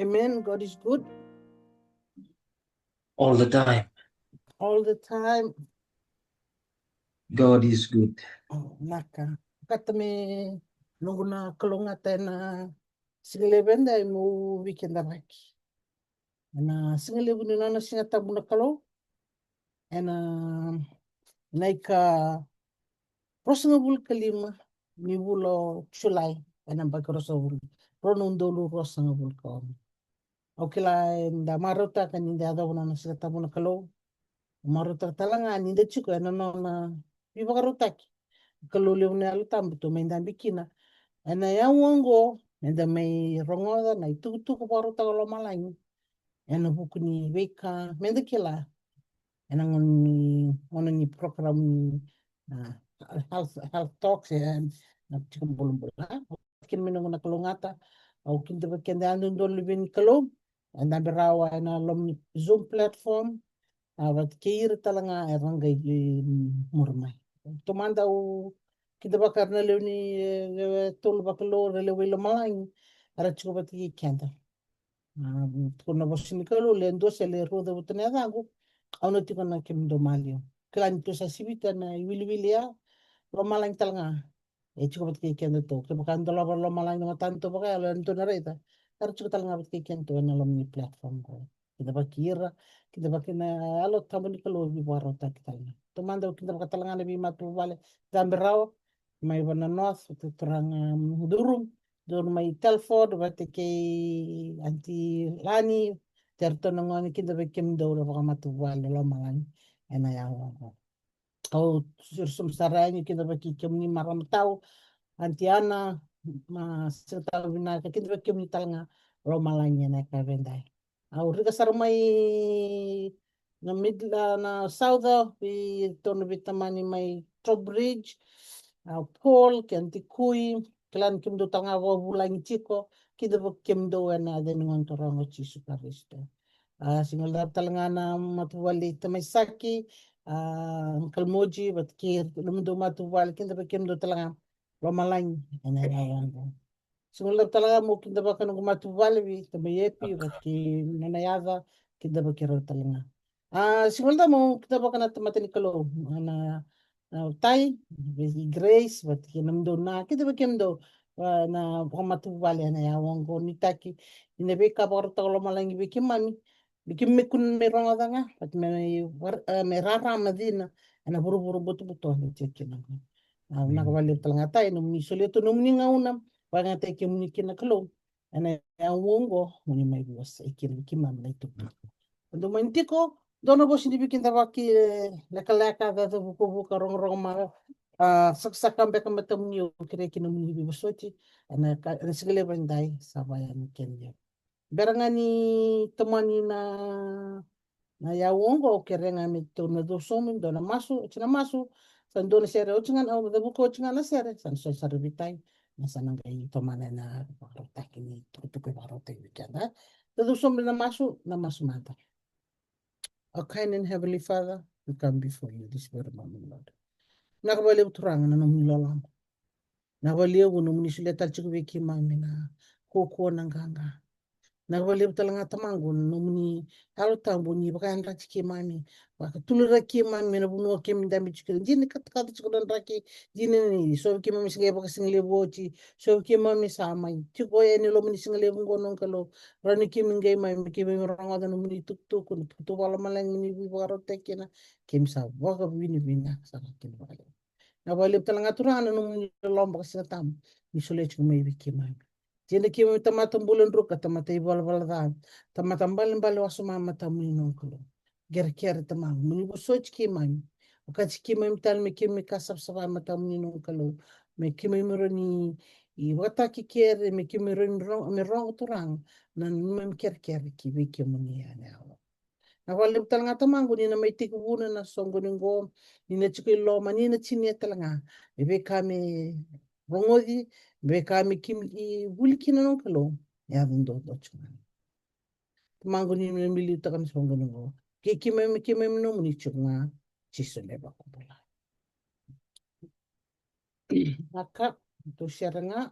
Amen. God is good all the time. all the time. God is good. Naka. Katame nunguna kalunga tena singlebenda mu weekend raki. Na singlebu ni nana singa tabuna kalo. Na naika rosangabul kalima ni bulo July. Ana bagrosabul. Ronundolu rosangabul ko. Okay la nda marota kaninda adabuna na singa tabuna kalo. Marota talanga ninda chiko na nona bibagarotaki. Kalulio na alutambu to menda bikina. Ana ya wango menda mai rongoda na itu paro tagalo malangi. Ana buku ni beka menda kila. Ana ngoni program ni health talks ya na tika bolong bola. Kin minong na kalungata. Au kinta bakenda andun do libin kalom. Ana berawa ana lom Zoom platform. Awat keir talanga rangai murmai. Tomanda u kita bakar na leo ni tolu bakalo leo wilo malang ara chiko bati kenda. Kuna bosini kalu le ndo se le roda butane adangu au no tika na kemdo malio. Klan to sa sibita na wili ya lo malang talanga. Chiko bati kenda to. Kita bakar ndo lo malang na tanto bakal lo ndo na reta. Ara chiko talanga bati kenda na lo ni platform ko. Kita bakira kita bakina alo tambuni kalu bi warota kita. Tomanda kita bakatalanga na bi matu vale zamberao mai wana north terang durum dur mai telford bate ke anti lani terto ngoni kita bekem do lo matu vale lo malani ena ya au sursum sarani kita baki kemni maram tau anti ana ma serta bina kita bekem ni talanga lo malani na ka vendai au riga sarmai na midla na south vi tono vitamani mai top bridge Paul ke anti kui klan kimdo tanga wa bulang chiko kita kimdo ana de ngon torongo chisu karisto singal dap talangana matuwali tamaisaki kalmoji bat kir lumdo matuwali kita kimdo talanga romalang ana ya singal dap talanga mo kita bakan matuwali bi tamayepi bat ki nanayava kita bakiro talanga singal dap mo kita bakan matani kalo ana tai grace but kinamdo na kita bakimdo na pamatu vale na ya wango ni taki ine be ka borto lo malangi bikimami bikimme kun me ronga danga but me rara madina ana buru butu ni chekina na vale talanga tai no mi soleto no mni ngauna banga te ke mni kina kalo ana ya wango mni mai was ikin bikimam na itu ndo mantiko dono bos ni bikin tabaki leka da buku rong ma saksakan beka matam ni kire kino ni bi bosoti ana segele bandai sabaya mungkin ya berangani temani na ya wongo kerenga mito na dosomin dona masu china masu san dona sere ochingan au da buku ochingan na sere san so sarbitai na sanangai tomane na takini tuku barote weekend da dosomin na masu mata. Our kind and Heavenly Father, we come before you this very moment, Lord. Nakabaliw turang na nung nilalam. Nakabaliw nung nisuletal chukubiki mami na kukuha ng ganga. Nakabaliw talaga tamango nung ni alutang ni baka ang raki mami. Baka tulad raki mami na bunuwa kim dami chukil. Jini katakata chukulan raki. Jini ni so ki mami sige baka singlebo chi. So ki mami samay. Chukoy ni lo mani singlebo ngonong kalo. Rani kim ngay mami kim rangada nung mani tuktuk. Kung puto wala malang mani bibaro tekina. Kim sa waka bini sa rakin wala. Nakabaliw talaga turang na nung nilalom baka sinatam. Nisulet chumay biki mami. Jini kimi tamatang bulan ruka tamatay balbaldan tamatang balin wasuma matamin nung kulo ger tamang muni busoch kimay ukach kimay tal me kimi kasap sa matamin nung kulo me kimi mironi wata kiker me kimi me rong turang nan mem ker kibi kimuni ya Nawalip talanga tamango ni na may tikubuna na songo ningo ni na chikilo mani na chinia talanga ibe kami rongodi be kami kim i wulikina nung kalo ya do chunga tamango ni na mili takan songo ningo kime no muni chunga chisole ba ko bola aka to share nga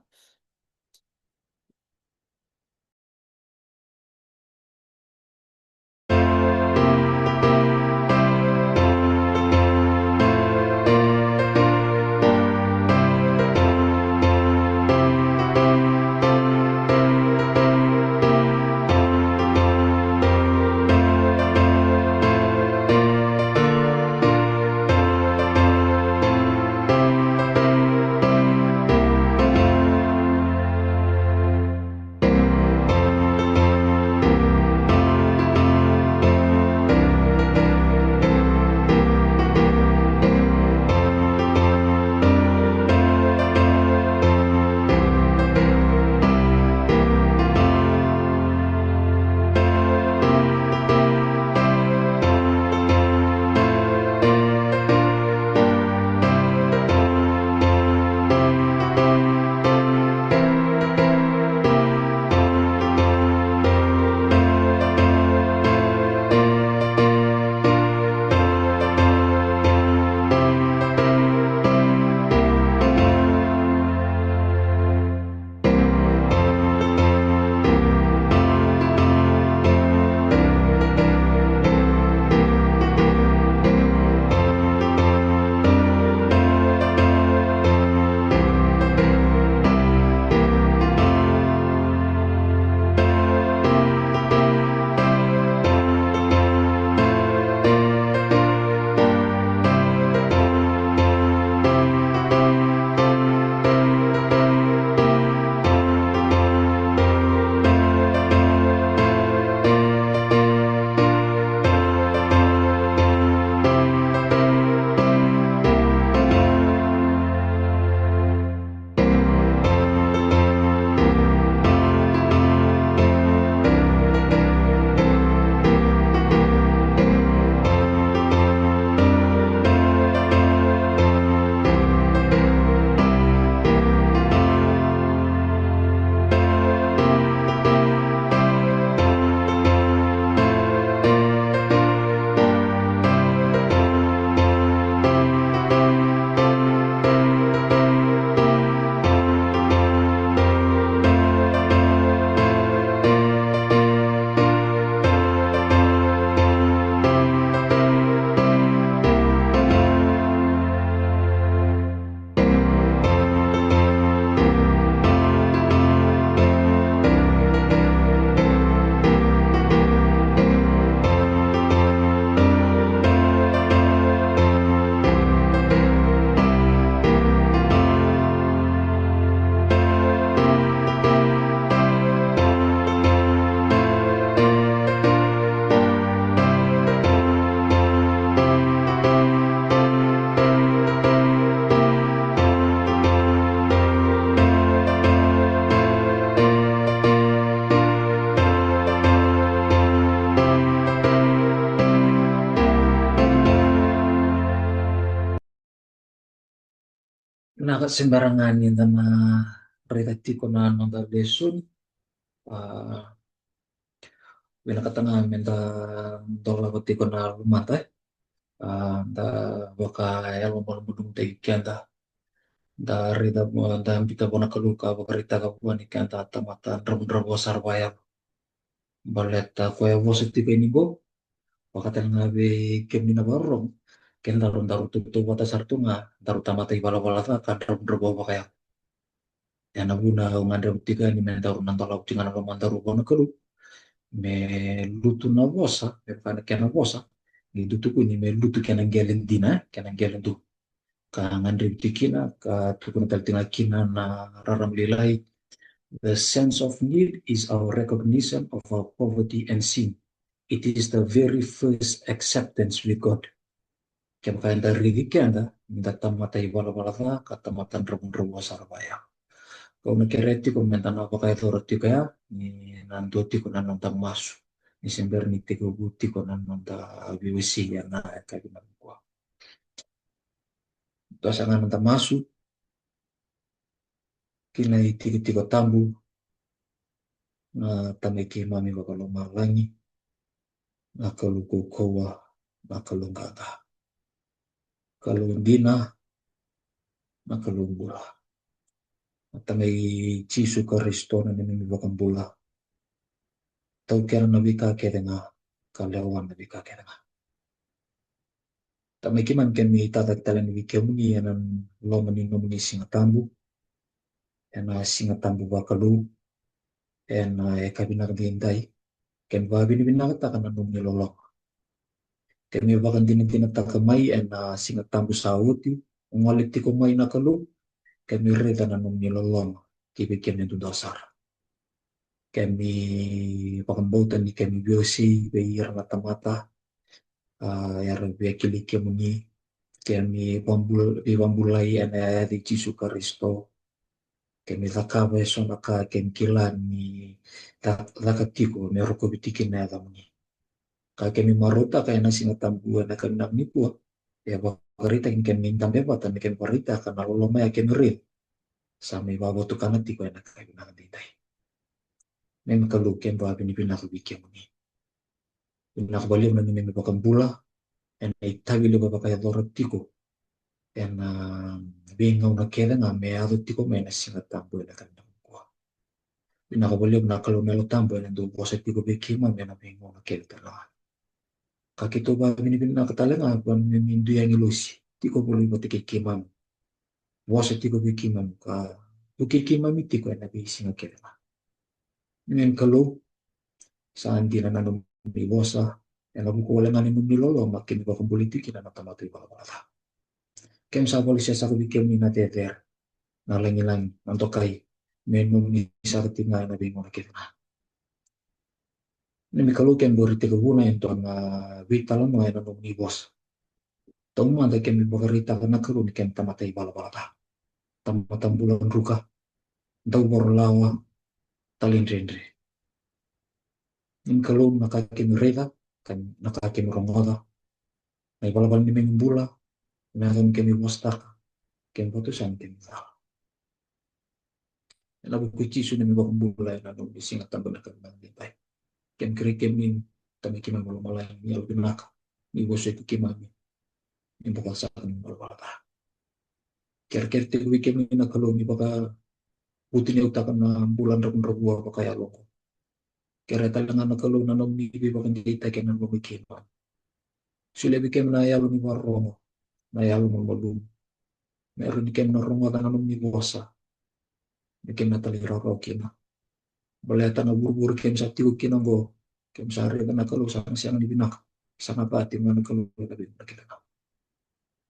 sembarangan yang tanah retati ko na nang leson bila katanga menta dola bati ko na lumata da baka elo mo budung te kianta da rida mo da pita bona kaluka baka rita ka buani kianta tamata drum drum bosar baya baleta ko ya bositi ko ni bo baka tanga be kemni na barong ken daru daru tu bata sartunga daru tamata ibala bala ka drum drum baka ya yana buna ngada tiga ni men daru nan dalau tinga na mandaru bona kalu me lutu na bosa me pana kena bosa ni dutu ku ni me lutu kena gelen dina kena gelen tu ka ngandri tikina ka tukuna taltinga kina na raram lilai. The sense of need is our recognition of our poverty and sin. It is the very first acceptance with God. Kaya kaya dari kanda minta tamata ibala bala ka tamatan rabun rabu sarabaya. Kau nakireti ko mentan apa kaya toroti kaya ni nandoti ko nanong tamasu. Ni sember ni tiko buti ko nanong ta biwisi ya na kaya binagwa. Tuasa nga nang tamasu kina tiko tiko tambu na tamiki mami bakalomalangi na kaluko kowa na kalunggaga. Kalundina na kalumbula. At may Jisu Kristo na nimibakang bula. Tau kaya nabi ka kaya nga kalawan nabi ka kaya nga. Tamikiman kami tatagtalan ni Wikemuni yan ang lomanin muni singatambu. Yan na singatambu bakalu. Yan na kabinagdinday. Kaya babi ni binakatakan na nung nilolong. Kami bakan din tinatakamay yan na singatambu sa uti. Ang walit ko may nakalu. Kami reda na nung nilolong. Kibikim ni Dudasar. Kami pakambutan ni kami biosi. Bayir na tamata. Yara biakili kemuni. Kami pambulai ana di Jisu Kristo. Kami lakawe so naka ken kilani lakatiko me roko bitiki na damni. Ka kami marota kaya na sinatambuan na kami namnipua. Ya bakarita kin kami tambeba tan kami parita kana loloma ya kami rin. Sa may baboto kana tiko na kami nakaditay. May makalukin ba pinipinakabikya mo ni. Pinakabalim na ni may bakambula. And itawili ba kaya dorotiko. And bingaw na kaya nga may adotiko may nasinatambuan na kami namnipua. Pinakabalim na kalunalo tambuan na doon po sa tiko bikima may nabingaw na kaya talaga. Kakito ba binibin na katalaga kung mindu yang ilusi. Tiko boleh batikikimam. Wasa tiko bikimam ka. Ukikimam tiko na bisi nga kaya. Ngayon kalau saan di na nanong wasa. Yang nabu ko wala nga ninong nilolo. Makin ba kung politikin na natamatoy ba bata. Kem sa polisya sa kubikim ni nateter. Nalangilang nantokay. Menom ni sarti nga na bingo na kita. Nimi kalau kem borite kabuna ito ang witalan mo ay nanong ni boss. Tahu ada kami bakarita karena kerun kem tamatai bala-bala. Tamatan bulan ruka. Daw borlawa talin rendre. Yung kalong nakakimurega, kan nakakimurongota. May balabal ni Ming Bula, meron kami wastak, kami putusan kami sa. Labu kucisu ni Ming Bula, na nung ising at tambal na kami ng ditay. Kami kiri kami, kami kimang malamalay, ni Albinak, ni Bosay Kikimami, ni Bukal sa akin ng balabala. Kaya tiluwi kami na kalong, ni baka buti niya utakan na bulan rabun-rabuwa pa kaya loko. Kaya talaga na kalong na nung nibi baka ditay kaya nang lumikimang. Sila bikin na yalo ni Warongo, na yalo ng malum. Meron ni kem na rongo na nung ni Bosa, ni kem na taliraro kina. Baleta na burbur kem sa tiyo kinanggo, kem sa rin na nakalusang siyang ni Binak, sa kapati mga nakalusang na kita na.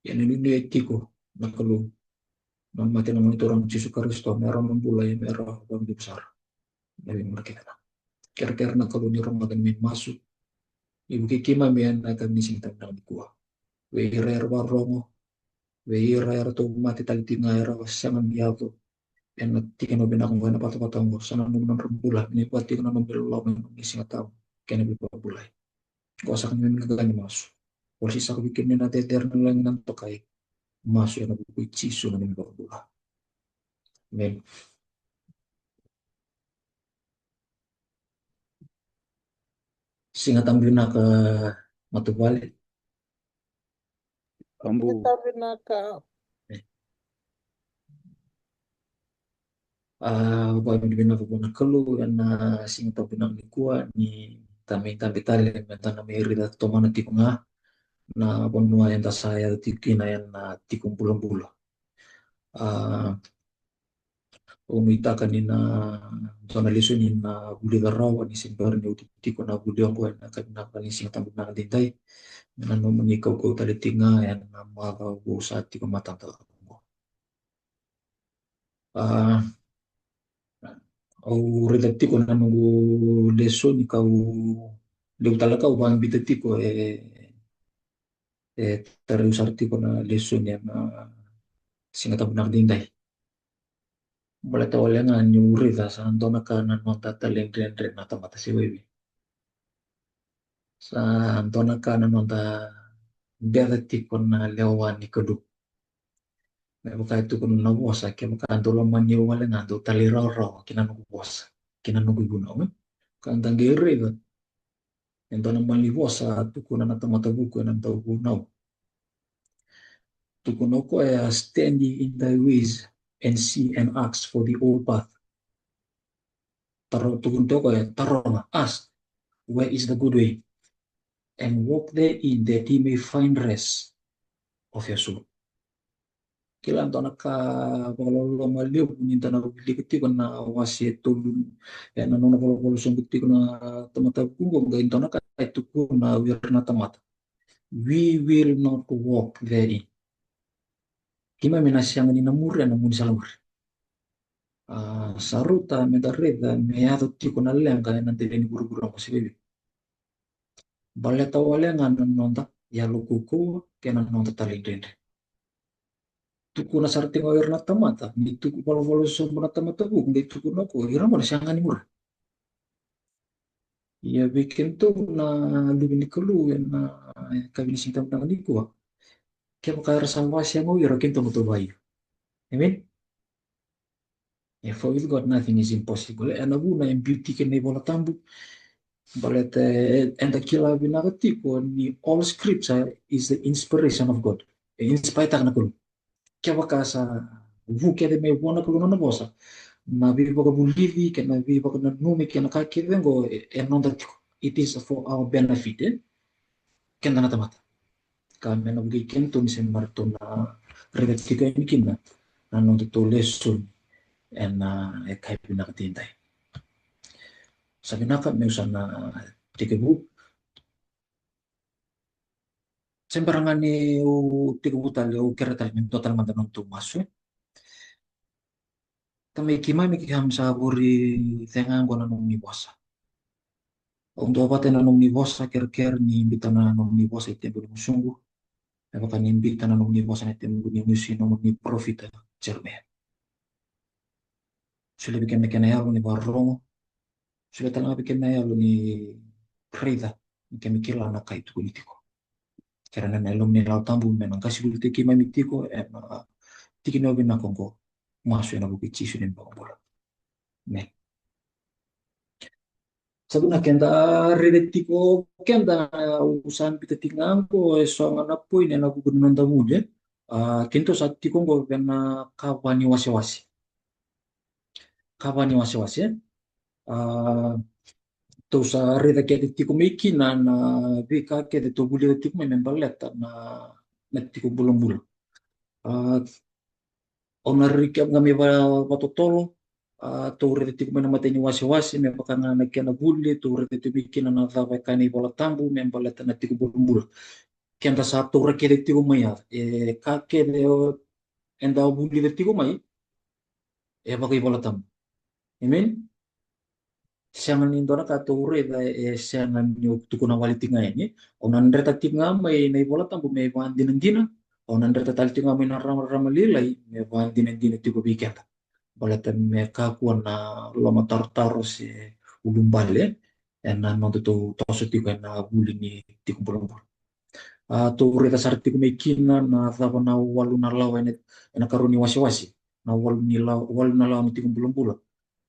Yan inunuit ko, nakalung. Nang mati naman ito ng Jesu Kristo, meron ng bulay, meron ng besar. Nabi mo na kita na. Kira-kira nakalung ni Ramadan may masuk. Ibu kikima miyan na kami sintang ng kuha. Wehirer warongo, wehirer to mati talitingayra, siyang niyato. En tiken oben akong kana pato-patongo sana nung nang rembula ni pati ko nang belo ng ising tao kaya nabibabulay ko sa kanya mga gagani maso or si sa ko bikin na teter na lang ng tokay masuk na buku ciso na nimba bola. Men, singa tamblina ka matubali. Sige Ambu. tabi na ka Ba bina ko na kalu na singa tamblina ni kuwa ni tambi tali mentana meri da tomana tiku na bonua yang ta saya tikina yang na tikung bulan-bulan. Umita kanina journalism ni na buli garaw ni simbar ni uti ko na buli ang kuwan na kanina kalising tambut na dintay na no manikaw ko talitinga yan na mga ko sa ati ko matanda ko. Ah, au redakti ko na nung lesson ikaw liw talaga ubang bitati ko tarius arti ko na lesson yan na singatab na dintay. Mulai tawal yang nyuri ta sa antona ka na non tataleng ren na tamata si wewe. Sa antona ka na non ta berarti ko na lewan ni kudu. May baka ito ko na buwasa kaya baka anto lang man yung wala nga anto taliraw kinanong buwasa kinanong gugunaw kantang gere ba ento naman libuwasa tuko na natamatabu ko ng tao gunaw tuko na ko ay standing in thy ways and see and ask for the old path taro tukun to ko ay taro nga ask where is the good way and walk therein that he may find rest of your soul kailan to nagka maliw kuninta na bilikiti ko na wasi tulun ya na nuna polo sumbuti ko na tamata kung gain to na kahit ko na wir na tamata we will not walk therein kima minasyang ni namura na muni salamur saruta medareda meado ti ko na lang kaya nanti ni guru-guru ko si bibi baleta wale nga nonta ya lukuko kaya nonta talindin tuku na sarti ngawir na tamata ni tuku palo-palo so na tamata bu ngai tuku na ko ira mo na siya nga ni mura ya bikin tuh na lubi ni kelu na kabini sing tam na ko kaya makaya sama siya mo ira kinto mo to bayo amen for with God nothing is impossible and abu na yung beauty kin na bola tambu balet and the kila binagati ko ni all scripture is the inspiration of God inspire tak na kulo kaya baka sa vuke de me bona kulo na bosa na vivi baka bulivi kaya na vivi baka na numi kaya na kakivengo non that it is for our benefit kaya na natamata kami na bugay kento ni Marto na redakti ko yung kina na non to lesson and kaya pinakatintay sabi na ka may usan na tikibu sembarangan ni tikibu tali o kira tali min total mantanong tumaso kami kimay mikiham sa buri tengang ko na nung ni bosa untuk obatin na nung ni bosa kira-kira ni imbita na nung ni bosa itempo ni musungu baka ni imbita na nung ni bosa na itempo ni musino ni profita cerme sulit bikin mekanayalo ni barrongo sulit talaga bikin mayalo ni Frida bikin mikila na kaitu politiko karena nelom ni lau tambu menang kasih kulit kimay mitiko tikin obin na kongko masuk na bukit cisu ni bola men sabi na kenda redetiko kenda usahan pita tingampo so nga po ina na gugunan da mule kento sa tikong go na kawani wasi-wasi to sa reda kede tiko meki na beka kede to buli tiko may membaleta na tiko bulong-bulong onarikap nga may matutolo to reda tiko may namatay ni wasi-wasi may baka nga nagkana buli to reda tiko meki na nataway ka ni bola tambu may membaleta na tiko bulong-bulong kenda sa to kede tiko maya ka kede enda buli tiko may baka bola tambu amen siangan indona ka tore da siangan yo tukuna wali tinga ini onan reta tinga mai nei bola tambu mai wan dinan dina onan reta tal tinga mai na rama rama lilai mai wan dinan dina tigo biketa bola tem me ka kuana loma tartaro si ulum bale en na no to to so tigo na buli ni tigo bolong tu reta sarti kumekina na thapa na walu na lawa ena karuni wasi-wasi na walu na lawa ni tikum bulan-bulan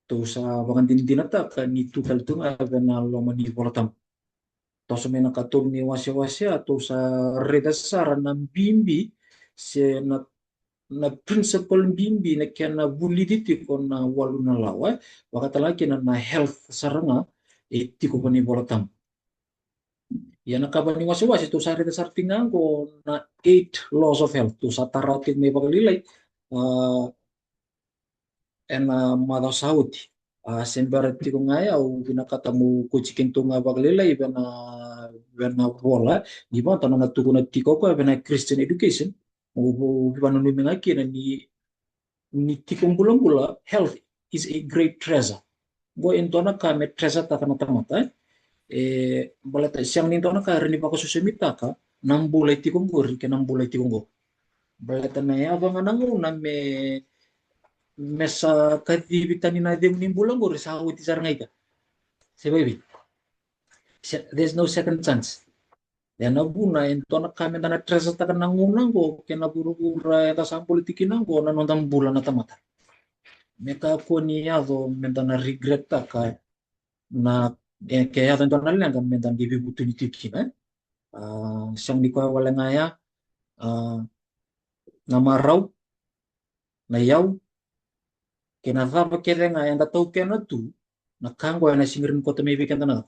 tu sa bakan din ta ka ni tu kal tu na loma ni bola tam to sa mena katul ni wasi-wasi atau sa reta sara na bimbi se na principal bimbi na kya na buliditi ko na walu na lawa wakatalaki na health saranga tiko pa ni bola tam ya nakabani wasi-wasi tu sa reta sartingan ko na 8 laws of health tu sa taratik may pagalilay uh, ena mada sauti sembarati ko ngaya au binakatamu kucikin tu nga pagalilay bena bola di ba tanong natuko na tiko ko bena Christian education o bibanunu mingaki na ni tikong bulang-bula health is a great treasure go intona ka me treasure ta kana tamata balata siyang nintona ka rini pa ko susimita ka nang bulay tikong go rin nang bulay tikong go balata na yabang anang una me sa katibitan ni na dem ni bulang go rin sa awit isar ngay ka si baby there's no second chance yan na buna intona kami na treasure ta ka nang unang go kena buru-bura eta sa politikin ang go nanondang bulan na tamata meka ko niya do menta na regret ta ka na kaya tanto na lang kan mentan gibi butu ni tiki na siyang di ko wala nga ya ah, na maraw na yaw kinatapa kere nga yang datau kena tu na kanggo na singirin ko tumi bikin tanah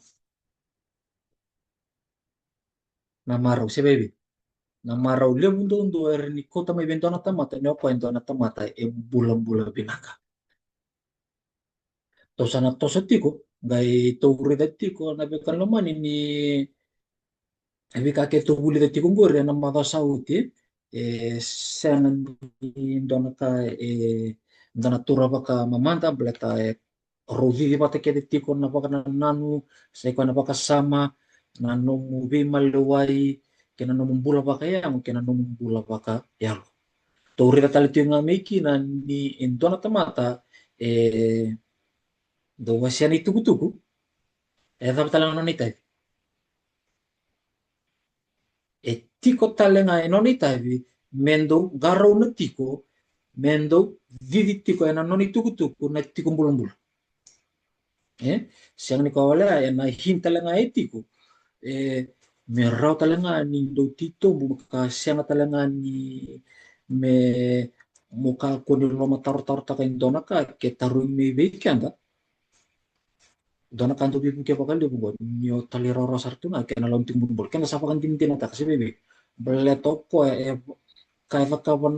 na maraw si baby na maraw le mundo undo ni ko tumi bento na tamata ni ko ento na tamata bulan-bulan binaka to sana to sa tiko gai to uri da tiko na bekan laman ini Evi kake tu buli de tikunggur ya nama da sauti sen dona ka dona tura baka mamanta bleta rohi bata ke de tiko na baka nanu sai ko na baka sama nanu mubi maluai ke nanu mumbula baka ya mungkin nanu mumbula baka ya to uri da tali tinga meki na ni indona tamata do wasiani tugu-tugu da talang nonita tiko talenga enoni tavi mendo garo na tiko mendo vivi tiko ena noni tuku tuku na tiko bulan bulan siang ni kawala ena hin talenga etiko merau talenga ni do tito buka siang talenga ni me muka kuni loma taru taka indona ka ke taru mi bekanda dona kanto bibu ke bakal dia buat nyo tali roro sartu na ke na lonting bumbol kan sapa kan tintin tak si bebe bele toko kaya kawan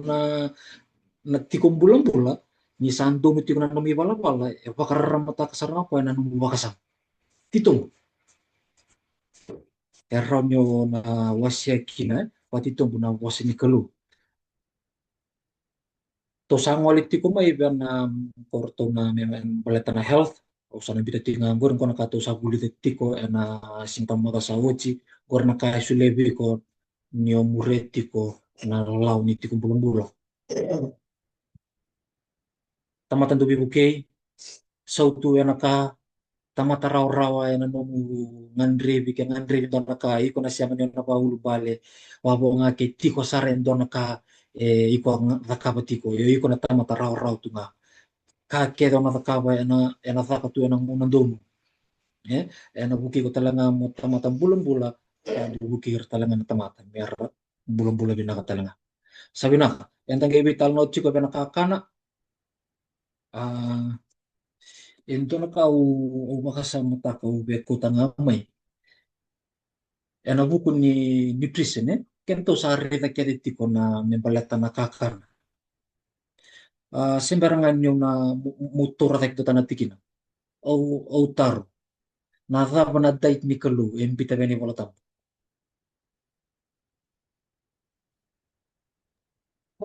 na tikom bulan pula ni santo mi tikon na mi bala bala bakar mata kasarang apa na nung bakasang titong erronyo na wasya kina pati tong na wasya ni kalu to sangwali tikom ay na porto na memang baleta na health o sana bida tinga gor ko nakato sa bulit tiko na simpang mata sa uci gor na kaya sulebi ko nio mureti ko na law ni tikom bulan bulan tamatan tu bibukay sautu yanaka tamata raw-rawa na nung ngandri bikin ngandri doon naka iko na siya man na paulu bale wabo nga kay tiko sa rin doon naka iko ang nakabati ko iko na tamata raw-raw tu nga kake doon na nakaba na thaka tu yang unang doon na buki ko talaga mo tamata bulan-bula buki ko talaga na tamata mer bulan-bula binaka talaga sabi na yang tangga ibital no chiko nakakana ah ento na ka o makasama ta ka ube ko tangamay buku ni nutrition kento sa rita keriti ko na may balata na kakar sembarangan yung na motor tek to tanatikin o taro na thaba na dait ni kalu empita beni balatam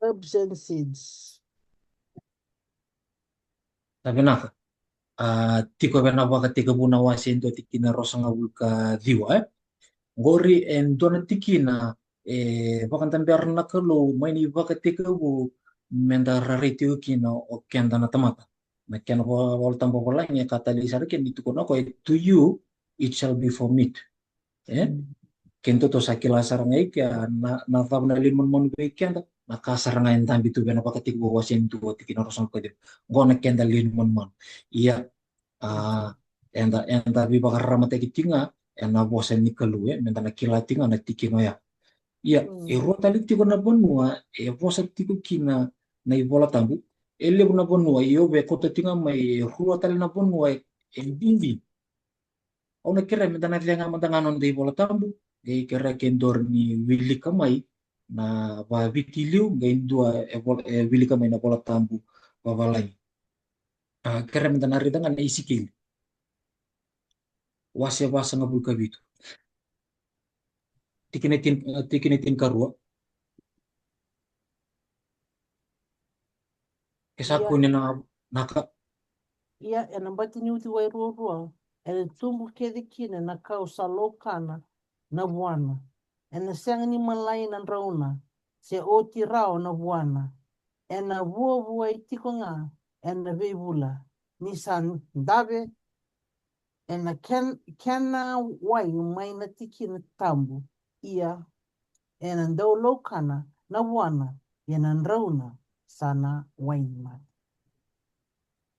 Herbs and seeds. sabi na tiko bena waka tika buna wasin to tikina rosanga wulka diwa gori en dona tikina bakan tambiar na kalu may ni waka tika bu menda rariti ukina o kenda na tamata na kena wal tambo wala nya kata li sarkin itu kono ko to you it shall be for meat eh Kento to sakila saranga ika na thaw na limon mon weekend na kasaranga en tambi tu bena pakati ko wasin tu tiki no rosol ko de gona kenda limon mon iya enda bi bakar ramate kitinga ena bosen ni kalue menta na kila tinga na tiki no ya iya ero tali tiko na bonua e bosa tiko kina na ibola tambu ele na bonua iyo be kota tinga mai rua tali na bonua e bimbi ona kira menta na tianga mantanga non de ibola tambu gay kira kendor ni Willy Kamay na ba vitiliw gay dua Willy Kamay na bola tambu babalay kira minta narita nga na isikil wase wasa nga bulka bitu tikinetin karua kesaku ni na naka Ia e na mbati ni uti wai rua e le tumbu kede kine na kausa lokana na buana. E na senga ni malai na rauna se oti rao na buana. E na vua i tiko ngā e na veibula. Ni san dave e na kena wai mai na tiki na tambu. Ia e na ndau lokana na buana e na rauna sana wai mai.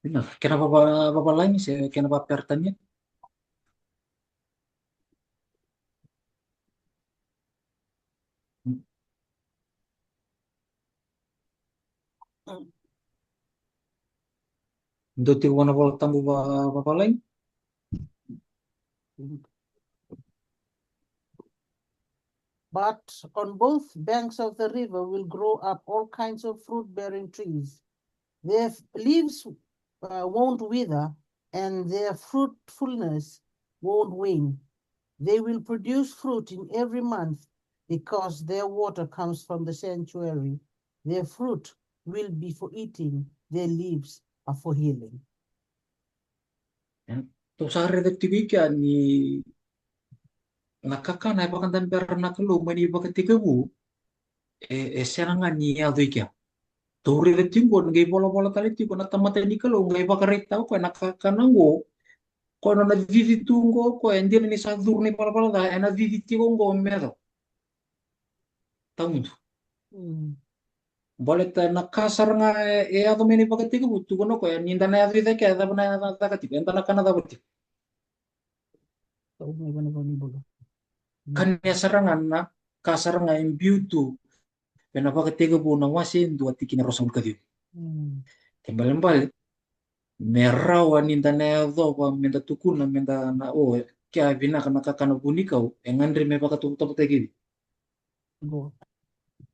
ina kena babalay se kena bapertanya ndo ti wana bola tambu babalay But on both banks of the river will grow up all kinds of fruit-bearing trees. Their leaves won't wither, and their fruitfulness won't wane. They will produce fruit in every month because their water comes from the sanctuary. Their fruit will be for eating, their leaves are for healing. to sare de tibika ni nakakana bakan dan ber nakalo mani bakati kebu seranga ni aduikia Tore de tingo ngai bola tali tingo na tamata ni kalau ngai bakareta ko na kanango ko na vivi tungo ko endine ni sadur ni pala da ena vivi tingo ngo medo tamundo boleta na kasar nga ado meni bakati ko butu ko no ko ninda na vivi ke da bana da kati enta na kana da buti kan ya sarangan na kasar nga imbiutu pena bakati ko bu na wasin dua tikina rosol kadi tembal merawa ninda na dova menda tukuna menda na o kya vina kana kakana bunika o engandre me baka tu tapu tegi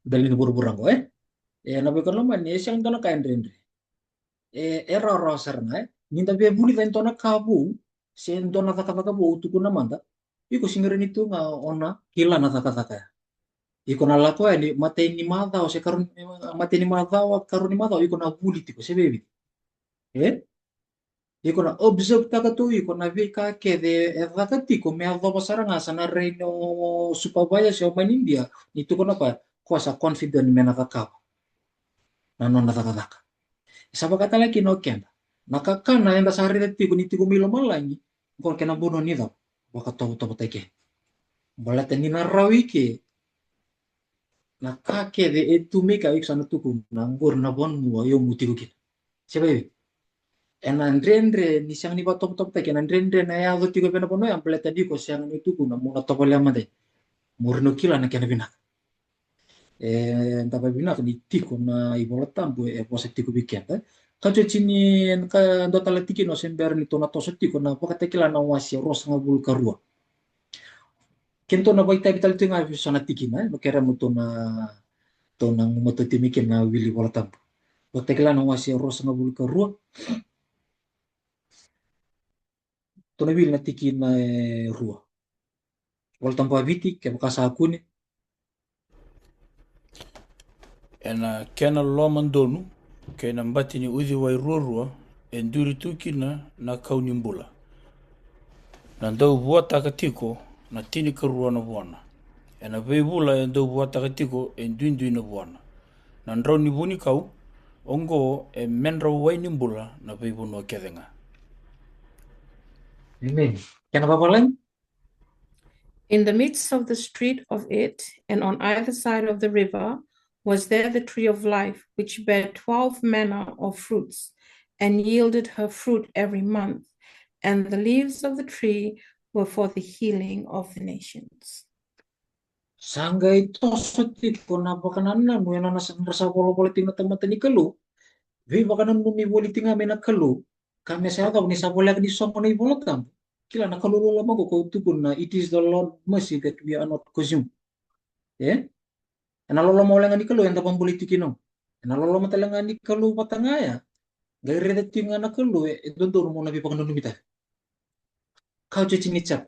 dalini burburango na be kono man siang tona kaendre era ro sarna ninda be buni den tona kabu sen tona taka taka bo tukuna manda iko singere ni tu nga ona kila na taka taka iko na lako ni mate ni mata o se karun mate ni mata o karun ni mata iko na buli tiko se bebi iko na observe taka tu iko na vi ka ke de taka tiko me avo pasaranga sana reino supabaya se o manindia itu kono pa kuasa confident mena taka na nona taka taka saba kata lagi no kenda nakakana enda sari de tiko ni tiko milo malangi ko kena bono ni da waka to to teke balata ni na rawike na kake de etu meka ik sana tuku na ngor na bon mo yo mutiku kit sebe en andre ni siang ni ba top top teke andre na ya go tiko pena pono yang peleta di ko siang ni tuku na mo na topo le amade murno kila na kena bina tapa bina ni tiko na ibola tambu pose tiko bikenda kajo chini ka ndo tala tiki no sember ni tona toso tiko na pakate kila na wasi ros ngabul karua kento na baita bital tinga sana tiki na kera mo tona moto timike na wili bola tambu pakate kila na wasi ros ngabul karua tona wil na tiki na rua bola tambu aviti ke bakasa akune ena kena loman donu kena mbati ni uzi wai rua e nduri tukina na kauni mbula na ndau bua takatiko na tini karua na buana ena veibula e ndau bua takatiko e ndui na buana na ndrau ni buni kau ongo e menra wai ni mbula na veibu no kedenga Amen. Kena apa lain? In the midst of the street of it, and on either side of the river, was there the tree of life, which bare 12 manner of fruits, and yielded her fruit every month. And the leaves of the tree were for the healing of the nations. Sangga ito suti ko napakanan na mo yana nasa rasa polo tina tamatan ni kalu. Vi bakanan mo mi wali tinga me na kalu. Kami sa ka ni sa bola ni so mo ni bolotam. Kila na kalu lama ko tukun na it is the Lord mercy that we are not consumed. Yeah? Na lolo mo lang ni kalu enda pampolitiki no. Na lolo mo talaga ni kalu patangaya. Gaire da tinga na kalu don mo na bi pakanan numita. Kau cuci ni cap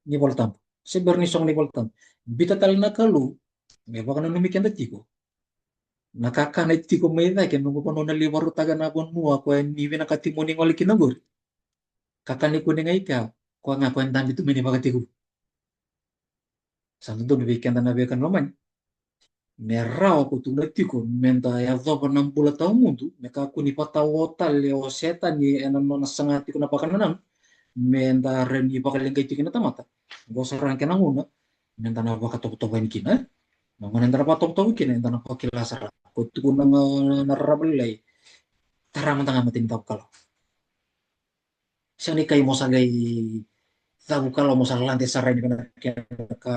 ni bolotam. Sebar ni song ni bolotam. Bita tal na kalu me bakanan numikian da tiko. Nakakana tiko may na ken nung kono na liwaro taga na bon mua ko ni vina katimoni ngoli kinagor. Kakani ko nga ika ko nga ko endam itu mini bagatiku. Santo do bibikan na bekan naman. Merau ko tu natiko menta ya do nang bula tau mundo me ka ko ni patawota leo setan ni enan no nasangati ko napakanan. Menta ren ni pakalengay tiki na tamata. Go sa ranke nang una menta na bakatop-topan kina. Nang nang patok-top kina enta na pakilasara. Ko tu ko nang narabelay. Taraman tanga matintap kalau. Siya ni kayo mo sa gay tabu kalau mo sa lante sa rin ka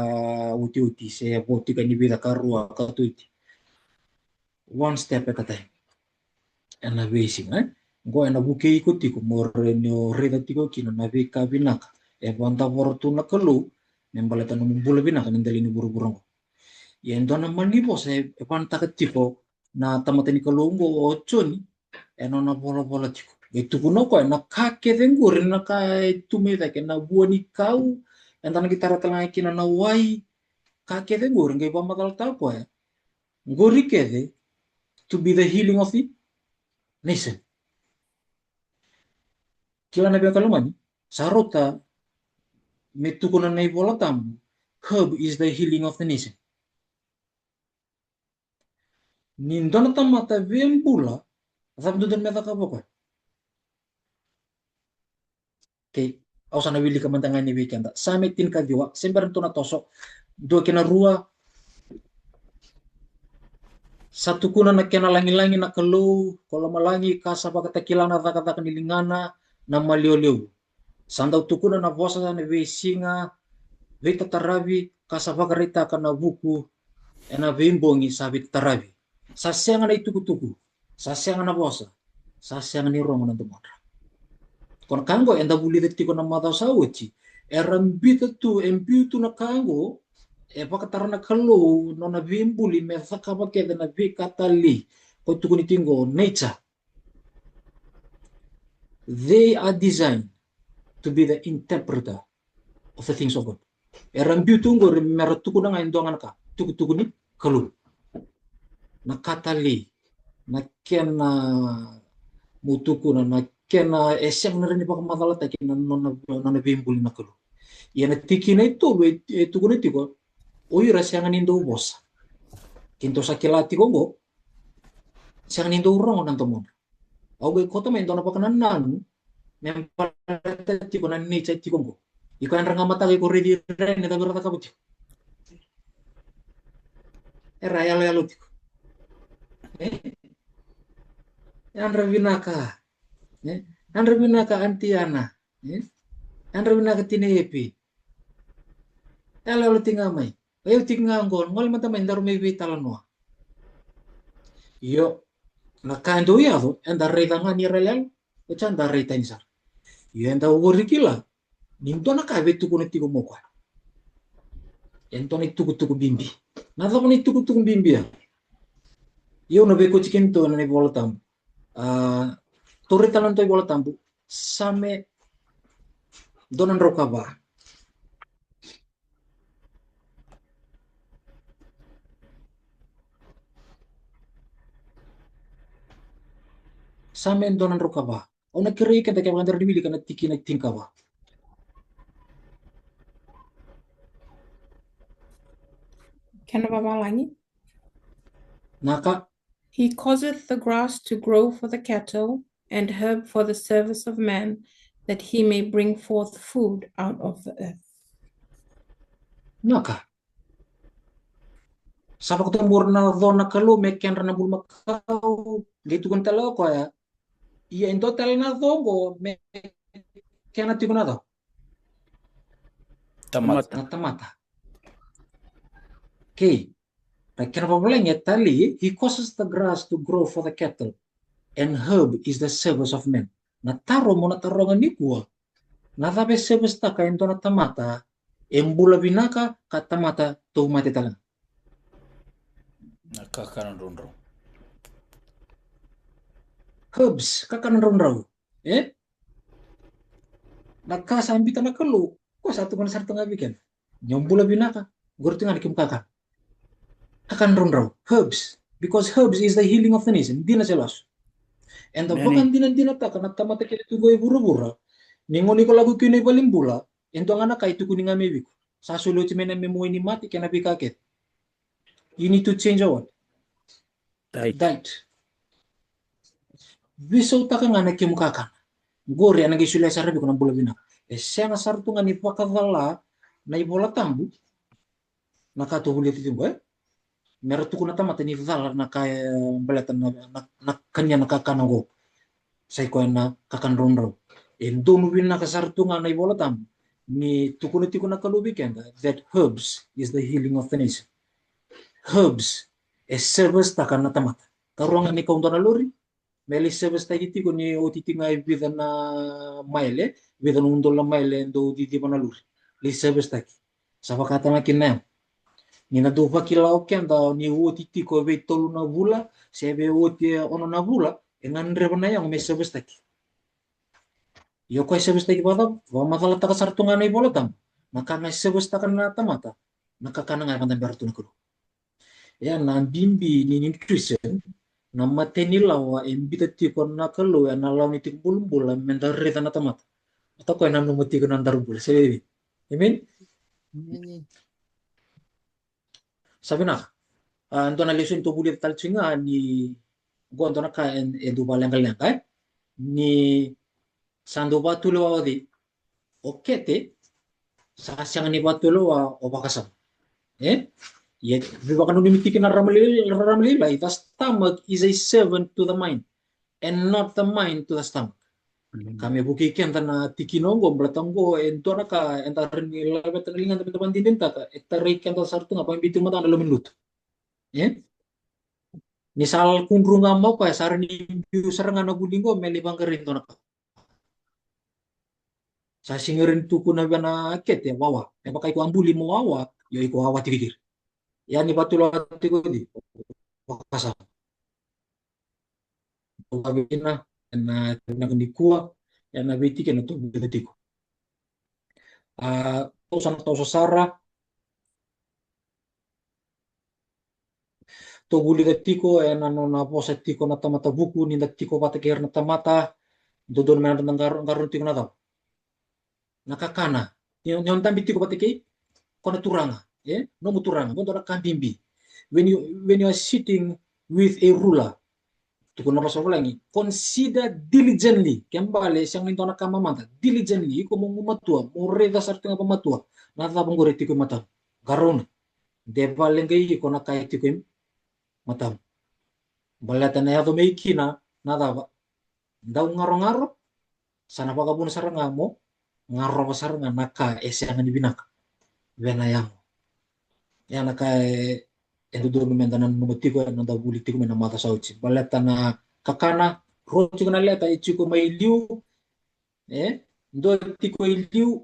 uti-uti sa boti ka ni bida ka ruwa ka tuiti. One step at a time. And na basing, go and a buke ikuti ko more no reda tiko kino na vika binaka. E banta portu na kalu, nembalata no mbula binaka nindali ni buru-burong ko. Yan doon naman ni boss, e pantakat tiko na tamatani kalungo o chuni, e no na bola-bola tiko. Itu kuno ko na kake dengur na kai tumeda ke na buani kau enta na gitara tala kina na wai kake dengur ngai ba magal ta ko ya ngori kede to be the healing of the nation kila na be kalumani sarota metu kuna na ibola tam herb is the healing of the nation nindona tamata vembula sabdu dan meta ka boko ke ausana wili kamantangan ni weekend same tin ka diwa sembar to na toso do kena rua satu kuna na kena langi-langi na kalau malangi kasa baka takilana kata kanilingana na malioleo sandau tukuna na vosa na vesinga veta tarabi kasa baka rita kana buku ena vimbongi sabit tarabi sasenga na ituku-tuku sasenga na vosa sasenga ni rongo na tumara kon kango enda buli detiko na mata sawuti erambita tu empiutu na kango e pakatarana kalau nona vimbuli me sakaba kede na vikatali ko tukuni tingo nature they are designed to be the interpreter of the things of God erampiutu ngo meratuku na ngaindongan ka tukuni kalau na katali na kena mutuku na kena esem na rin ipakamatala tayo na nona vimbuli na kalau yan at tiki na ito tukuni tiko oy rasyangan nindo boss kinto sa kilati ko go siyang nindo urang nang tomon away ko to mendo na pakananan mempalati ko nan ni chat ko go iko ang ranga mata ko ready ren na berata ka buti era yalo tiko Andra Vinaka Antiana Andra Vinaka Tinepi yalo tingamay ayo tingangol ngol mata main daru mebi talanoa yo nakando yado enda redanga ni relal o chanda reta insar yo enda worikila ninto na kabe tuku netigo mokwa ento ni tuku bimbi nada ni tuku bimbi ya yo no beko chicken to na bola tam torre talanto bola tambu same donan rokaba Samen donan rokaba. O nakiri ka kaya mandar dibili ka na tiki na tingkaba. Can Baba langi? Naka He causeth the grass to grow for the cattle and herb for the service of man, that he may bring forth food out of the earth. Naka, sabak tu murna zona kalu meken rana bul makau gitu kan talo ko ya. Iya in total na zongo meken na tikuna to. Tamata. Na tamata. Okay. Ken Pableng tali, he causes the grass to grow for the cattle, and herb is the service of men. Na taro mo na tarongan ni kuwa. Na tabe service ta ka ento na tamata, embula binaka ka tamata to mati talang. Nakakanan ronro. Herbs, kakanan raw. Eh? Nagkasambi ta na kalu. Ko satu kan sarto nga bikin. Nyombula binaka. Gurti nga nikim kaka. Kakanan raw. Herbs. Because herbs is the healing of the nation. Di na selos. And the Nani? bakan dinan ta kana tamata kaya tugoy bura-bura. Ningon ko lagu kini balimbula. Ento nga na kay tukuni nga mebi ko. Sa sulo ti mena memoy ni mati kaya nabikaket. You need to change our diet. Biso ta ka nga nakimukaka. Gore ang nagisulay sa rabi ko ng bulabina. Siya nga sarto nga ni pakadala na ibola tambu. Nakatuhulit ito ba? Meron ko na tamata ni Vala na kaya balatan na kanya nakakanang sa ko na kakanron raw. And doon win na kasarto nga na ibola tambu. Ni tukuniti ko na kalubikan that herbs is the healing of the nation. Herbs is service ta kan na tamata. Karuangan ni kaunta na lori. Meli service ta iti ko ni otiti nga ibida na maile, ibida na undol na maile ndo diti pa na lori. Li service ta ki. Sa wakata na kinayam. Ni na dupa kilaw ken da ni otiti ko be tolu na bula, sebe oti ono na bula, engan reba na yang me service ta ki. Yo ko service ta ki bata, wa matala ta kasarto nga na ibola tam. Maka nga service ta kan na tamata. Nakakana nga kan bertu na kulo. Ya na bimbi ni nutrition na matenilawa embita tiko na kalu ya na law ni tik bulbul mentar reta na tamat. Atau ko na numuti ko nan darbul. Sabi. Amen. Sabi na. Anto na lesson to bulit tal singa ni go anto na ka edu balang kalang kay ni sando batulo awadi. Okete sa siyang ni batulo o bakasam. Eh? Yet, baka nung nimitikin na ramalila, the stomach is a servant to the mind and not the mind to the stomach. Kami bukikin na tikinonggo, blatanggo, ento na ka, entarin nilabet na lingan teman-teman din ta ka, etarik kan sarto nga, pang bitin mo na luminut. Eh? Misal kung runga mo ka, sarin yung sarang na gulinggo, may libang ka rin to na ka. Sa singirin tuko na na ket, wawa. E baka iko ang buli mo wawa, yo iko wawa tigigir. Yan ni patulo at ko di. Pakasa. Sabi na kundikuwa ya na biti ke to bitiko to sa sara to buli tiko na no na posa tiko na tamata buku ni tiko pata ker na tamata do don men na garun tiko na daw nakakana yon tambi tiko pata ke kono turanga no muturanga mo na kambimbi when you are sitting with a ruler tukun na pasok lagi consider diligently kembali siyang nito na kamamanta diligently ko mong umatua mo reda sa nga pamatua natabang ko reti ko matam garon de balengay ko na kaya ti ko matam balata na yato may kina nataba daw ngaro-ngaro sana pa kabun saranga mo ngaro pa saranga naka ese ang nibinak venayang yan naka endo duro mentanan numutiko na daw buliti ko na mata sa uchi balata na kakana roti ko na leta ichiko may liu ndo tiko iliu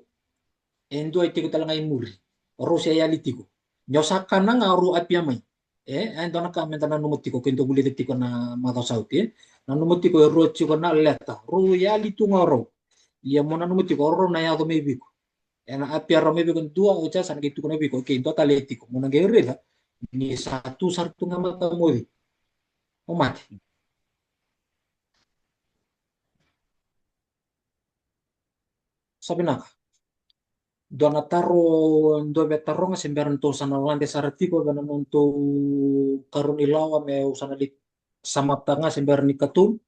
endo tiko talaga imuri ro siya yalitiko nyo sakana nga ro apiamay endo na kami tanan numutiko kendo buliti tiko na mata sa uchi na numutiko ro chiko na leta ro yalitu nga ro iya mo na numutiko ro na yato may biko na apia ro may biko dua ucha sana gitu ko na biko okay endo taletiko mo na gairela ni satu sartu nga mata mo di umati sabi na Donataro dove tarronga semberan to sana lande sartiko bana nonto karun ilawa me usana di samatanga semberan ikatum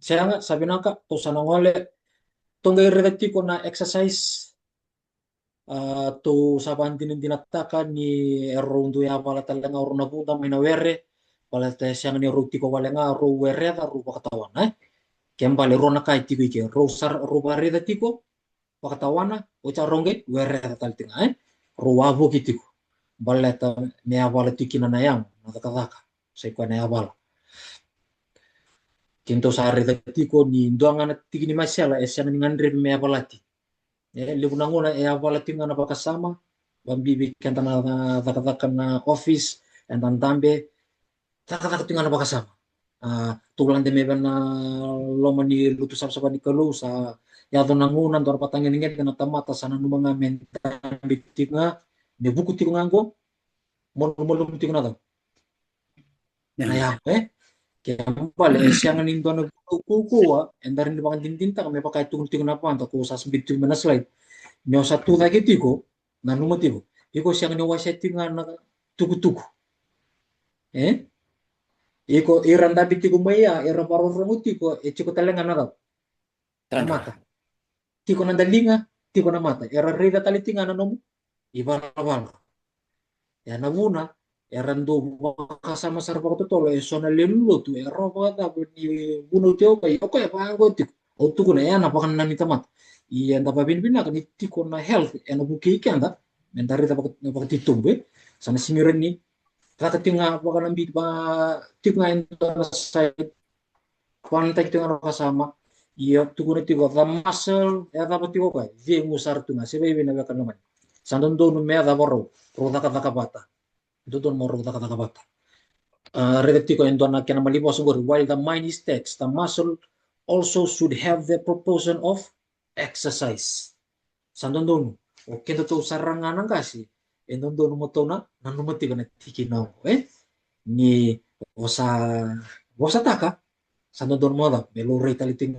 saya sabi naka to sana ngole Tonga reda tiko na exercise to sabandinin dinataka ni erundu ya bala talenga uruna bunda mina were bala te siang ni ru tiko walenga ru were da ru bakatawana kembali ro na kai tiko ike ru sar ru barida tiko bakatawana ocha ronge were da taltinga ru wabu kitiko bala ta me bala tikina na yang na takataka sai kwa na bala kinto sare da tiko ni ndoanga na tikini masala siang ni ngandre me balati lipunanguna wala tinga na pakasama bambibi kanta na takataka na office and tambe takataka tinga na pakasama tulang de meba na loma ni lutu sab ni kalu sa yado nanguna ndor patangin nget na tamata sana nu mga menta bitinga ne buku tinga ngango molum tinga na na ya kembali siang ni ndona kuwa endarin di bakan tinta kami pakai tungun tinga na panta ko sa bitu mana slide nyo satu lagi tiko na numa tiko iko siang ni waseting na tuku iko iranda bitiko maya ira paroro tiko chiko talenga na na mata tiko na dalinga tiko na mata era rida talitinga na nomu ibara bala ya nabuna erando kasama sarpa ko tolo sona lelu tu ero bata ni buno tio kai oko ya pango tiko o tuku na ya na pakan na mita iya nda babin bina kan tiko na health ena buki kanda mentari ta pak titumbe sana simiren ni kata tinga pakan ambi ba tinga ento sai kontak tinga kasama iya tuku na tiko the muscle ya ta tiko kai je musar tunga sebe bina ba kan naman sandon do no me da borro pro taka bata do don morro taka bata Regatiko ento na kena malibos while the mind is text the muscle also should have the proportion of exercise. Sandondo o kendo to saranga nang kasi endondo no moto na nanumati kana tikino ni osa taka sandondo moda melo retaliting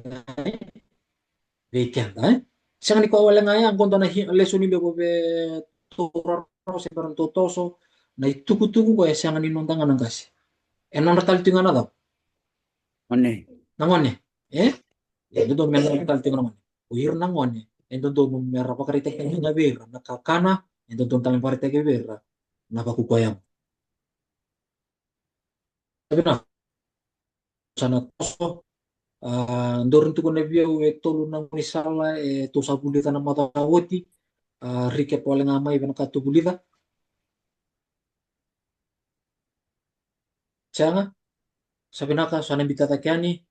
weekend siang ni ko wala nga yan kondo na leso ni bebo be toro se peron totoso na ituku-tuku ko siang ni nontangan nang kasi enon retaliting na daw Mane. nangone do melo retaliting naman uir nangone entonces me rapa karita que na vera na kakana entonces también parita que vera na pakukoyam sabi na sana toso ndorun tuko na via e tolu na misala to sa bulita na mata woti rike pole nga mai bena ka to bulita changa sabi na ka sana bitata kyani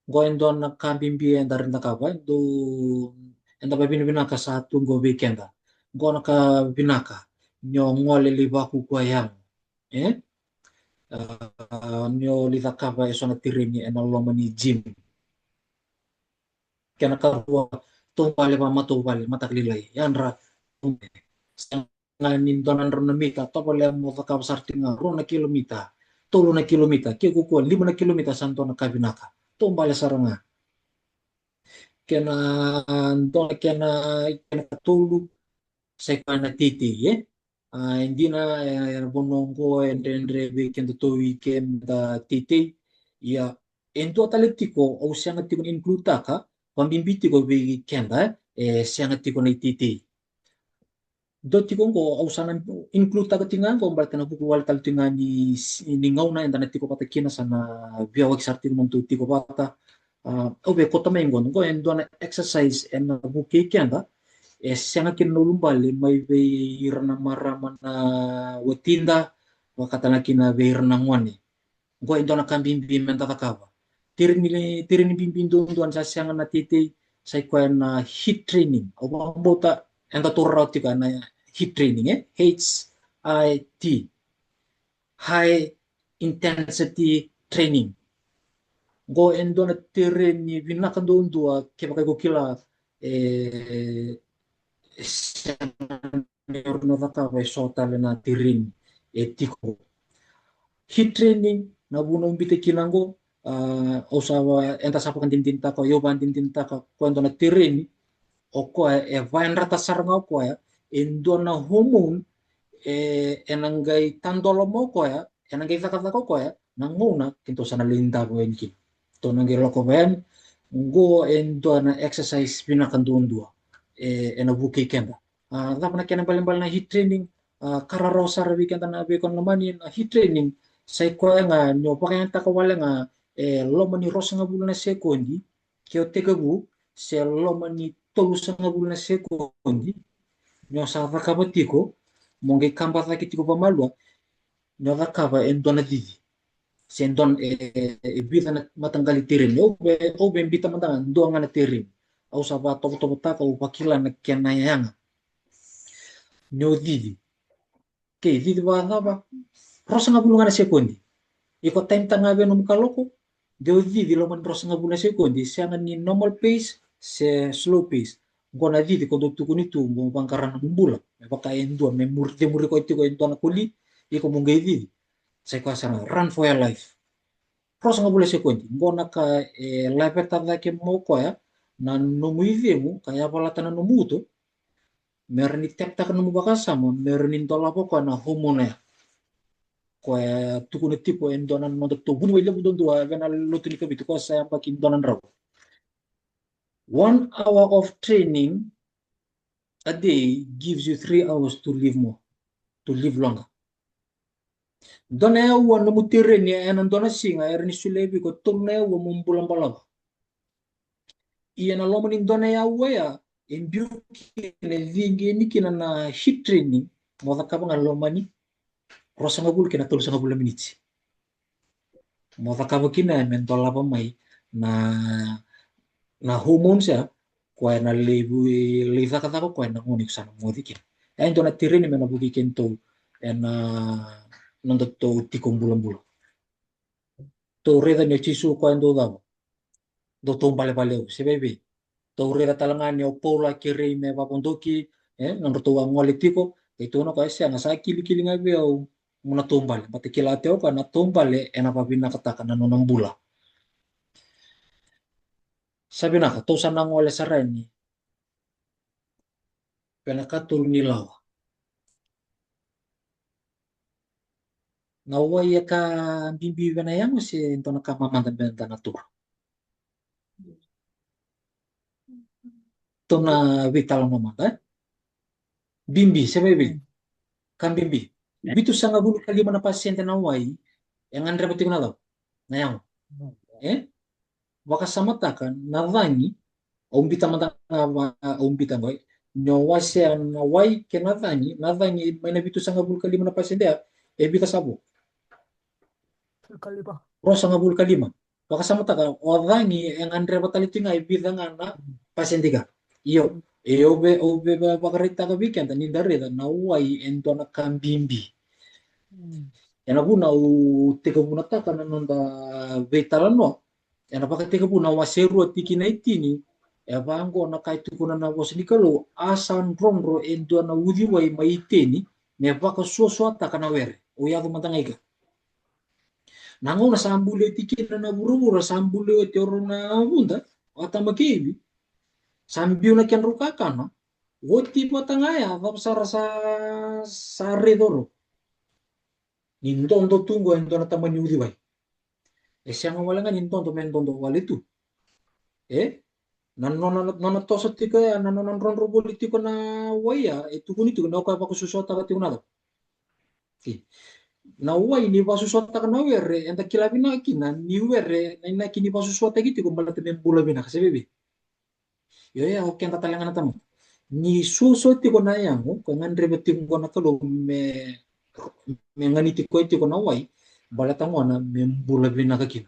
goendo na kambimbi endarin na kaba do enda babini binaka sa tunggo weekenda gona ka binaka nyo ngole libaku kwa yang nyo lita kaba esona tirini ena loma ni gym kena karua tumbale pa matubale mataklilay yan ra nganin donan ronamita topole mo ka sartinga rona kilomita tolo na kilomita kikukuan 5 na kilomita santo na kabinaka tumbale saranga kena tulu sa na titi hindi na bonongo endre weekend to weekend titi ya ento taletiko o siya nga tiko include ka pambimbiti ko weekend siya nga tiko na titi do tiko ko o sana include ka tingan ko balik na kukuwal tal tingan ni ngaw na enda na tiko patakina sana biawag sartin mo tiko pata obe kota mengon ko endo na exercise and buki kenda sianga kinulumbali may irna maraman na watinda wakatana kina beirna ngwani go endo na kambimbim menta takawa tirini bimbindo duan sa sianga na titi sa na heat training o bota enda turrauti ka na heat training HIT high intensity training go endo na tirini binakando undua kaya ko kila na tirin etiko heat training na bunong bite kinango usawa enta sapo kan tinta ko yo ban tinta ko kwento na tirin o ko vain rata saranga ko endo na hormone enangai tandolo mo ko enangai takata ko nanguna kinto sana linda ko enki to nangai loko ben ngo endo na exercise pinakandundua ena buki kenda dap na kena balimbal na heat training kararo sara weekend na bekon lamani na heat training sai ko nga nyo pa kaya takawala nga lomani rosa nga bulan na sekondi kyo tegabu se lomani tolusa nga bulan na sekondi nyo sa kabatiko monge kamba kitiko pamalwa nyo kaba endo na didi sendon bita na matanggali tirim o be bita matang ndo nga na tirim au saba topo taka o pakila na kenayanga nyo didi ke didi ba haba rosa nga bulungan na sekondi iko time tanga be no mukaloko deo didi lo man rosa nga bulungan na sekondi siya nga ni normal pace se slow pace gona didi ko do tukuni tu mo bangkaran na mumbula me baka endo me murte muri ko itiko endo na kuli iko mongge didi sai ko sana run for your life Rosa nga bule sekondi ngona ka live tada ke moko ya na nomu ivemu kaya balata na nomu to merni tepta ka nomu bakasamo merni ndola poko na homona ya ko tukune tipo endonan no to bunu ile budon do vena lotuni ka bitu ko saya pakin donan raw 1 hour of training a day gives you 3 hours to live more to live longer dona ya wa no mutireni enan dona singa erni sulebi ko tumna ya wa mumbulan balaba iya na lomo ni dona ya wa ya embiu kine vingi ni kina na hit training mo da kaba ngalomani rosa ngabul kina tulu sa ngabul minutes mo da kaba kina mentola pa mai na hormones ya ko na lebu leza kata ko na ngoni sana mo dikin ya dona tireni mena bugi kento na nando to tikom bulan-bulan to reda ne chisu ko endo da do to bale se bebe to reda talangan ne opola kire me papondoki nando to ngole tiko itu no ko sia ngasa kili ngabe au muna tombale pati kila teo kana tombale ena papina kataka na nonang bula sabi na ka to sana ngole sarani pena katul nilaw nawa ya ka bimbi bena yang si to na kamamanda benta natur to na vital mamanda bimbi sebebe kan bimbi bitu sanga bulu kalima na pasyente na wai yang andre pati ko na daw na yang wakasamatakan nadhani aumbita mata aumbita ngoi nyawa se nawai ke nadhani maina bitu sanga bulu kalima na pasyente bita sabo Kaliba. rosa nga bulu kalima wakasamatakan odhani yang andre bataliti nga bita nga na pasyente ka iyo obe bakarita ka weekend ni dareda nawai ento na kambimbi yana buna u teka buna taka na nonda vetala no yana baka teka buna waseru atiki na itini bango na kaitukuna na wasnikalo asan ronro endo na udhi wai maiteni ne baka suoso ataka na were o yado matangaiga nango na sambule tiki na buru sambule te na bunda atama kebi sambiu na kian rukakana woti patangaya vapsara sa redoro nintondo tunggu ento na tamani udhi wai siang walangan nintondo mentondo walitu nana tosa tika ya nana ron roboli tika na waya itu kuni tika na kwa susota ka tika na na wai ni ba susota ka na were enta kilabi na kina ni were na kini ba susota gitu ko balata membula bina kasi bebe yo ya oke enta talangan tamu ni suso tiko na yang ko ngandre beti ko na kalo me ngani tiko na wai balata mo na membula bina ka kina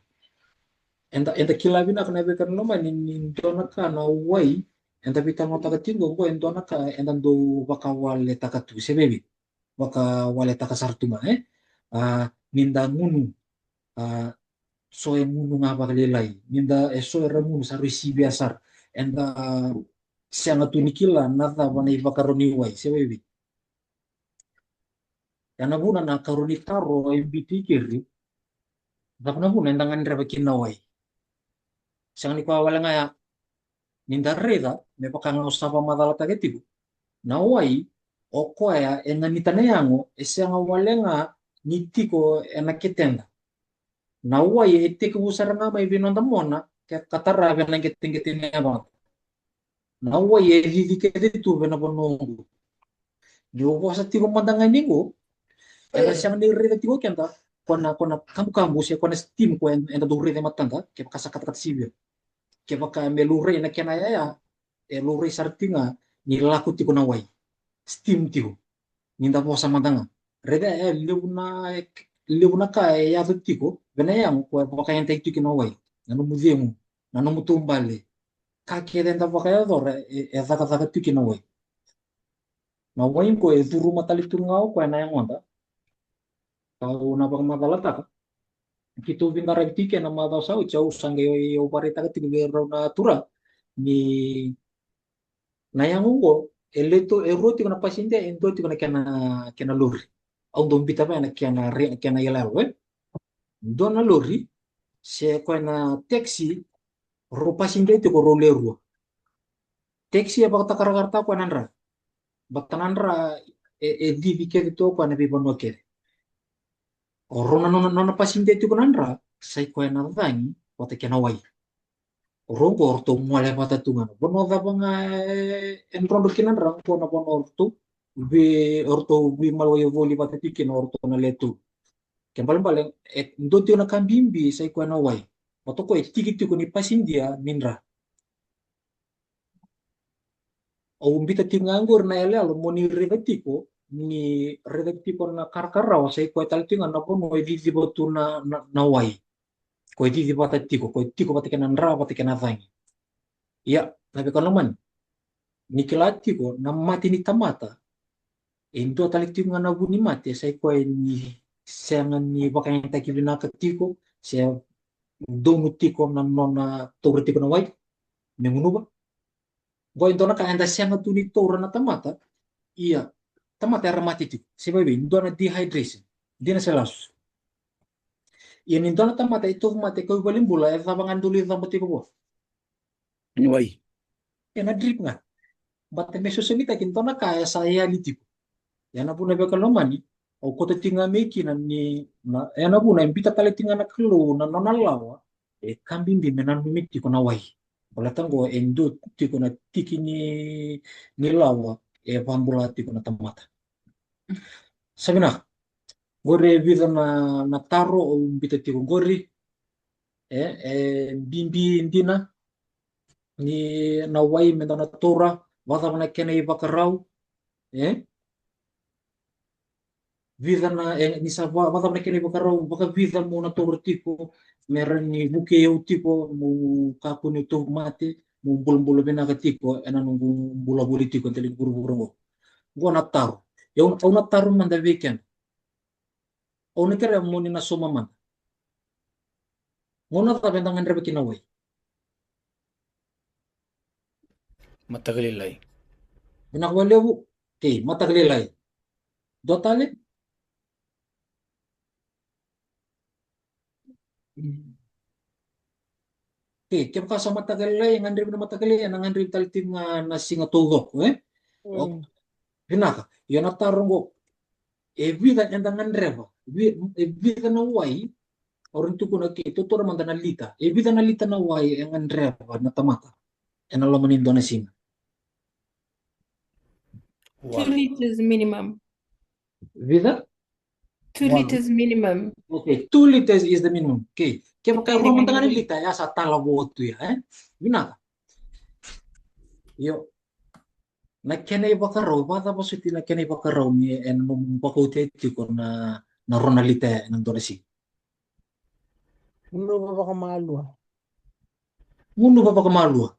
enta kilabi na kana bekan no mani ni dona ka na wai enta pita mo taka tingo ko ento na ka enta do baka wale taka tu se bebe baka wale taka sartuma minda ngunu soe ngunu nga bakalilay minda soe ramunu sa resi biasar enta sianga tunikila nata bana ibakaroni wai se bebe yana buna na karoni taro mbiti kiri na buna enta ngandra bakina wai siang ni kwa wala nga ninda reda me pakanga usapa madala tagetigo na wai oko ya enganita na yango esianga walenga nitiko enakitenda na wai etike busara nga mai binonda mona katara vena ngeting abang. Na wa ye vivi ke tu vena bonongo. Yo bosa tiko mandangan ningo. Ela siang ni rida tiko kenta. Kona kamu sia kona steam ko enda do rida matanda ke kasa kata sibir. Ke baka melure na kena ya lure sartinga ni laku tiko na wai. Steam tiko. Ninda bosa mandanga. Rida leuna ka ya tiko vena yang ko baka yang tek tiko na wai. Nanu muziemu. Nanu mutumbale. Ka keda enda baka ya dore zaka tiko na wai. Na wai ko duru matali tungau ko na yang onda. Kau na baka madalata ka. Kito vingara tike na mada sau chau sange o pareta ka tingero na tura ni na yang ungo eleto eroti na pasinde endo ti na kena lori au dom bita ba na kena yala we dona lori se ko na taxi ro pasinde ti ko ro leru taxi ba ta karagarta ko nanra batanandra divi ke to ko na bi bono ke oro na pasinde ti ko nanra sai ko na dangi o te kena wai rongo orto muale pata tungan bono da banga en rondo kinan rang bono orto bi malwa yo voli pata tikin orto na letu kembali balen ndo tio na kambimbi sai ko na wai moto ko tiki tiko ni pasindia minra o umbita tingangur na ele alo moni regatiko ni regatiko na karkara sai ko tal tingan na bono vivi botu na wai ko vivi pata tiko pata kenan ra pata kenan vangi ya tapi kalau man nikilati ko na mati ni tamata endo taliti nga na buni mati sai ko ni sengan ni baka yang takili na katiko se domu tiko na nona toro tiko na wai mengunuba go endo na ka enda senga tu ni toro na tamata iya tamata era mati tiko sebabe endo na dehydration dina selas iya endo na tamata itu mati ko balim bula e tabangan dulu tamo tiko bo Wai. na drip nga bate meso semita kintona kaya saya litiko yana puna beka lomani o kota tinga meki na ni na yana puna impita tale tinga na kelo na nona lawa kambing di menan mimiti ko na wai wala tango endo tiko na tiki ni lawa pambula tiko na tamata sabina gore vida na taro o impita tiko gori bimbi indina ni na wai mendana tora wata mana kena ibakarau vida na ni sa wata mana kena ibakarau baka vida mo na toro tiko meron ni buke eu tipo mo kaku ni to mate mo bolo bena ka tiko ena nung bula buli tiko tele buru buru mo go na taro eu au na taro manda weekend au na kere mo ni na soma man ngona ta bentangan rebe kinawai Matagalilay. binakwale bu mataglilay dotale kem ka sa matagalilay ngandri na matagalilay ngandri talting na singa tugok binaka yo na taro go vida endangan reba vida na wai orang tu kuna ke itu tora manda na lita vida na lita na wai engan reba na tamata ena lo manin Indonesia 2 liters minimum. vida 2 liters minimum. okay 2 liters is the minimum okay kaya maka Depending orang on manda your na weight. lita ya sa tala tu ya binaka yo na kena ibakaraw bata pa suti na kena ibakaraw ni en bakute ko na ronalita ng Indonesia Mundo ba baka malwa? mundo ba kamalu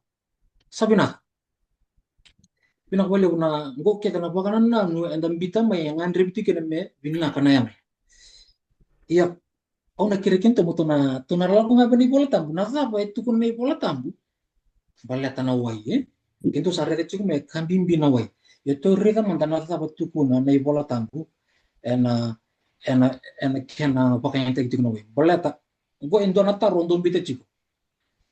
sabi na pinakwale ko na go kita na baka na no and ang bita may ang andre biti kena me binna kana yam iya au na kirikin to mo to na ko nga bani bola tambu na ba itu kun may bola tambu balata na wai kintu sare te me kambing binawai itu rega mantana ba tu kun na bola tambu ena ena kena baka yang tek tikno wai balata go indona ta rondo bita chico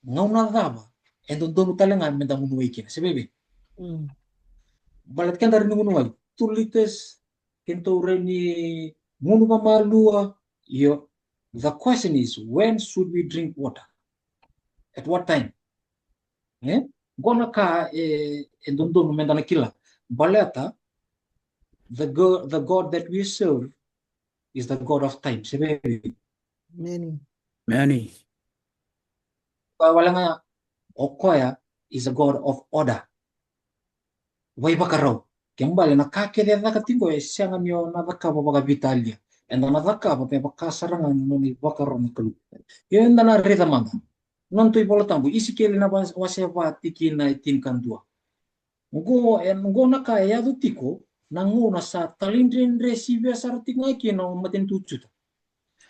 ngau na ba endon talenga menda munu wiki sebebe balat kan dari nungu wai tulites kento reni munu mamalua yo the question is when should we drink water At what time? Gona ka endondon mentana kila. Baleta, the God that we serve is the God of time. Sebebi. Many. Many. Wala nga Okoya is a God of order. Way bakaraw. Kembali na kakede na katingo siya nyo na nakaba baga Vitalia. And na nakaba pe bakasarangan no ni bakaraw na kalu. Yun na rita manga. Non tu ibola tambu isikeli na waseva tiki na itin kandua. Ngo na kaya do tiko nangu na sa talindrendre sibia sarati ngaki na matin tucut.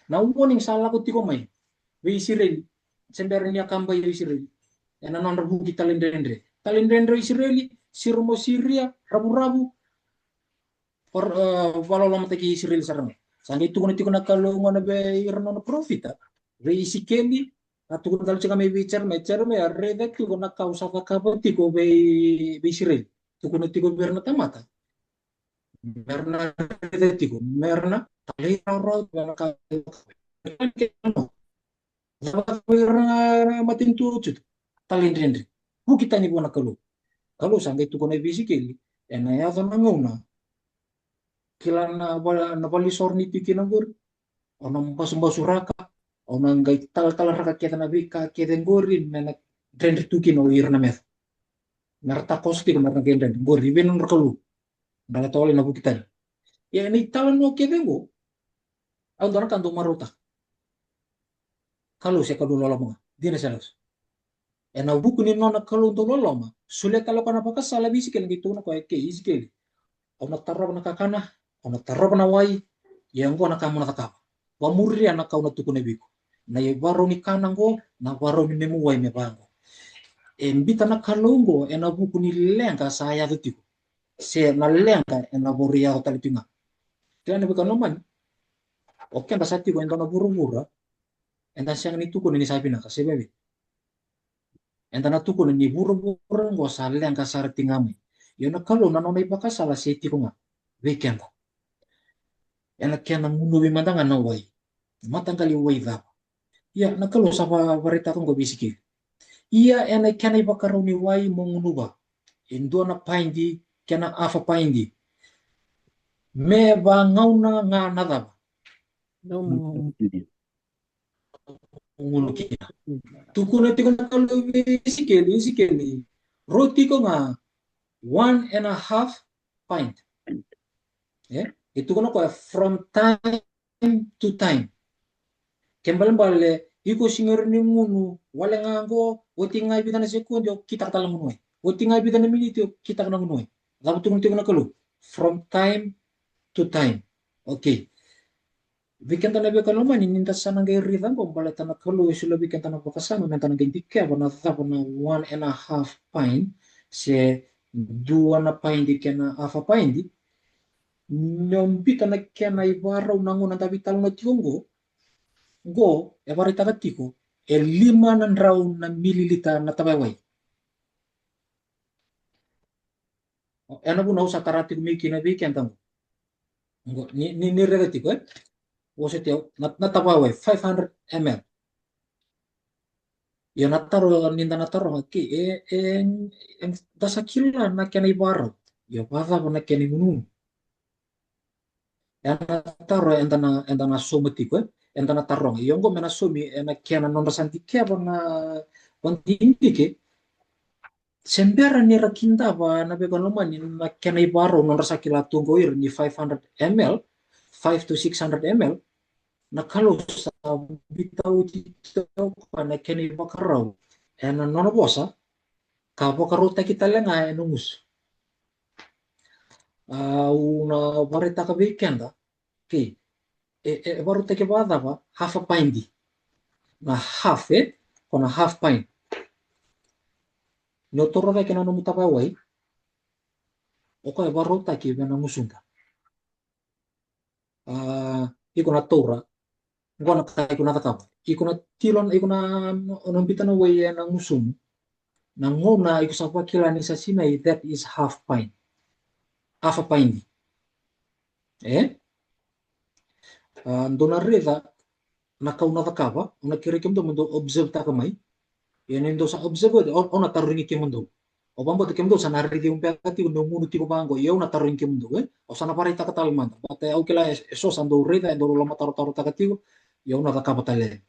Na warning sala ko tiko may. Be Israeli. Sembere niya kamba Israeli. Yan na bugi talindrendre. Talindrendre Israeli, sirmo Syria, rabu-rabu. Or walolo mataki Israeli sarame. Sanga itu ko na kalungan na be irno na profita. Be isikeli atau kalau cakap bicara me arreda tu kena kausa kakak tiko be Israel tu kena tiko berna tamata berna arreda tiko berna tali rau berna berna matin tu cut talin rendre bu kita ni bona kalau sangga itu kena bisikeli ena ya zona ngona kilana bala na bali sorni tikina gur onam basumbasuraka onang gai tal raka kita nabi ka kita gorin mena trend tukin o irna met merta kosti merna genden gori benon rakalu dala tole na bukitan ya ni talan no kita go au dona kan do marota kalau se kalu loloma dina salos ena buku ni nona kalu do loloma sule kalau kana baka sala bisi kel gitu na ko ke iskel ona tarra na kakana ona tarra na wai yang go na kamu na takap wa murri na kauna tukune biku na ye waro ni kanango na waro ni nemu wai me bango mbita na kalongo ena buku ni lenga saya tu se na lenga ena boria o talitinga kaya bukan noman oke anda sati ko enda na buru-buru enda siang ni tuku ni sabi na kasi bebe enda na tuku ni buru-buru ngo sa lenga sa tingami yo na kalo na nonay baka sala seti ko nga weekend ena kaya na munu bimandangan na wai matanggali wai da ya na kalo sa barita ko bisiki ia ena kena ibakaruni wai mongunuba indo na paindi kena afa paindi me ba ngauna nga nadaba No ngulu kina tukuna tikuna kalu isikeli roti ko nga 1.5 pint itu kono ko from time to time kembali bale iko singir ni ngunu wala ngango woti ngai bitana sekunjo kita kata ngunu woti ngai bitana minute kita kana ngunu labu tukuna kalu from time to time okay weekend na be kalau mani ninta sana ngai ridang ko bala tana kalu sulo weekend na bakasama mentana ngai dikke bana tapa na 1.5 pint se 2 pint kena afa pint nyompita na kena ibara unangon tabi talo na tiongo go e vari tagatiko e 5 na mililita na tabawai ena bu na usa karati miki na weekend tango ngo ni regatiko wose teo na tabawai 500 ml ya nataro ninda nataro ki dasa kila na kena ibara ya bava na kena munu taro entana somatiko entana tarong yongo mena somi ena kena non rasanti kia bana ke sembera ni rakinda ba na be kono ni na kena ibaro non rasakila tunggo ir ni 500 ml 5 to 600 ml na kalau sa bitau tito na kena ibakarau ena non bosa ka bokaru ta kita lenga enungus una vareta ka weekend okay baru take bada ba half a pint na half kona half pint no toro da kena no mutaba wai oko e baru take bena musunda iko na tora ngona kai kuna taka iko na tilon iko na on bitana wai na musum na ngona iko sa kila ni sa sinai that is half a pint ndona reda na kauna takaba una kirikim do mundo observe takamai Yan ndo sa observe ona taruring ke mundo. O bambo te kemdo sana ridi un peati no munu tipo bango yo na taruring ke mundo o sana pare ta katal manda. Bate au kila eso sando rida ndo lama taru taru ta katigo yo na ka kapatale.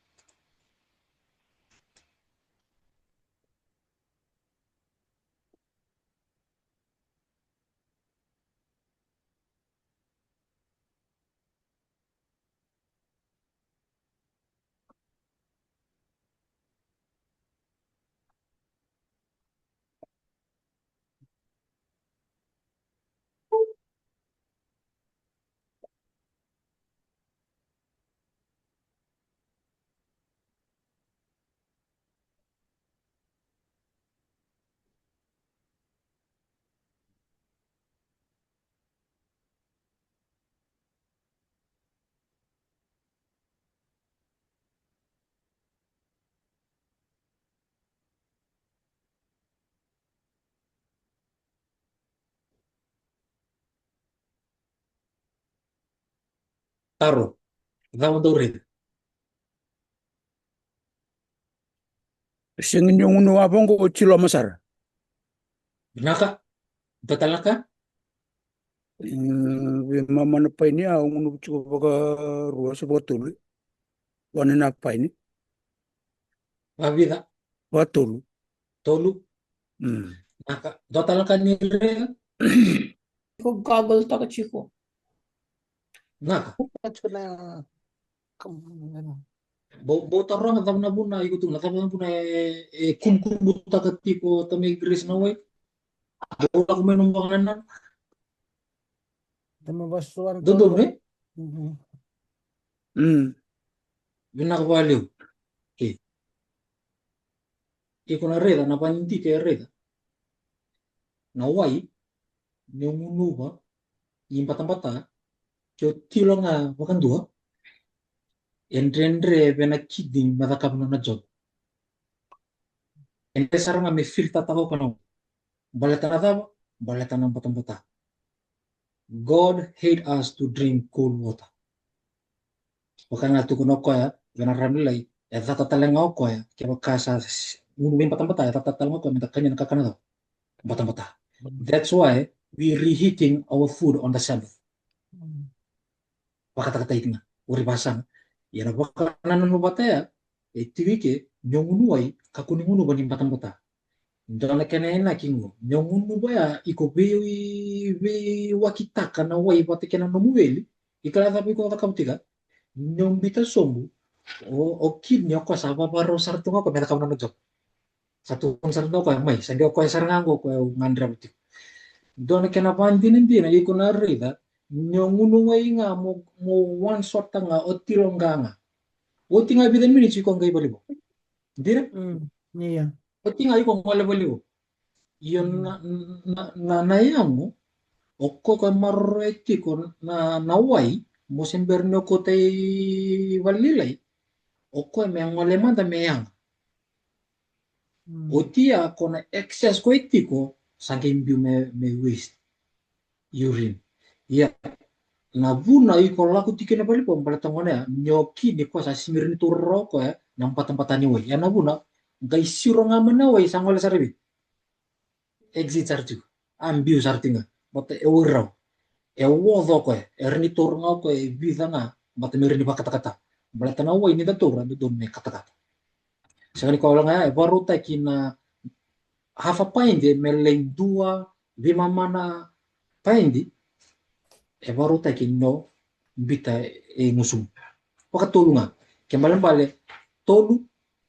Taro. Da ndo rida. Singin yung uno abong ko chilo masar. Binaka tatalaka Mama na pa ini ang uno chuko baga ruwa sa botol. Wana na pa ini. abida Botol. tolu naka tatalaka ni rida Ko goggle taka chiko. naka At ko na ano. bo tarong tam na buna ikutu na tam na buna kum kum buta katiko tame gris na way. Bo la kumenum banganan Dumabasuan dodo tolo. ne binaka valeu. Iko na rida na paninti ke rida. Na way ne munuba impata-pata ke tilo nga wakanduaendre bena kiding matakap na job. Ente sarang me filta tao kano. Balata na tao, balata ng patang-bata. God hate us to drink cold water. Waka nga tukuno ko ya, ganarami lay, ya tatatalang ako ko ya, kaya makasa, umumin patang-bata, ya tatatalang ako, minta kanya nakakana daw, patang-bata. That's why we reheating our food on the Sabbath. Wakatakatay nga, uri basang. Yan ang waka nanan mo bata ya, tiwike, nyongunuay, kakuningunu ba ng patang-bata. Ndona kena kingo nyongundu baya iko be wakitaka na wai pate kena no mueli ikala tapi ko takamtiga nyong bita sombu o kid nyo ko sa babaro sarto ko meta kam no jok satu kon sarto ko mai sandio ko sarango ko ngandra buti dona kena pandin ndi na iko na rida nyongundu wai nga mo one shot nga o tilonga nga o tinga bidan mini ko ngai balibo ndira Iya. o tinga iko ngole balibo yun na yango okko ko marreti ko na wai mo sembernyo ko tay valilay okko me ngole manda me yang otia ko na excess ko etiko saking bi me waste urine ya na vuna iko laku tike na bali po mbala tangone nyoki ni ko sa simirin turro ko ya nang patang-patani wai ya na vuna ngai siro ngamana wai sangole sarbi exit sartu ambiu sartinga bote eurau e wodo ko e rinitor nga ko e vida nga bate merini ba kata-kata balata na wai ni dator ando don me kata-kata sekali ko lang e baru ta kina hafa paindi meleng dua lima mana paindi e baru ta kino bita e ngusum pakatulunga kemalan bale tolu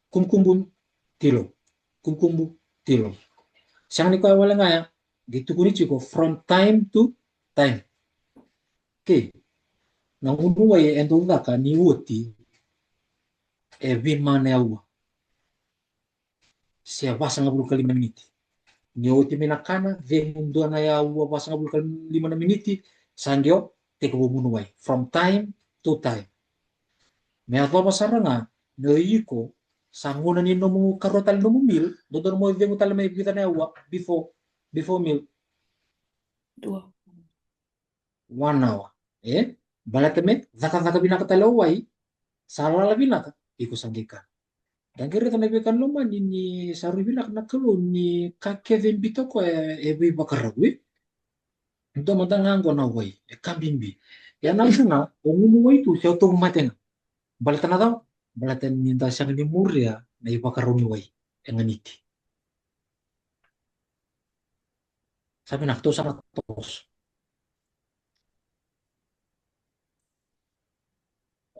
kumkumbun tilo kumkumbu tilo sekali ko wala nga ya gitu kuni ko from time to time. Oke, na unua ye endo ngaka ni uti e vimane aua. Se avasa ngabulu kali meniti. Ni uti minakana ve mundua na ya aua avasa ngabulu kali 5 meniti sangyo te ko bunuai from time to time. Me ava basaranga no iko sanguna ni no mu karotal no mil dodor mo ve mutal me vitane aua before meal 1 hour. Balatame zaka binaka talawai salala binaka iko sanggika. Dan kira tanah bekan lo man ini saru bilang nak kalau ni kakek bito ko ebi bakarawi. Ito matang ko na way e kambimbi. Ya nang sana ongunu way tu siya to maten. Balatan na daw balatan minta siyang ni muria na ibakarumi way yang niti. Sabi nak to sana tos.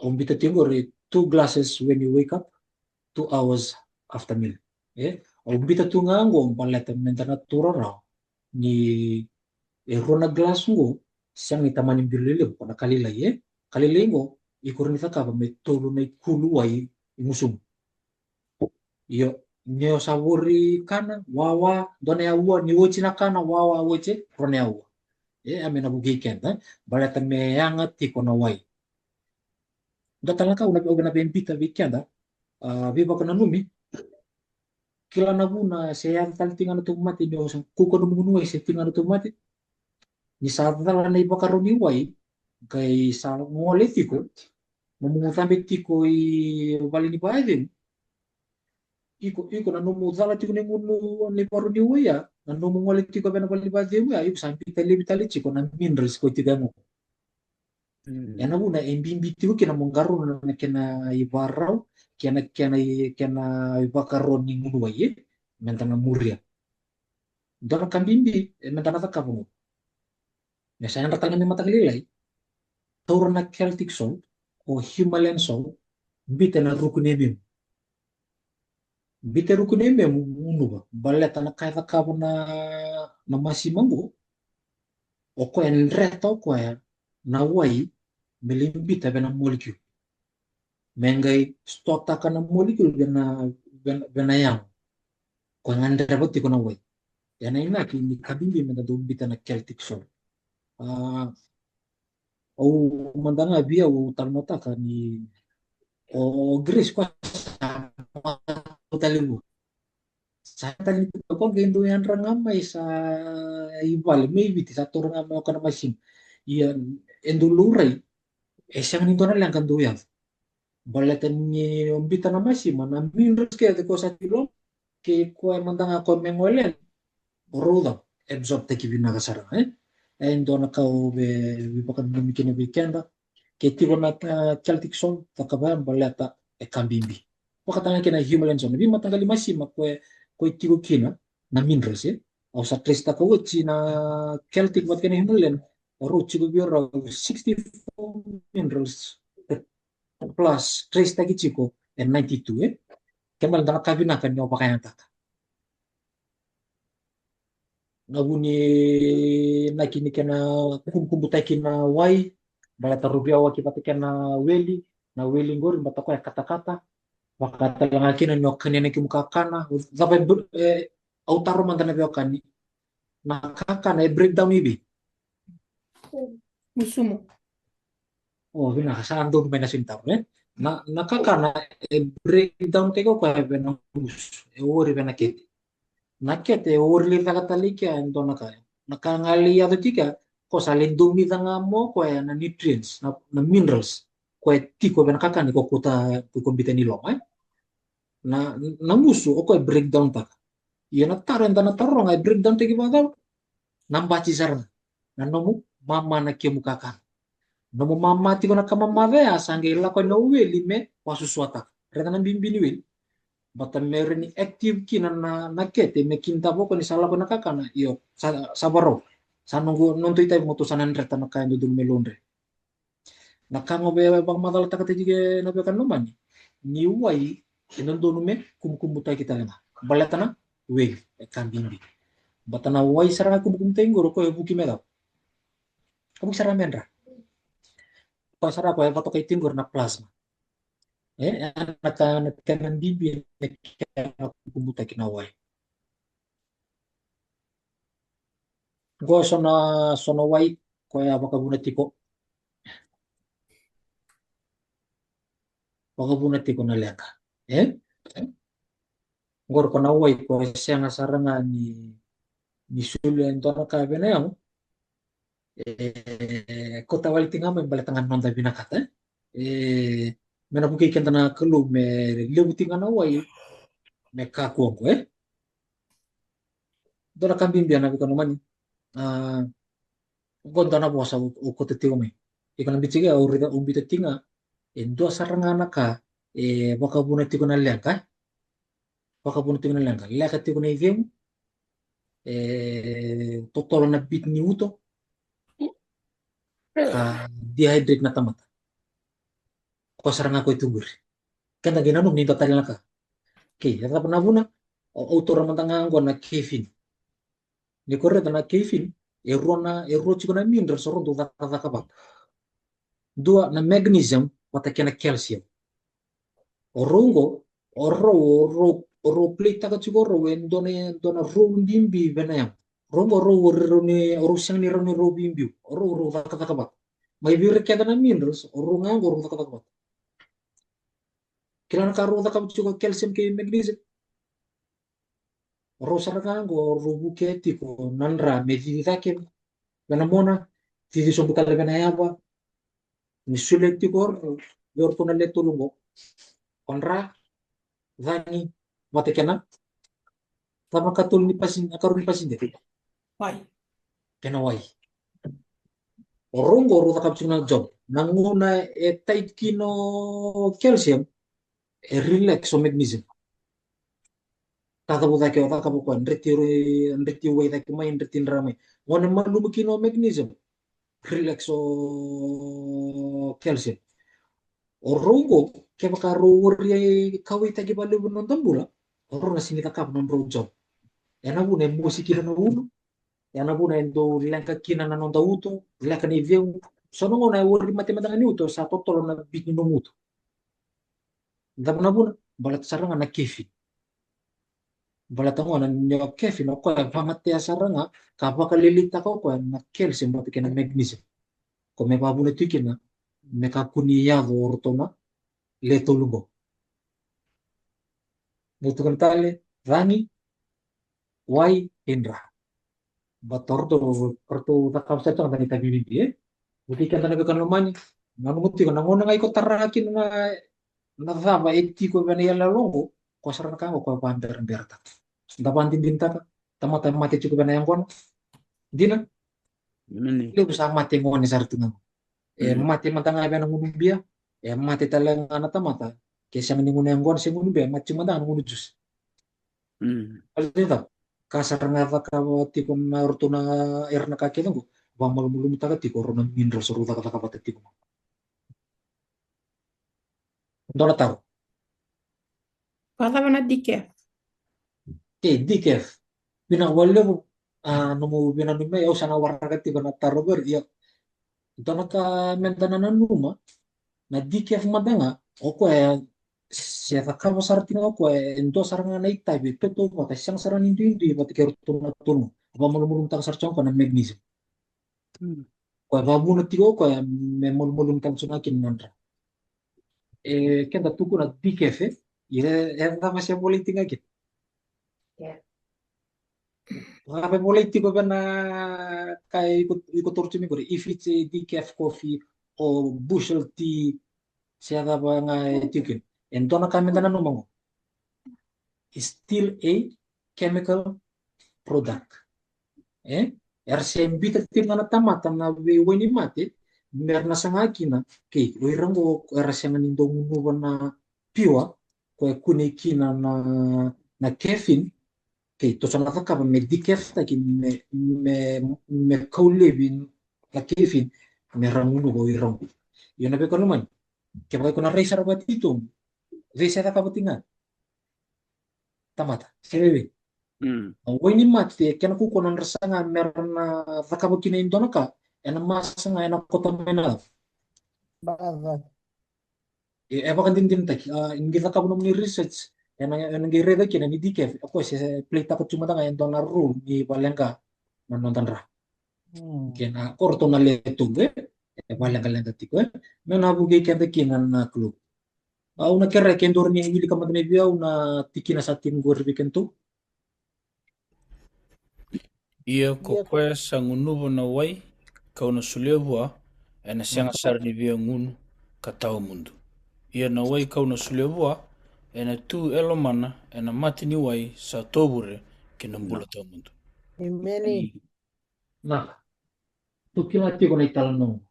Bita tingor 2 glasses when you wake up, 2 hours after meal. Bita tu ngango balatan minta na turara ni rona glass ngo siyang itamanin bililib na kalilay kalilay ngo ikurin ita ka may tolo na ikuluway imusum iyo nyo saburi kana wawa dona ya uwa ni wochi na kana wawa wochi rona ya uwa amena bugiken balata me yangat tiko na wai datalaka una bempita vikenda viva kana numi kila na buna saya tal tinga na tumati nyo kuko numunui se tinga na tumati ni sa dala na ibakaroni wai kay sa ngole tiko mamungutambe tiko i balini baedin iko na numudala tiko ni ngunu ni paruni waya na numungole tiko bena balini baedin waya iko sampi tali tiko na minerals ko tiga mo yana buna embimbi tiko kina mongaro na kina ibarau kina ibakaroni ngunu waye mentana muria dona kambimbi mentana takapungu ya saya ratang ni mataglilay tawra na Celtic salt o Himalayan salt bita na rukunebim bita rukunebim unu ba baleta na kaya kabo na masimango o ko en reta o ko na wai melimbita bena molecule mengay stota ka na molecule bena yang ko ngandra bati ko na wai yana ina ki ni kabimbi mena do bita na Celtic salt o mandanga bia o talmota ka ni o Greece ko talibu saya tali ko gendo yan rangamay sa ibal maybe ti sa turang mo kana masim yan enduluray siyang nito na lang kanduyan balatan ni umbita na masim na minros kaya ko sa tilo ke ko ay mandanga ko mengolen roda absorb te kibina kasara endo na ka be bipakan namikin na weekend ke tiko na Celtic song takabayan balata kambimbi wakatanga kina Himalayan song bi matanggali masim ko tiko kina na minerals o sa tres ta ko na Celtic wat kina Himalayan oro chigo biora 64 minerals plus tres ta chiko and 92 kemal dana kabina kan yo pakayan ta nabuni nakini kena kumbutai kina wai balata rubia wa kipata kena weli ngori batako ya kata-kata wakata lang akina nyokani na kimukakana zapai autaro mantana biokani nakakana breakdown ibi Musumo. bina saan doon may nasintaw nakakana breakdown teko kwa bena ori bena kete nakete ori lita katalika ando nakangali ato tika ko salin dumi nga mo kwa na nutrients na minerals kwa tiko bena kakani ko kuta kukumbita nilo na musu o ko breakdown ta iya na taro nga breakdown teki ba daw nambachi sarang na nomu mama na kimukakan nomu mama tiko na kamamave asange ila ko no weli me wasuswata reta na bimbini wel bata meron ni active kina na kete me kinta po ko ni sala ko nakakana iyo sabaro sa nunggu nuntoy tayo mutusanan reta na kaya dudul melonre nakango be bang madal takate jige nabe kan naman ni wai inondono me kumkumutay kita lema balatana wel kambimbi batana wai sarang kumkumutay ngoro ko buki meda kamu sarang menra ko sarang ko bato kay tinggor na plasma nakanan bibi kumkumutay kinawai go sona wai ko ya bakabunatiko na leka ngor ko na wai ko siya nga saranga ni sulen to na kabe na yan ko tawali tinga mo balatangan nonda binakata mena buke kentana kelu me lebutinga na wai me kakuango dona kambing biana bikano mani gondana bosa o kote tigo me ikana bichiga o rida umbita tinga endo saranga naka wakabuna tigo na lenka wakabuna tigo na lenka leka tigo na ivemu totolo na bit ni uto ka dehydrate na tamata ko saranga ko itubur kanda ginanu ni tatali naka ke yata panabuna o autora mantanga ngo na kefin ni korre na kefin erro chico na mineral soron do daka ba dua na magnesium wata na calcium orongo oro plate taka chico ro dona ro ndimbi benayam rongo ro ne oro sang ni ro bimbi ro daka ba mai bire keda na minerals oro ngango ro daka ba kilana ka ro daka chico calcium ke magnesium ro saranga ro buke tiko nanra medita ke bena mona tidi sombu kala bena yaba ni suleti kor yor tuna le tulungo konra dani mate kena tama katul ni pasin akaru ni pasin de Why? kena wai orongo ro takap chuna job nanguna tait kino calcium relax o magnesium tata buta ke ota kapo kwan ndeti wai ta mai ndeti rame ngone malu kino magnesium relax o calcium orongo ke baka ri kawi ta ke balu non tambula oro na sini takap non ro job yana bune musiki na uno yana bune ndo lenka kina na non da uto lenka ni veu sono ngona wori mate matanga ni uto sa totolo na bit no muto da buna buna balat saranga na kefi balat ngo na nyo kefi no ko pamate saranga ka baka lilita ko na calcium mate kena magnesium ko me babuna tikina me ka kuni ya vortona le tolugo mutu kan tale rangi wai indra batordo orto takam sa tanga ni tabi bibi buti kan tanaga kan lumani nanu muti kan ngona ngai ko tarakin na vava eti ko bana yala longo ko sarana ka ko bandar berta da bandin dinta tamata mate cukup bana yang kono dina Mini. le bisa mate ngone sartunga mate matanga bana ngunumbia mate talang ana tamata kesa ngani ngone yang kono se ngunumbia mate mata ngunu jus alita kasar nga ka tiko na ortuna erna ka kelengo ba malumulum taka tiko rona mineral soru taka taka pata tiko dona taro Fala na dike. dikef bina wale mo nomo bina nume ya usana warga tiko na taro ber ya dona ka mentana na numa na dikef madanga oko ya siya ka basar tino oko endo saranga na itabi toto mata siyang saran indi pati kero tuno tuno ba malumulum taka sarchong na magnesium ko babu na tigo ko me mulmulum tan sunakin nanra kenda tuku na dikefe ire enda masya politik lagi Ngapain politiko ba na kay ikut turun mi kore if it's a decaf coffee or bushel tea siya ba nga tikin ento na kami tanan mo is still a chemical product RCMB tatip na natamata na wini mate mer na sangakina kay uirango RCM nindong nuwa na piwa ko kunikina na caffeine kay to sana ka me dikef ta ki me kaulebin la caffeine me ramuno go uirango yun na ko naman kaya ko na racer ba dito racer ka batingan tamata sebe wini mate kena ku konan rasanga merna vakabo kina indona ka ena masanga ena kota mena Barat. eba kan din tak ingi vakabo no ni research ena ngi reda kina ni dikef ako se plate ko cuma tanga indona rule ni balengka nonton ra kena korto na letu be balengka lenga tiko mena bugi kenda kina na klub au na kere kendor ni wili kamatne biau na tikina satin gor bikentu Ia ko koe sa ngunuwa na wai kauna sulevua ena sianga sar ni via ngunu ka tau mundu. ia na wai kauna sulevua e na tu elomana e na matini wai sa tobure ke na mbula tau mundu. Imeni. Nah, tukila tiko na itala no.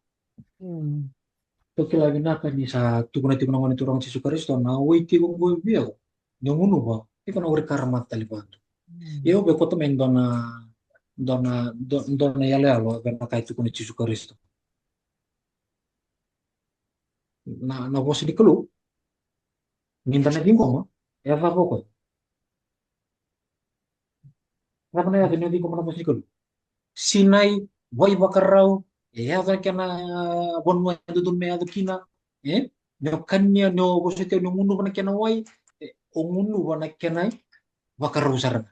Tukila vinaka ni sa tukuna tiko na ngone turang Yesus Kristo na wai tiko ngoi biao. Nyongunu ba, tiko na uri karamat talibantu. Yo be koto men dona yale alo bena kai tukuna Yesus Kristo. Na vosi di kelu, minta na dingo ma, ya va poko. Rapa na ya kanya dingo ma na vosi di kelu. Sinai, wai bakarau, ya va kena bon mo dudun me adu kina, no kanya no vosi te no mundu bana kena wai, o mundu bana kena bakarau sarana.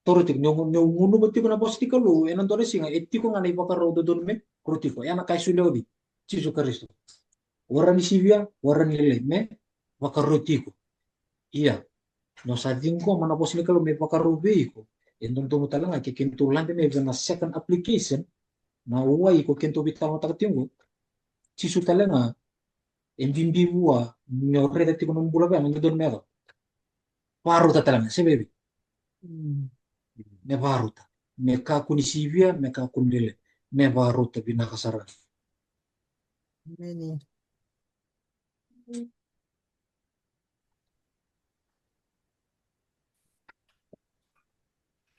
Torutik no mundu bati bana vosi di kelu, enan tore singa etiko ngana bakarau dudun me, krutiko, ya na kai suleodi, Yesus Kristo. Warani sivia, warani lele, me bakarau tiko. Iya, no sa dingo mana vosi di kelu me bakarau beiko. Entong tomo talanga ke kento lande me na second application na uai ko kento bitang otak tingo sisu talanga embimbi bua nyore dati kono bula ba ngi don mero paru ta talanga sebebi me paru ta me ka kuni sivia me ka kundele me paru ta bina kasara Imeni.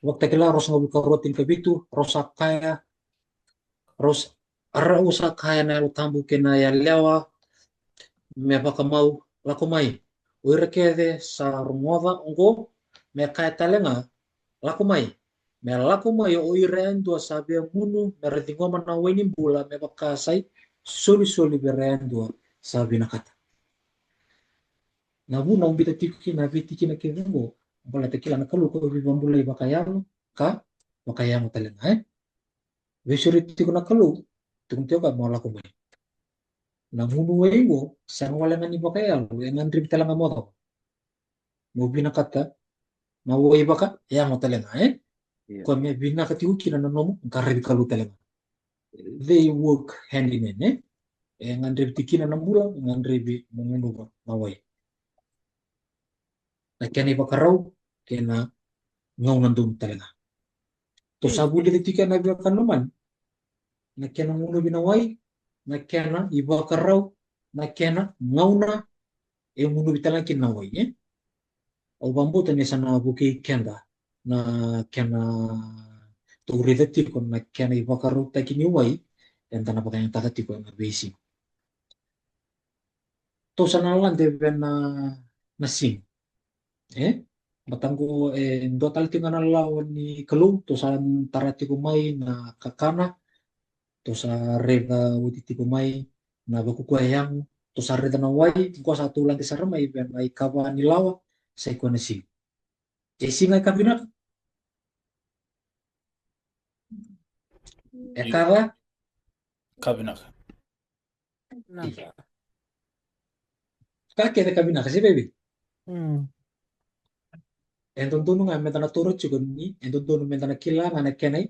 waktu kala ros ngabu karotin kabitu rosa kaya ros ara usa kaya na lo tambu kena ya lewa me baka mau lako mai uire kede sa rumova ongo me kaya talenga lako mai me lako mai o uire endo sabe munu me redingo mana weni bula me baka sai soli berendo sabe nakata na buna umbita tiki na biti kina kirengo bola tekila na kalu ko bi bambula baka yano ka baka yano talenga vesuri tiko na kalu tungtio ka mo lako mai na munu wengo sang wala ngani baka yalo engan rib talanga moto mo binakata na wai baka ya mo talenga ko me binakati ukina na nomo karri kalu talenga they work hand in hand ngan rib tikina na mula ngan rib mungu ba na wai na kene baka raw kena ngau nandun talenga to sabuli tika na baka naman na kena munu binawai na kena ibaka raw na kena ngau na munu bitalang kinawai au bambuta ni sana buki kenda na kena turidati kon na kena ibakaru takini wai yang tanah pakai yang takati ko na basic to sana lan de na sing batangku ndo tal tinga na lawan ni kelu to san tarati ko mai na kakana to sa rega utiti ko mai na baku ko yang to sa reda na wai ko satu lan di sarma ben ai kawa ni lawa sai ko na sing singa kabina ekara Kabinaka. Naka. kake de kabina kasi baby Hmm. enton tunu nga mentana turo chukun ni enton tunu mentana kila nga kenai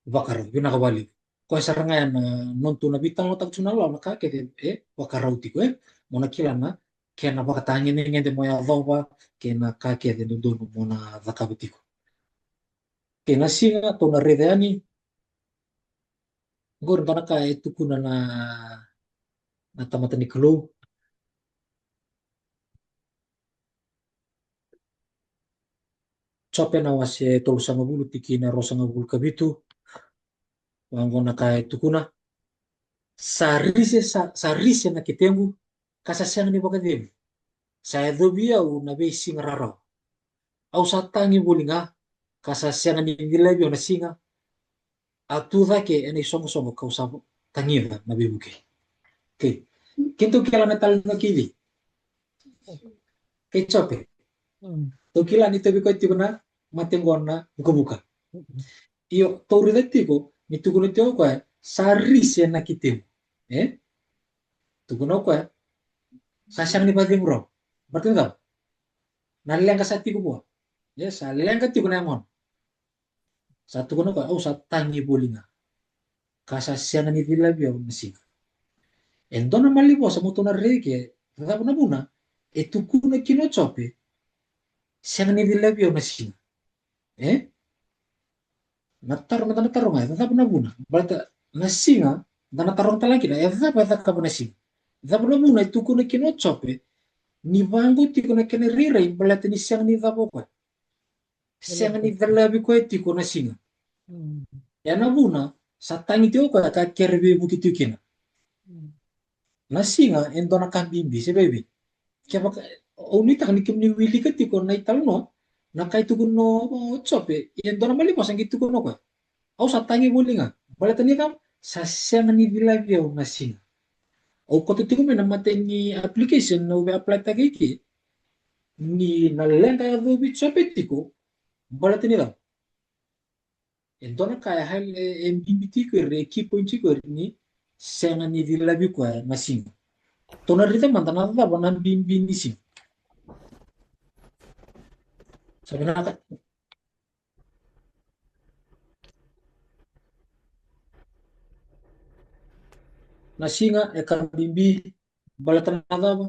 bakar yuna kabali ko saranga yan non tuna bitang otak chuna lo na kake de bakar uti ko mona kila na kena bakatangin ni ngende moya dhova kena kake de non tunu mona dhakabuti ko kena singa to na redeani gor bana ka itu kuna na tamata ni kelu chope na wase tolu sama bulu tiki na rosa ngabul kabitu wango na ka itu kuna sarise na kitengu kasasiang ni bakadim saya dobia u na be singa raro au satangi bulinga kasasiang ni ngilabi na singa atu ke ene songo kau sabo tangiva na be buke ke kintu kila na tal na kili ke chope to kila ni tobi ko tibuna matengona buka iyo tori detiko ni tukuno tio ko sarise na kitemu tukuno ko sasang ni bading bro berarti enggak naleng ka sati ko po yes naleng ka tiko na mon satu kono ko au satangi bolinga kasasyan ni dilabyo nasi Entona malipo sa motona reke, tatapo na buna, e tukuna kino chope, siang ni dilabio na singa. Eh? Natar mata natarong ay, tatapo na buna. Balata, na singa, na natarong talaki na, e tatapo na singa. Tatapo na buna, e tukuna kino chope, ni vango tiko na kene rirai, balata ni siang ni tapo kwa. Siang ni dalabi kwa tiko na singa. Ya na buna, sa tangi tio kwa ka kerbe buki tio kina. Na singa, endo na kambimbi, se baby. Kaya baka, unita ni kim ni wili ka tiko na italo no, na kay tukun no chope, endo na malipas ang gitu no kwa. Au sa tangi buli nga. Balata ni kam, sa siang ni dilabio na singa. O ko tiko me na mate ni application na ube apply tagi ki, ni nalenga ya dobi chope tiko, balata ni kam. Endo na kaya hal mbimbi tiko re equipo tiko ni siang ni dilabio kwa na singa. Tona rita mantana tata ba nan bimbi ni singa. Sabi na ka, na singa e kambimbi balata na tata ba,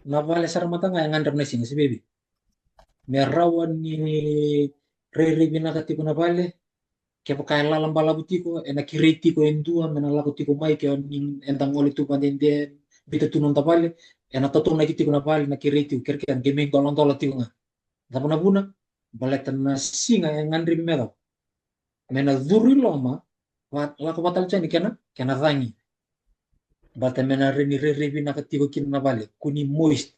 na vale saramata nga ngandam na singa si baby. Merawan ni re binaka tiko na vale, kaya kaya lalang balabu tiko, e na kirei tiko endua, mena laku tiko mai kaya endang oli tu pandenden, bita tunong ta vale, e na totong na tiko na vale, na kirei tiko, kaya kaya gemeng tolong tolong tiko nga. Tapos na buna, balata na singa e ngandri mera. Mena dhuri loma, lako batal chani kena rangi. Bata mena re binaka tiko kina na vale, kuni moist.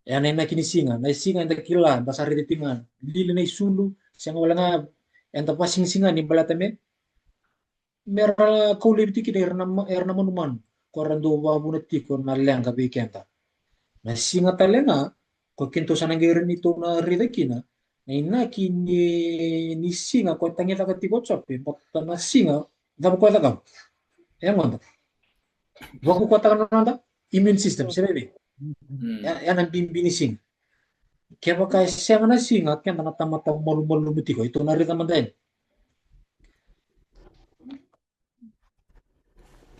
Yana ina kini singa, na singa enda kila, basa rete tingan. Lili na isulu, siya nga wala nga, enda pasing singa ni balata me, mera kauli tiki erna manuman, korando wabu na tiko na lenga bikenta. Na singa talenga, ko kinto sa nangyarin nito na rida kina, na ina kini ni singa, ko tangita ka tiko chope, bata na singa, dabo ko tagam. Yang mana? Waku kota kan nanda, immune system, sebe. Yan ang bimbinising. Kaya baka siya nga na singa, kaya mata malu-malu ko, ito na rin naman din.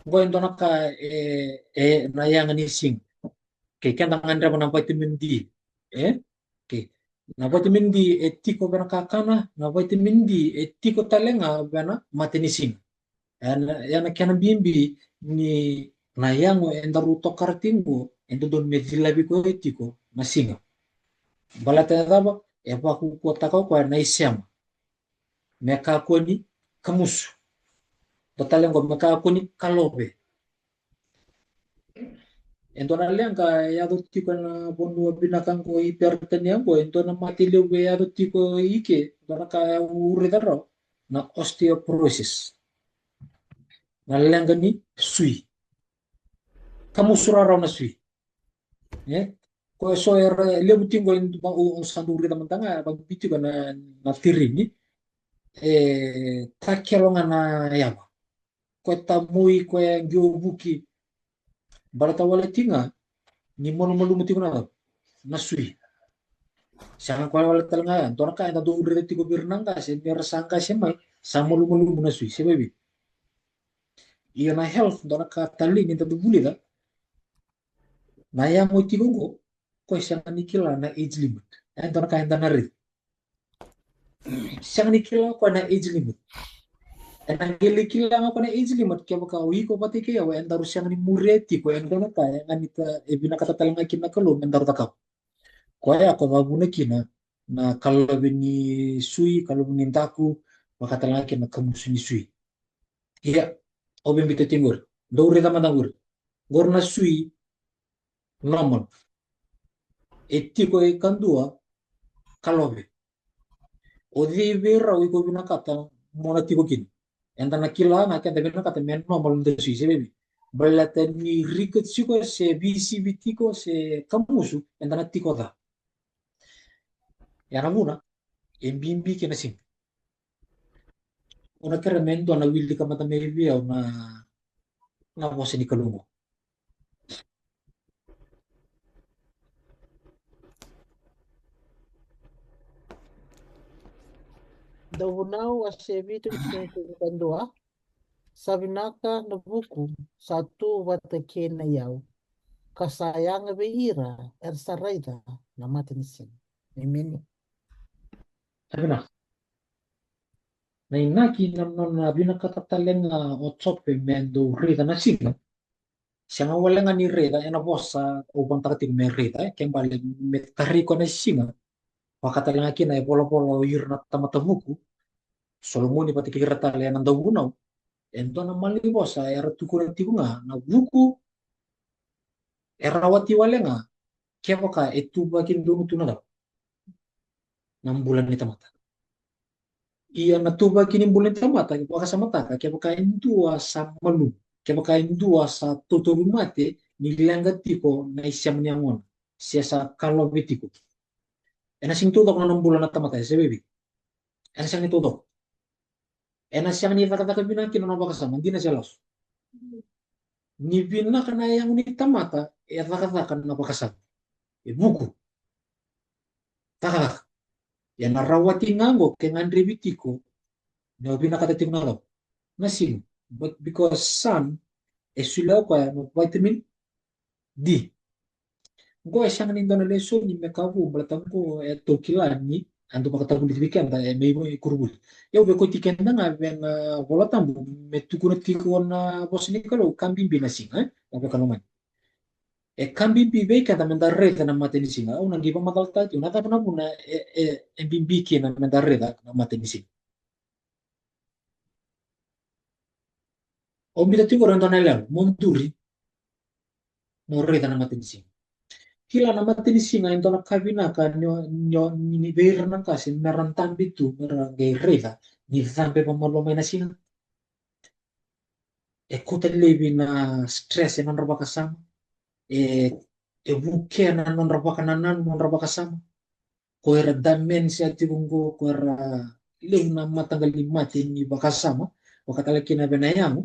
Gawin doon ka, nayangan ni sing. Kaya tangan mo ng vitamin D. Okay. Na vitamin D, tiko ba nakakana, na vitamin D, tiko talenga, ba na, matinising. Yan kaya na bimbi, ni nayango, endaruto karatingo, endo doon medilabi ko etiko, na singa. Balata na taba, pa kukuha ko kwa na isyama. Meka ko ni kamusu. Total ngo meka ko ni kalobe. Ento na lang ka yado tiko na bono binakang ko hipertenia ko ento na matilyo be yado tiko ike dona ka uri daro na osteoporosis. Na lang ni sui. Kamusura raw na sui. Ko so lebu tingo ento ba usanduri naman tanga pag bityo na tirini takelonga na yaba. Ko tamui ko yang gyobuki balata wala tinga ni mono muti na sui. Siya kwa wala talaga yan. Tora ka, ito doon rin tiko birnang ka, siya nirasang ka siya may, sa malu na sui, siya baby. Iyan na health, tora ka tali, nito buli da. Naya mo tiko ko, ko siya nikila na age limit. Ayan, tora ka, hindi na rin. Siya nikila ko na age limit. At ang kilikila nga ko na age limit, kaya baka uwi ko pati kaya, wayan daro siya ni mureti, ko yan na ka, yan nita, binakatatal nga kinakalo, yan daro takap. Kaya ako mabuna kina, na kalabin ni sui, kalabin ni taku, makatalang kina kamusu ni sui. Iya, obin bito tingur. Dore tama tangur. Gor na sui, normal. Eti ko kandua, kalobe. O di vera o iko binakata, mona tiko kin. Enta na kila na kaya binakata, men normal nda sui, se baby. Balata ni riket siko se BCB tiko se kamusu, enta na tiko da. Yana muna, embimbi kina sim. Una keremento na willi ka mata mevi au na voce ni kalungo. Daw now as a bit of doa. Sabinaka na buku satu watake na yau. Kasayanga beira ersaraida na matinisin. Amen. Sabi na, na inaki na binakatatalenga o tsope mendo rida na singa. Siya nga wala nga ni rida, ena bosa upang takating me rida, kembali me tariko na singa. Wakatalenga kina e polo-polo yur na tamatabuku. Solomoni pati kira tali ang daw ento na mali bosa era tukuna tikunga na buku era wati wale nga kaya ka etu bakin dono tunala 6 bulan ni tamata. Iya na tu bakin bulan tamata baka sa mata ka kaya ka indua sa malu kaya ka indua sa tutubi mate nilanggat tiko na isya mniangon siya sa kalobitiko. Ena sing tudok na 6 bulan na tamata sa baby. Ena siyang itudok. Ena siyang ni kata binakin na baka sa hindi na siya los. Ni binakan na yang ni tamata ya kata na baka sa buku. Taka ya narawati ngango ke ngandri bitiko na binakatating nalaw. Nasin, but because sun is sulaw pa no vitamin D. Go siya nga nindo na leso ni mekavu balatang ko eto kilan ni ando makatabu di weekend may mo ikurubul. Yaw be ko tiken na nga ben volatang metukuna tiko na bos ni kalo kambing binasing Apa kaluman. Kambing bibe kada mendarreta na matenising au nang giba madalta tu na na muna bimbiki na mendarreta na matenising. O bila tingo randa na ilang monturi morreta na matenising. Kila na matenising ay na kabina ka nyo ni beir na kasi merantan bitu merangay reta ni zambe pa malomay na singa. Kuta lebi na stress non raba kasama. Buke na non raba kananan non raba kasama. Kuera damen siya tibunggo kuera lew na matanggal ni mati ni bakasama wakatalaki na benayamu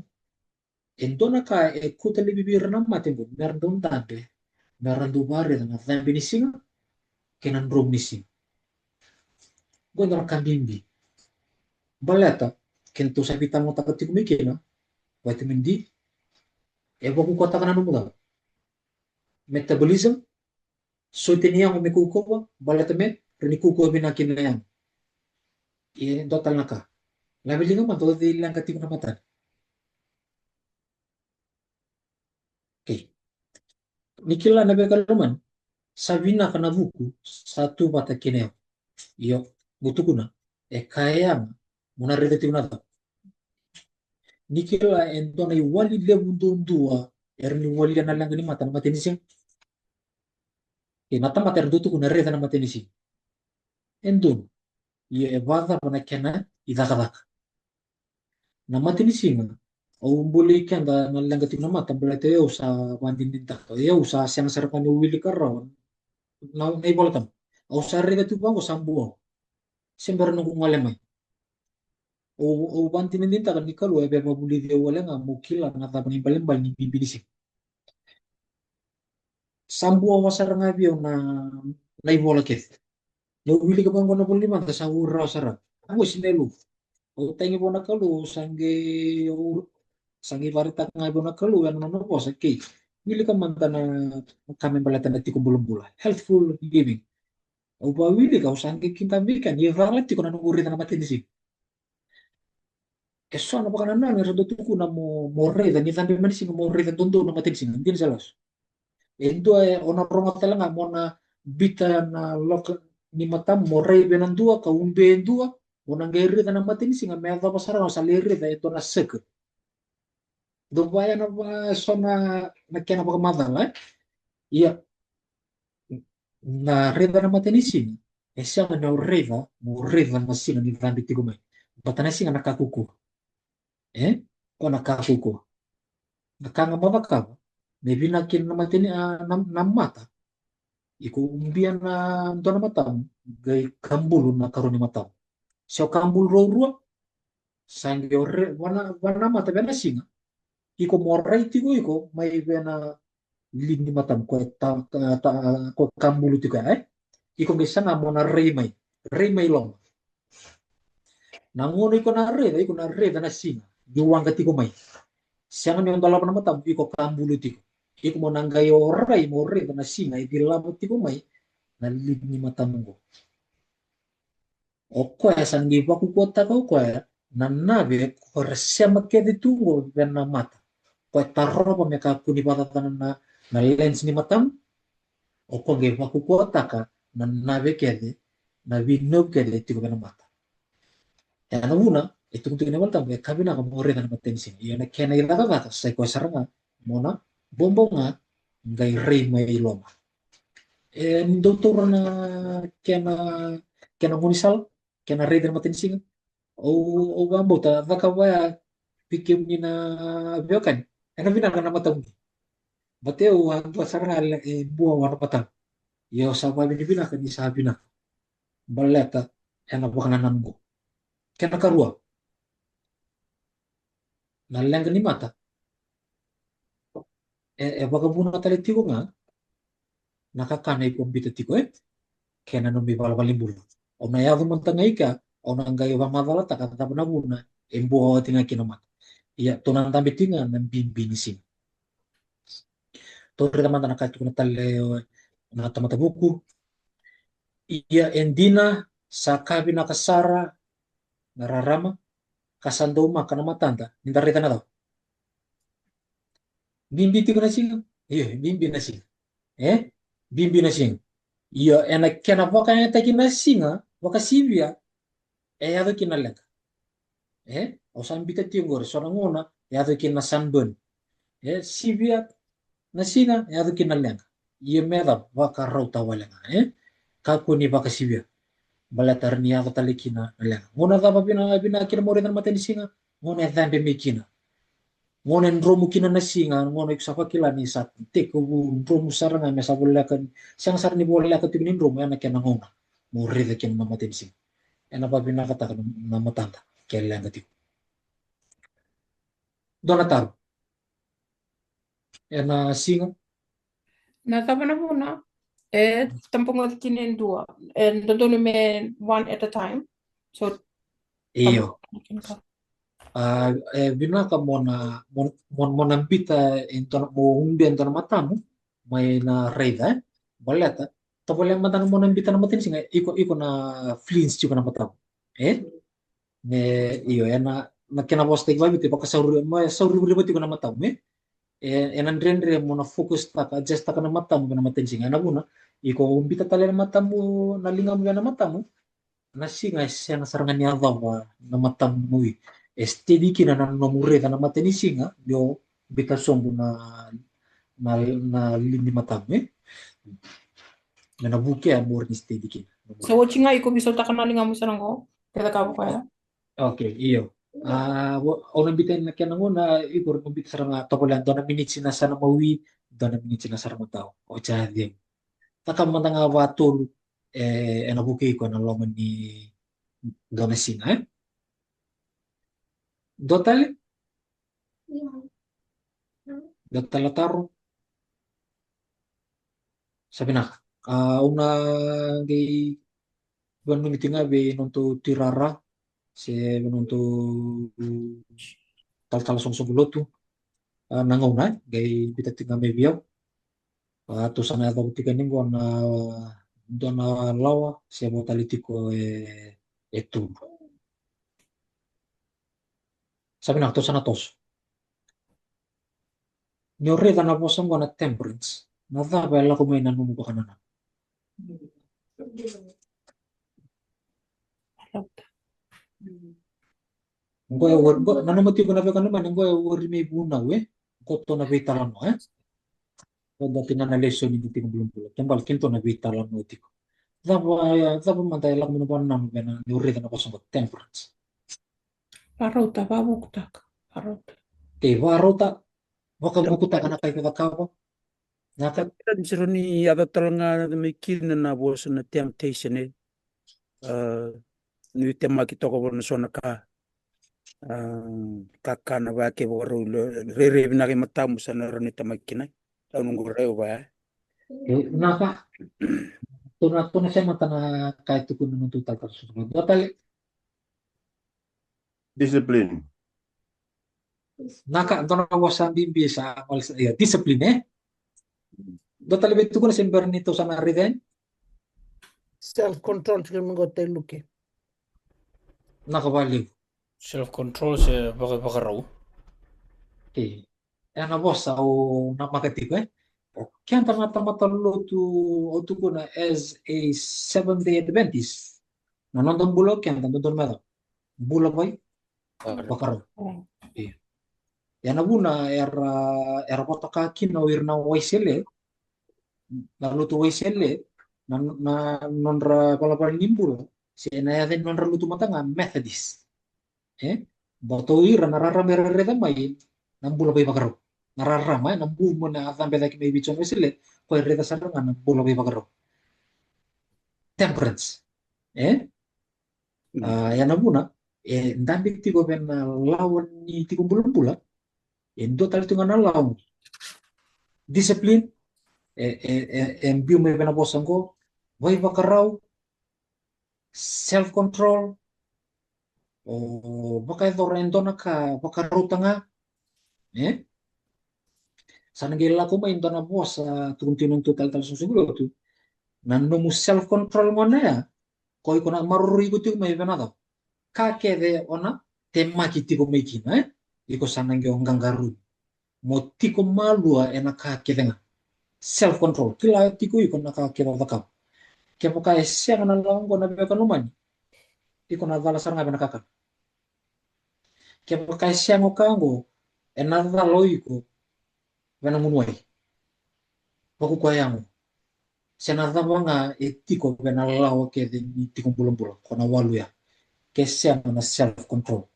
endona ka kuta lebi bir na mati mo meron doon tabe meron do bare na zambi ni singa kenan rom ni singa gondor kambimbi balata kento sabita mo takati kumikina vitamin D baku kota kana numuda metabolism so tiniya mo mekuko balata met renikuko binakin na yan total naka labili nga man todo ilang katiko na mata. Okay. Nikila na bekaluman sabina kana buku satu bata kineo iyo butukuna kaya muna rete tinata nikila ento na iwali lebundundua erni wali na lang ni mata na matinising nata mata erdutu kuna rete na matinising endun iyo bata pana kena idakadaka na matinising o buli kanda na lang na mata balate yo sa bandin takto yo sa siyang sarapan ni Willy Caron na ibolatan o sa rete tu bango sambuo siyempre nung kung alamay o banti din ta kan ikalu ebe mabuli dia wala nga mukila nga ta ni balembal ni bibilisik sambu awasar nga biyo na ibola ket yo wili ka bang kono puli man ta sa ura sara ako sinelu o tangi bona kalu sangi barita nga bona kalu ano no po sa kay wili ka man ta na kami balatan na tiko bulong healthful living o ba wili ka usangi kinta bikan ye varlati ko na nunguri na matinisi sono pa kanan na sa tuku na mo reda ni tambi man sing mo reda tondo na matin sing hindi salos endo ona roma talaga mo na bita na lok ni matam mo reda nan dua ka umbe dua ona ngere na matin sing me ava pasara na salere da ito na sek do baya na ba sona na kena pa madala iya na reda na matin sing siya na reda mo reda na sing ni tambi tigume batana sing nakakuku ko nakakuko. Nakangababaka, may binakin na matini na mata. Iko umbiyan na ito na mata, gay kambulo na karon ni mata. So kambul ro sangyo wana mata bena singa. Iko moray iko may bena lini matam ko kambulo tigo Iko bisa na mo na rey may long. Nanguno iko na reda na singa. juang tiko mai siang ni ondala pana mata iko kambulu tiko iko mo nanggai orai mo re na singa i lamu tiko mai na lini mata mungo oko ya sangi baku kota ko ya na nabe ko resema kede tungo na mata ko tarro pa me ka kuni pata na lens ni matam oko ge baku kota ka na nabe kede na window kede tiko na mata ya na una itu untuk ini malta be kabina ka more na matensin iya na kena ila ka sai ko saranga mona bombonga ngai rei mai loma doutor na kena kena munisal kena rei na matensin o gambo ta vaka waya pikim ni na biokan ena bina na matang bateu hantu saranga buah warna patang yo sa bini bina ka ni sa bina baleta ena bakana namgo kena karua na lenga ni mata baka buna tali tiko nga nakakana iko mbita tiko kena no mi bala balimbulu ona ya mantanga ika ona ngai wa madala taka tata na buna embo tinga kina mata iya tonan tambe tinga na bimbini sin to reda manta nakatu na talle na tamata buku iya endina sakabi nakasara nararama kasandoma kana matanda nindarita na daw bimbi tiko na singa iya bimbi na singa bimbi na singa iya enak kena vaka yang taki na singa vaka sivia ado kina lenga o sambita tingor sona ngona ado kina sunburn sivia na singa ado kina lenga iya meda vaka rauta walenga kako ni vaka sivia balatar ni ado tali kina lenga ngona daba bina kina more na mata ni singa ngona dhambe mikina ngona ndromu kina na singa ngona ikusapa kila ni sat teko ndromu saranga mesa bolekan siang sar ni bolekan tu ni ndromu yana kena ngona more da kina na mata ni singa ena babina kata na matanda kella ngati donatar ena singa Na tapa na puna. Tampung ngal kinin dua. Dodone me one at a time. So iyo tampung ka. bina ka mona ambita intona mo umbi intona matamu mai na reida baleta to boleh matana mona ambita na matin singa iko na flins juga na matamu ne iyo ena na kena poste babi te baka sauri ribet iko na matamu enan rendre mona fokus taka adjust taka na matamu na matin singa na buna iko umbita tale na matamu na lingam na matamu na singa siya na sarangan niya na matamu steady kina na nomure na mateni singa yo bita sombo na lini matamu na buke amor ni steady kina So watching nga iko biso takanali nga mo sa ko. Kaya ka kaya. okay iyo orang bitin na kaya na igor mo bita sarang tokolan do na minutes na sana mawi do na minutes na sarang tao o jadi takamanda nga watul na buke ko na loman ni do na singa dotal taru sabi na una gay buwan minute nga be nonto tirara se nonto tal song bulotu nangauna gay bitat nga may biyaw to sana daw tikanin ko na do na lawa se mo talitiko etu sabi na to sana tos nyore na posong ko na temperance na ba la ko may nanumu ka na Ngoe wor go nanamati ko na ba naman ngoe wor may buna we ko to na bitalan mo dati na na lesson ni tino belum pulo kembal kinto na bitalan mo tiko dabo man tayo lang mo na na nyore na posong ko temperance Parota babuktak. Parota. warota baka buku ta kana kay kakakawa naka Dan siro ni ada talanga na may kin na boss na temptation ni tema kita ko na sona ka kakana ba ke boro re na ke matamu sa na ronita makina taunung goreo ba naka to na siya mata na kahit tukun nung tutal ka susunod. Total, Discipline. Naka dona wasa bimbi sa ya disiplin do tali betu ko sember nito sa nariden self control ke mengote luke. nakabaliw. Self control se baka raw. Eh, ana bossa o namakati ko o kaya mata tu o tu ko na as a Seventh Day Adventist. Nanondong bulok kaya nandun medo. Bulok boy bakaro. Eh. Yana buna era potaka kino irna waisele lalu tu waisele na nonra palapal nimbul si na yaden nonra lutu matanga Methodist. Eh, boto ira narara merere mai nambula bay bakaro. Narara mai nambu mo na atambe daki may bichon waisele ko reda saranga nambula bay bakaro. Temperance. Yana buna ndambik tigo ben lawan ni tigo bulan endo tal tungan lawan disiplin en biu me bena bosango vai bakarau self control o bakai dorendo ka bakarau tanga eh sanagila ko ba indona bosa tuntinun tu tal susugulo tu nanu mu self control ngona ya koi kona maruri ko tu me bena do ka kede ona tema kiti ko me kina iko sanangyo ngangaru motiko malua ena ka kede nga self control kila tiko iko na ka kede bakam ke buka siang na lang ko na beka numan iko na vala saranga bena kakak ke buka siang o kango ena valo iko bena munuai baku ko yang sena nga etiko bena lao ke de ni tiko bulong kona walu ya ke siang na self control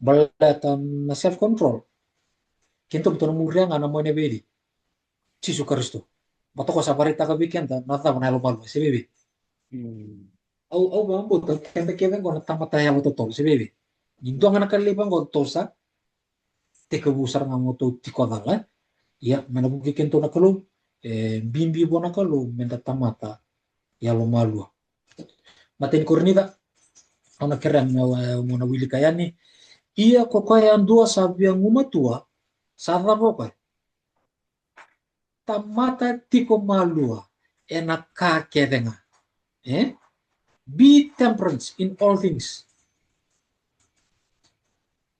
balatan na self control kinto betul muria nga na mo ne bedi Cisu Kristo bato ko sa barita ka weekend na ta na lo malu si bebe au bambo to kende kende ko na tamata ya mo to si bebe Indo nga nakalipan ko tosa te kabusar nga mo to tiko dala ya manabuki kento na kalo bimbi bo na kalo menda tamata ya lo malu maten kornida ona keren mo na wili kayani iya ko kaya andua sabi ang umatua sa ko tamata tiko malua ena ka kedenga be temperance in all things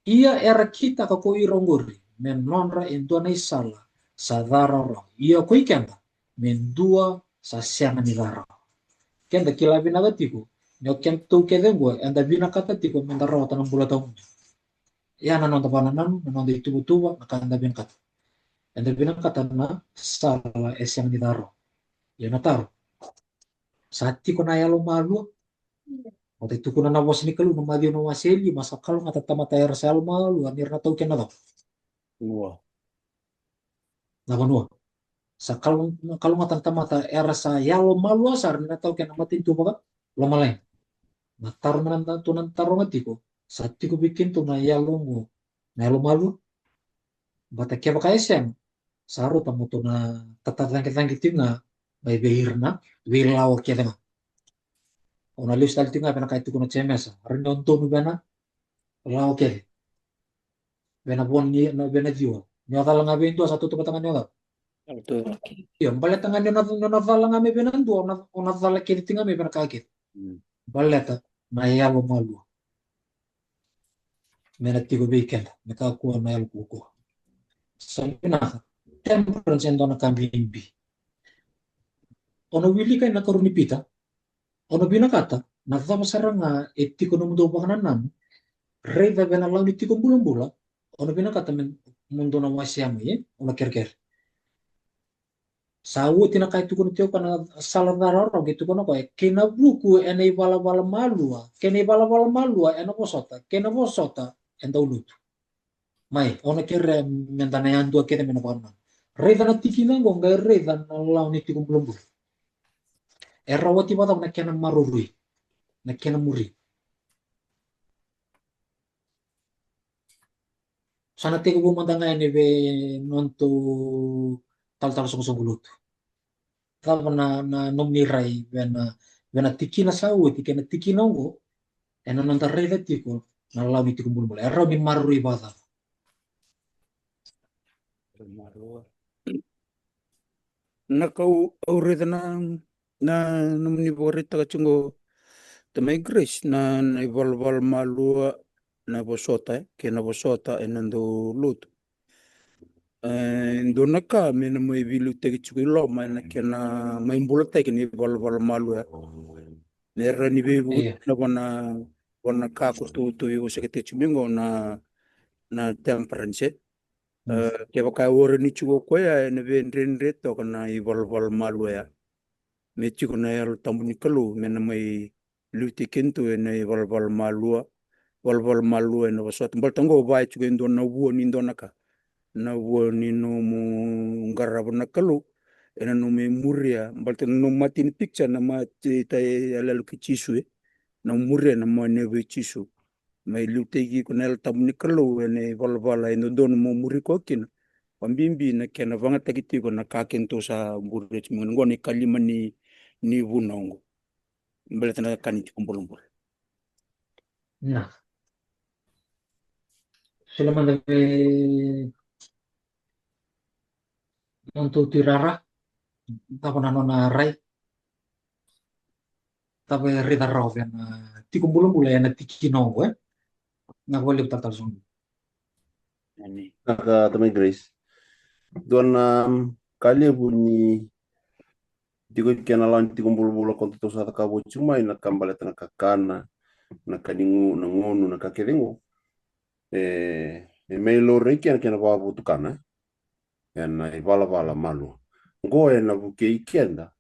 ia era kita ka ko irongori men nonra indona isala sa dharara ia ko ikenda men dua sa sianga ni dharara kenda kila bina gatiko nyo kento kedengo anda bina kata tiko men dharara tanang bula tamu ya nanon tapananan nanon di tubu nakanda bin kata anda bina kata na sala esiang ni dharara ya nataro saat tiko na yalo malu o te tukuna na was ni kalu na madio na waseli masa kalu ngata tamata era sa yalo malu anir na tau kena na banua sa kalu ngata tamata era sa yalo malu asar na tau kena matin tu baka lo maleng na taro na tunan taro ngatiko sa tiko bikin tu na yalo mo na yalo malu bata kia baka esem saru tamu tu na tatatangkit tinga bai behirna wilau kia denga ona lius tal tinga pena kaitu kuna cemesa rinda untuk bena lao kia bena bon ni na bena jiwa ni akal ngabe itu satu tu patangan ni iya balik tangan na vala ngame bena tu ona vala kia tinga me bena kaget balik ta na yalo malu mena tigo weekend meka kuwa na yalo kuko sampina temperance endo na kambimbi ono wili kai na karuni pita ono bina kata na tama saranga etiko no mundo panganan rei bena lau ni tiko bulan ono bina kata mundo na wasiamu ye ono ker sawu tina kai tuku no tio kana salar dararo gitu kono ko kena buku ene bala malua kena bala malua ene posota kena posota enda ulutu mai ono kere mentana yandu kete mena pana rei dana tiki nango ngai rei dana lau ni tiko bulan era wati bata na kena marurui na kena muri sana teko bumantanga ene be nonto tal song gulut tama na nomirai bena tiki na sawu tiki na tiki nongo ena nonta rei tiko na lawi tiko bulbul era mi maruri bata Marua. Nakau aurita na namni borita kachungo tamay Grace na ibalbal malua na bosota ke na bosota enando luto. Ndo naka me na may bilu tegi chukui lo may na kena may mbulata ke ni ibalbal malua. Nera ni bebu Iya. na wana kako tu yo sekete chumingo na temperance. Ke baka ora ni chugo koya na vendrendre to kana ibalbal malua. Me chuko na yalo tambu ni kalu me na may luti kentu na ibalbal malua. Balbal malua na bosota. Mbal tango bai chugo ndo na uo ni ndo naka. Na uo ni no mu ngarabu na kalu. Ena no me muria. Mbal tango no mati ni picture na mati tay alalu ki chisu na muria na mo nebe chisu. May luti ko na yalo tambu ni kalu ena balbal eno dono mo muri ko kina. Pambimbi na kena vanga takiti ko na kakento sa muria chimungo. Ngo ni kalima ni vunongo. Mbal tango kaniti kumbulumbul. Nah, sulla mandave non tutti rara, tapa na nona rai, tapa rida rove na ti kumbulumbul na ti kinongo na wali tatal song. Kaka tamay Grace. Doon kali bunyi tigo kenalan ti kumbulumbul kon to sa kabo chumay nakambale na kakana nakaningu nangonu nakakedengo. May lore kena babu tukana. Yan ibala malu. Ngo na buke ikenda.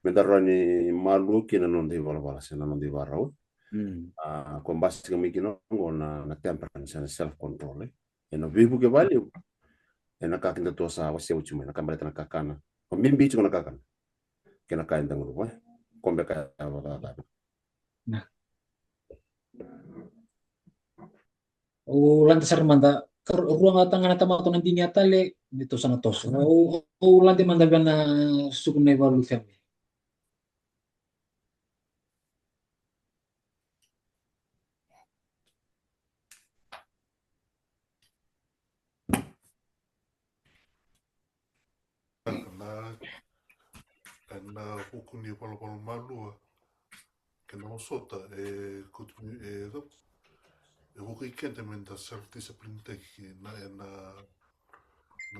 Medarani malu kina non de bala sena non de barau. Kon basi kami kino ngo na temperance and self control. Eno bibu ke value. Ena kakinda to sa wase uchuma na kambale na kakana. Kon bimbi chiko na kakana. Kena kainda ngo kombe ka wala. Nah. Lantas manda ruang tangan tamato ng dinyatale dito sa natos. Lante mandagan na sukun na evalu family. Na hukuni pala malua kena masota kutuni hukai kente menta self discipline teki na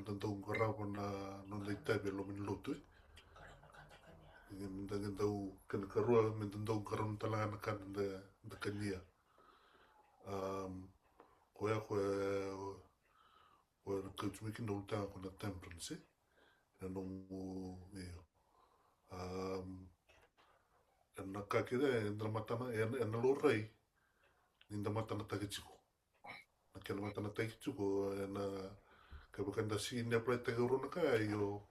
tantau garapa na nondai tabe lo min lotu menta tau kena karua menta tau garan talanga na kan da kania koya kutumi kina utanga kuna temperance na nongu na kakida na matana na lorai ninda matana takichiko na kena matana takichiko na kabakanda si ne play tagaro na kayo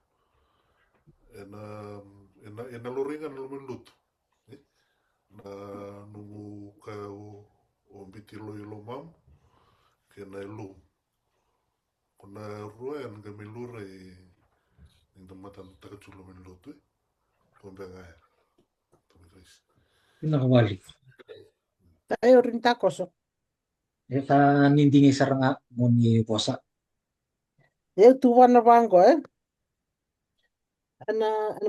na loringa na lumilut na nungu ka o bitilo ilo mam kena ilo kuna ruan ga milure ninda matana takichulo milutu Pembengaya. Pinakawali. Tayo rin takoso. Eka nindingi saranga muni posa. Eu tu wana vango ana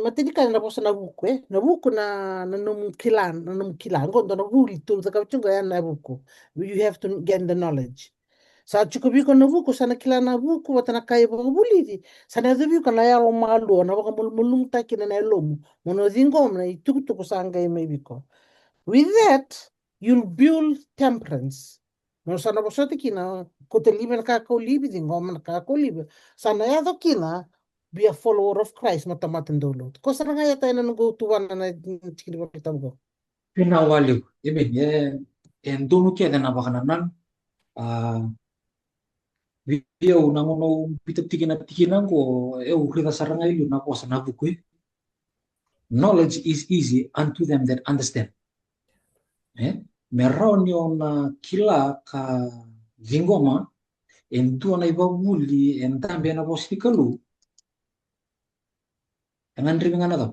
matidika na posa na buku na num kilan gondo na vuli tu ka chunga ya na buku. You have to gain the knowledge. Sa chukubiko na buku sana kila na buku watana kai buli sana dhubiko na yalo malu na waka mulung taki na lomu mono dingom na itukutuku sanga imebiko. With that, you'll build temperance. No sana bosoti kina kote libe na kako libe dingom na kako libe. Sana yado kina be a follower of Christ na tamatin dolo. Ko sana nga yata ina nungo tuwan na chikini ko kitamgo. Pinakawali. Ibig, dono kia na bakananan. Video nangono tikinan ko kita saranga ilu na posa na buku. Knowledge is easy unto them that understand. Meron na kila ka vingoma entu na ibabuli entambe na posi kalu. Engan ringan na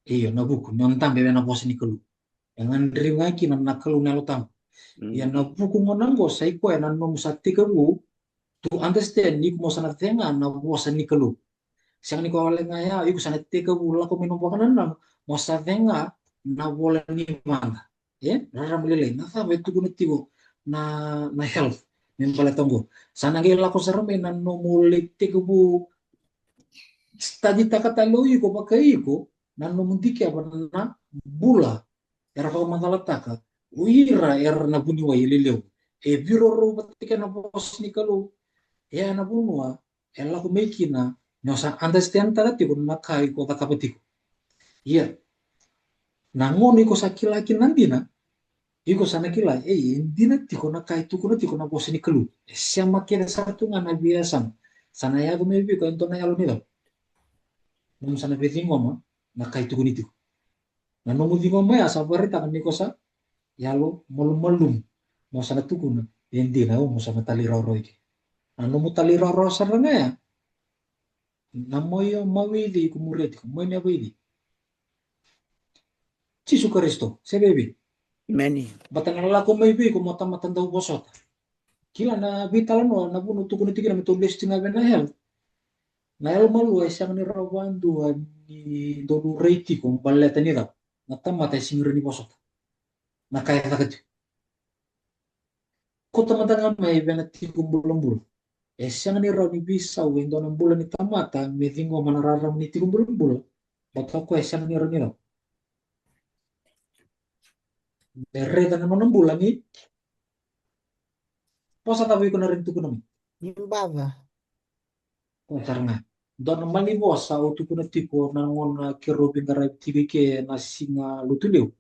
iyo na buku entambe na posi ni kalu. Engan ringan kina na kalu na lotam. Ya na buku ngonango sai ko na nom satti kalu To understand ni mo sana tenga na mo sa ni kalu. Siang ni ko wala nga ya iku sana teka bula ko minum pakanan na mo sa tenga na wala ni manga. Rara mulele na sa betu kuno tigo na health min pala tonggo. Sana ge la ko sarame na no mule teka bu study takatalo iko pakai iko na no mundiki apa na bula era fa mantala taka uira era na buni wa ileleu e biro ro patika na bos ni kalu ya na bunua ela ko mekina no sa understand tara ti kun makai ko takapatiko iya na ngoni ko sakila kinandina iko sana kila dina tiko na kai tuku na tiko na bos ni kalu siama kira satu ngana biasa sana ya ko mebi ko entona ya lo ni nung sana beti ngoma na kai tuku ni tiko na nomu di ngoma ya sabari takan ni kosa ya lo malum malum mo sana tuku na hindi na mo sana tali roro iki na nomu tali roro saranga ya na moyo mawidi kumureti moyo na widi Jesu Kristo sebebi Many. batang lako may bi ko mata mata daw bosot kila na bitala no na bunu tuku ni tiki na mitulis tinga bena hel na el malu ay siya ni rawandu ni dolu reiti ko baleta ni daw na tamata singre ni bosot na kaya takati ko tamata nga may bena tiku bulambul siya ni raw ni bisa wendo ng bulan ni tamata medingo manararam ni tiku bulambul baka ko siya ni raw ni daw berreta na ng bulan ni posa tabi ko na rin tuku naman Nimbava. Karena don mali bosa o tuku na tipo na ngon kerobi ngara tiki ke na singa lutuleu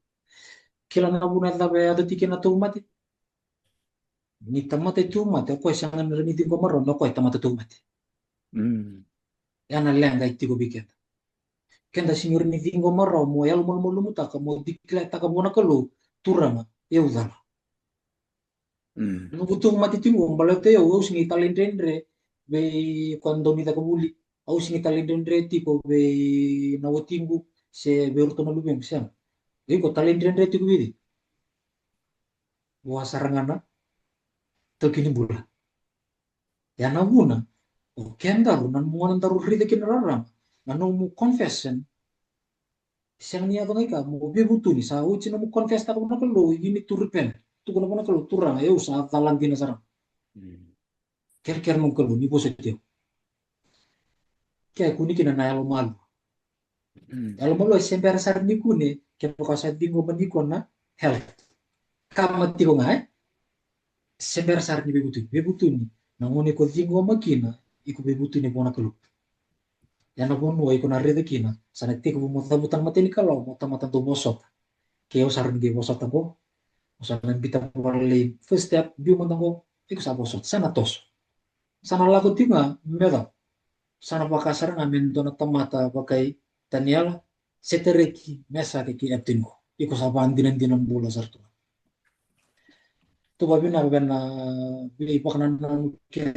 kila na buna tabe ada tiki na tu mati ni tamate tu mati ko sanga na ni tiko maro no ko tamate tu mati ya na lenga tiko biket kenda singur ni tiko maro mo yal mo mo lumuta ka mo dikla ta ka bona ka lo turama eu dala no butu mati timo balate eu singi talendendre be quando ni ta kabuli au singi talendendre tipo be na wotingu se be urto na lubem siam iko talendendre tipo bidi wa sarangana to kini bula ya na buna o kenda nan mo nan taru ride kin raram nanu mu confession siang ni ato ka mo be butu ni sa uci na mu confess ta ko na lo you need to repent tu ko na ko turang eu sa talan dina sarang ker ker mo ko ni positif kaya kuni kina na yalo malu yalo malu semper sar ni kune kaya ko sa dingo bandiko na health kama tiko nga semper sar ni bebutu ni nangone ko dingo makina iku bebutu ni pona kalu yana ponu iko na rede kina sana tiko mo tabutan mateni kalau mo tamatan to bosot kaya sar ni bosot ako sana bita parle first step biu mandango iku sa bosot sana tos sana lago tinga meda sana pakasar ngamen dona tamata pakai Daniel setereki mesa ke etingo iko sa bandinan dinan bola sarto tu babi na bena bi pakanan ke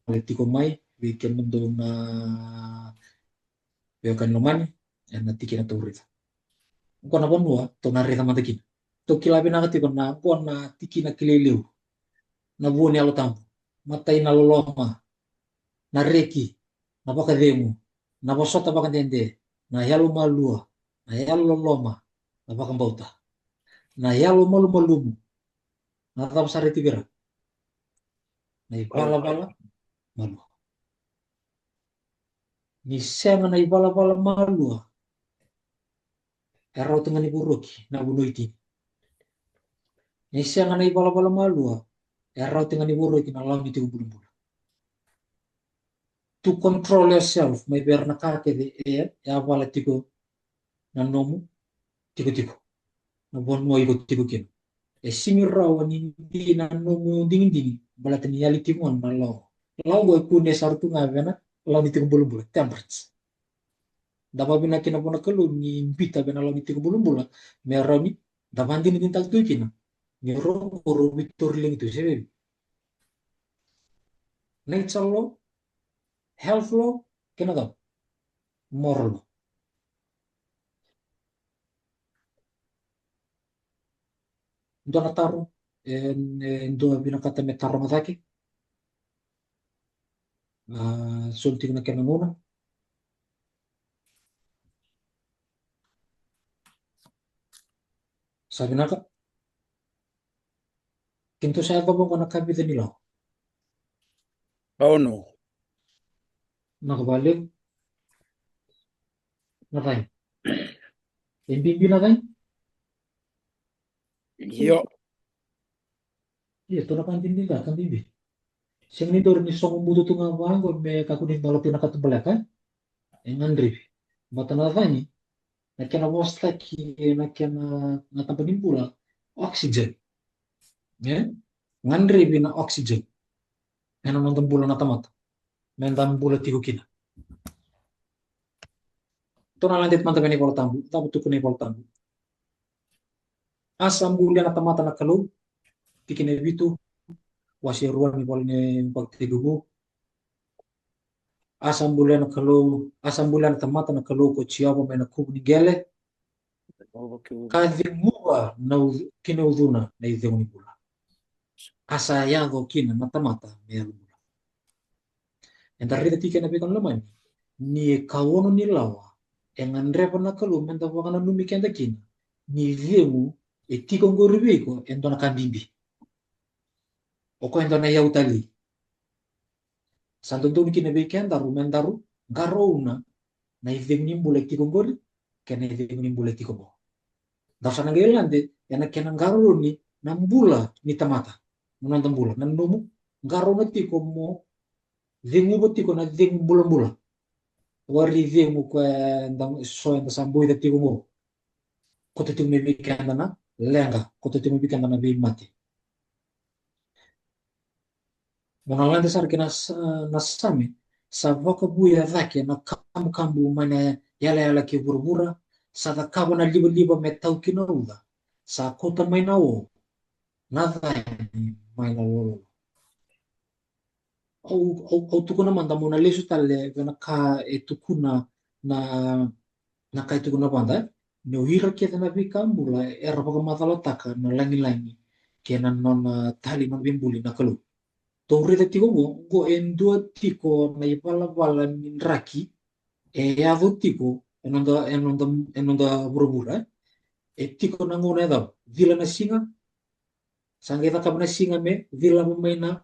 politiko mai bi ken mundo na bi kan loman en na tiki na turit ko na bonua to na reta matakin to kilabi na kati na ko na tiki na kililiu na buoni alo tampo matai na loloma na reki na pakademu na bosota pakandende na yalo malua na yalo loloma na pakambauta na yalo malu malumu na tapsari tibira na ipala bala malu ni senga na ipala bala malua erau tengah ni buruki na bunuh iti ni senga na ipala bala malua erau tengah ni buruki na lawan iti kubulun to control yourself may ber na kake de ya bala tiko na nomu tiko tiko na bon mo iko tiko kin singir raw ni di na nomu dingin dingin bala tani yali tiko na law law go ku ne sartu ngavena law ni tiko bulun temperance dapa bina kina pona kalu ni bita bina law ni tiko bulun merami dapan din tintal tu kina ni ro ro victor ling tu sebe nature law health law kena tau moral law ndo na taru en ndo bina kata me taro mataki Sulting na kinanguna. Sabi na ka, kinto sa ako bang nakabita nila. Oh no. Nakabalik. Natay. Bimbi na tayo. Yo. Iya, ito na pantindi ka, kan bimbi. Siyang nito rin isang umudo ito nga ba, kung may kakunin balot na katubalakan, yung andrip. Mata na tayo, nakianawasta ki, natampan pula, oxygen. Yeah? Ngandrip na oxygen. Yan ang nandang pula na tamat. May nandang pula tigo kina. Ito na lang dit man tabi ni Poltambu, tapos ito ko ni Poltambu. Asam bulan na tamata na kalog, tikinabitu, wasi ruan ni Pol ni pagtidugo. Asam bulan na tamata na kalog ko chiapa may nakub ni gele. Kadhimuwa na kinauduna na idheo ni pula. Asa yago kina na tamata meron pula. Yang dari tika na bikan lamani, ni kawono ni lawa, yang andrepa na kalog, menta wakana numikian kina, ni idheo tikong goribiko, ento na kandimbi. Oko ento na yautali. Santo tuni kinabikian daru garona na idheo ni mbula tikong gori, kena idheo ni mbula tikong bo. Dasa na gailande, yana kena garo ni nambula ni tamata. Menonton bula. Nandomu garo na tiko mo dengu botiko na dengu bula-bula. Wari dengu kwa ndang so enda samboy da tiko mo. Kote tiko mebikanda na lenga. Kote tiko mebikanda na bei mati. Monalande sar kena nasame sa voka buya dhake na kambu mana yala ke bura-bura sa da kabo na liba-liba me tau kinauda. Sa kota may nao na dhani may nalolo. Au tukuna manda mona lesu tale vena ka tukuna na kai tukuna banda ne uhira kia tana vika ambula era paka matala taka na langi kena non tali non bimbuli na kalu to rita tiko mo go endua tiko na ipala min raki avo tiko enonda bura tiko na ngona da vila na singa sangeta kabna singa me vila mamaina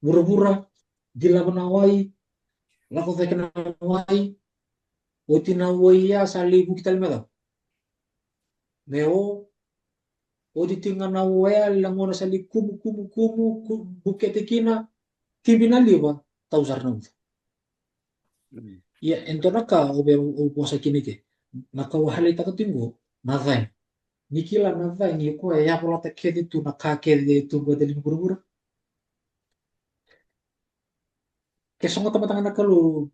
bura-bura dila banawai lako feke na wai otina wai sali bukita meda meo odi tinga na wai langona sali kumu bukete kina tibina liba tausar na ya entona ka obe posa kini ke naka wahali takatingo na vai nikila na vai ni ko ya pola takedi tu na ka kedi tu godeli bura-bura kesongo tama-tama na kalu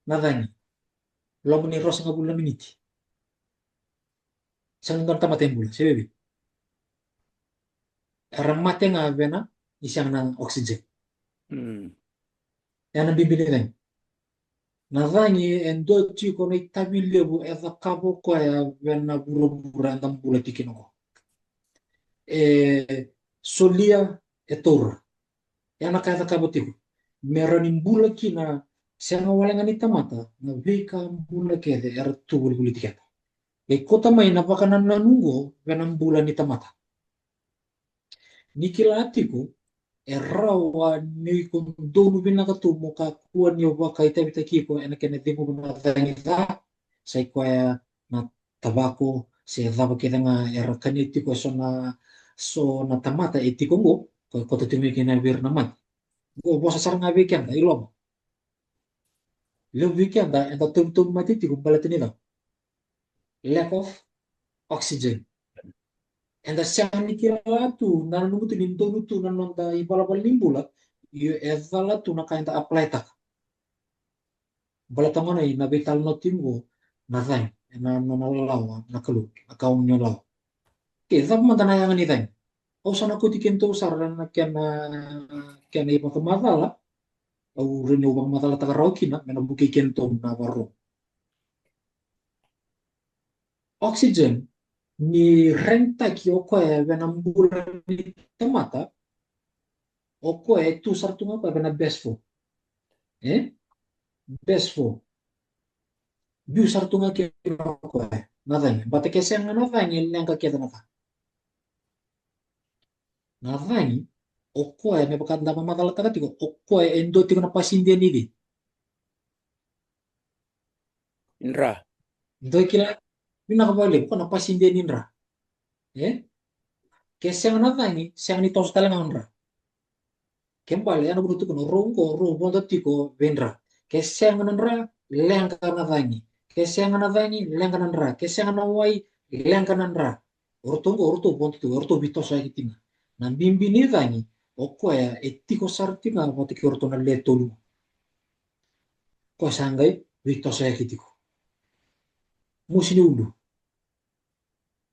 nadanya lo ni rosa nga bulan miniti sang ngan tama tembula sebebi ramate nga vena isang na oxygen yana bibili ngai nadanya endo chiko na itabile bu eza kabo ko ya vena bura ndam bula tikino ko solia etora yana kaya kabo tiko meronin bula kina sianga walengan itamata na veka bula kede era tubul buli tiketa kota mai na baka nanungo venang bulan ni tamata. Nikilatiko erawa ni kung dono binakatu mo kakuan niyo ba kay tabi takiko ena kene dingo na tangita sa ikwaya na tabako si daba kita nga era kanitiko so na tamata itiko mo kota tumi kinabir naman. Go bosa sarang nga weekend ilom. Ilom weekend enta tum matiti kung balatin nila. Lack of oxygen. And the sanikila tu nanungu tu nintonu tu nanonda ibalabal nimbula you evala tu na kainta apply tak. Balatangona na betal no timbo na thang na lawa na kalu akaun nyo law. Okay, zap mantana yang ni thang. Au sana ko tikento saran na kena iba kamadala au reno bang madala tagarokina mena buki kento na baro. Oxygen ni renta ki oko e venambula ni tamata oko e tu sartunga pa vena besfo Eh, besfo. Biu sartunga ke ko nadanya. Bate keseng nadanya yang kaketa nata. Nadanya okoe me bakanda mama dala takati ko okoe endo tiko na pasindia nidi. Indra. Ndo kila bina ka balik ko na pasindia nindra. Eh, keseng nadanya siang ni tos talang andra. Kembali ana burutu kono rongo tiko vendra. Keseng nandra leng ka nadanya. Keseng nadanya leng ka nandra. Keseng nawai leng ka nandra. Orto bonto tu orto bitos ay kitinga. Nan bimbi ni dani okoe etiko sartinga pati ki orto na letolu. Ko sangai bitos ay kitiko. Musini ulu.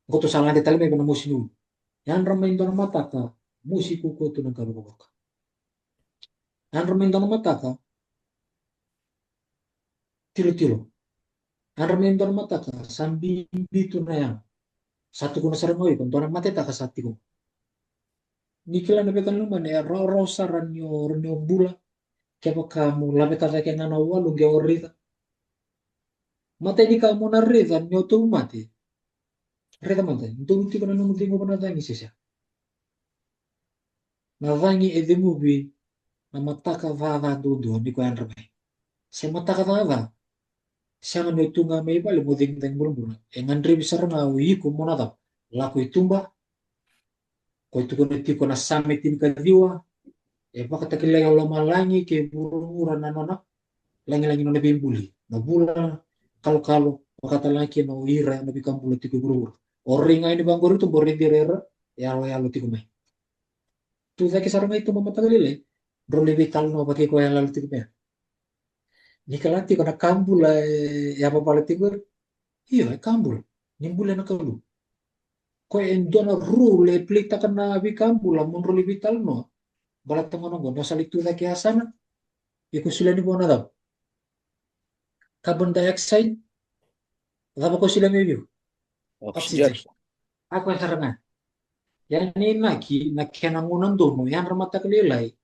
Goto salah de talme kana musini ulu. Yan ramai indona mataka musiku ko tu nang karuka. Yan ramai indona mataka tilo-tilo. Yan ramai indona mataka sambi bitu na yan. Satu kuna sarangoi kon tora mate taka sati ko. Nikila na bekan luman ya ro saran yo bula. Kepa kamu labe taka ke ngana walu ge orita. Mate di kamu na rita nyo tu mate. Rita mate. Ntung ti kana nung tingo pa na tangi sisa. Na tangi mubi na mataka vava dudu ni ko yan ramai. Se mataka vava. Siya nga may tunga may bali mo ding tang bulbul. E ngandri bisar nga uyi ko mo na daw. Lako itumba. Ko itu ko niti ko na samitin ka diwa. E baka takilay ang lamalangi ke buru na nana. Langi-langi no nabimbuli. Nabula kalo-kalo. Makatalaki no ira na bikambulo tiko buru. Ori nga ini bangkor itu bori direra. Yalo-yalo tiko may. Tu zaki sarang itu mamatagalilay. Bro lebih talo no bagi ko yalo tiko may. Ni kalati ko na kambula ya papala tiko. Iyo, kambul. Nimbula na kalu. Ko endona rule plita kana vikambula monroli vital no balat tangono go nasalitu na kaya sana iko sila ni bona daw carbon dioxide daw ko sila meyo Oxygen. oxygen ako saranga yan ni naki nakianangunan dono yan ramata kalilay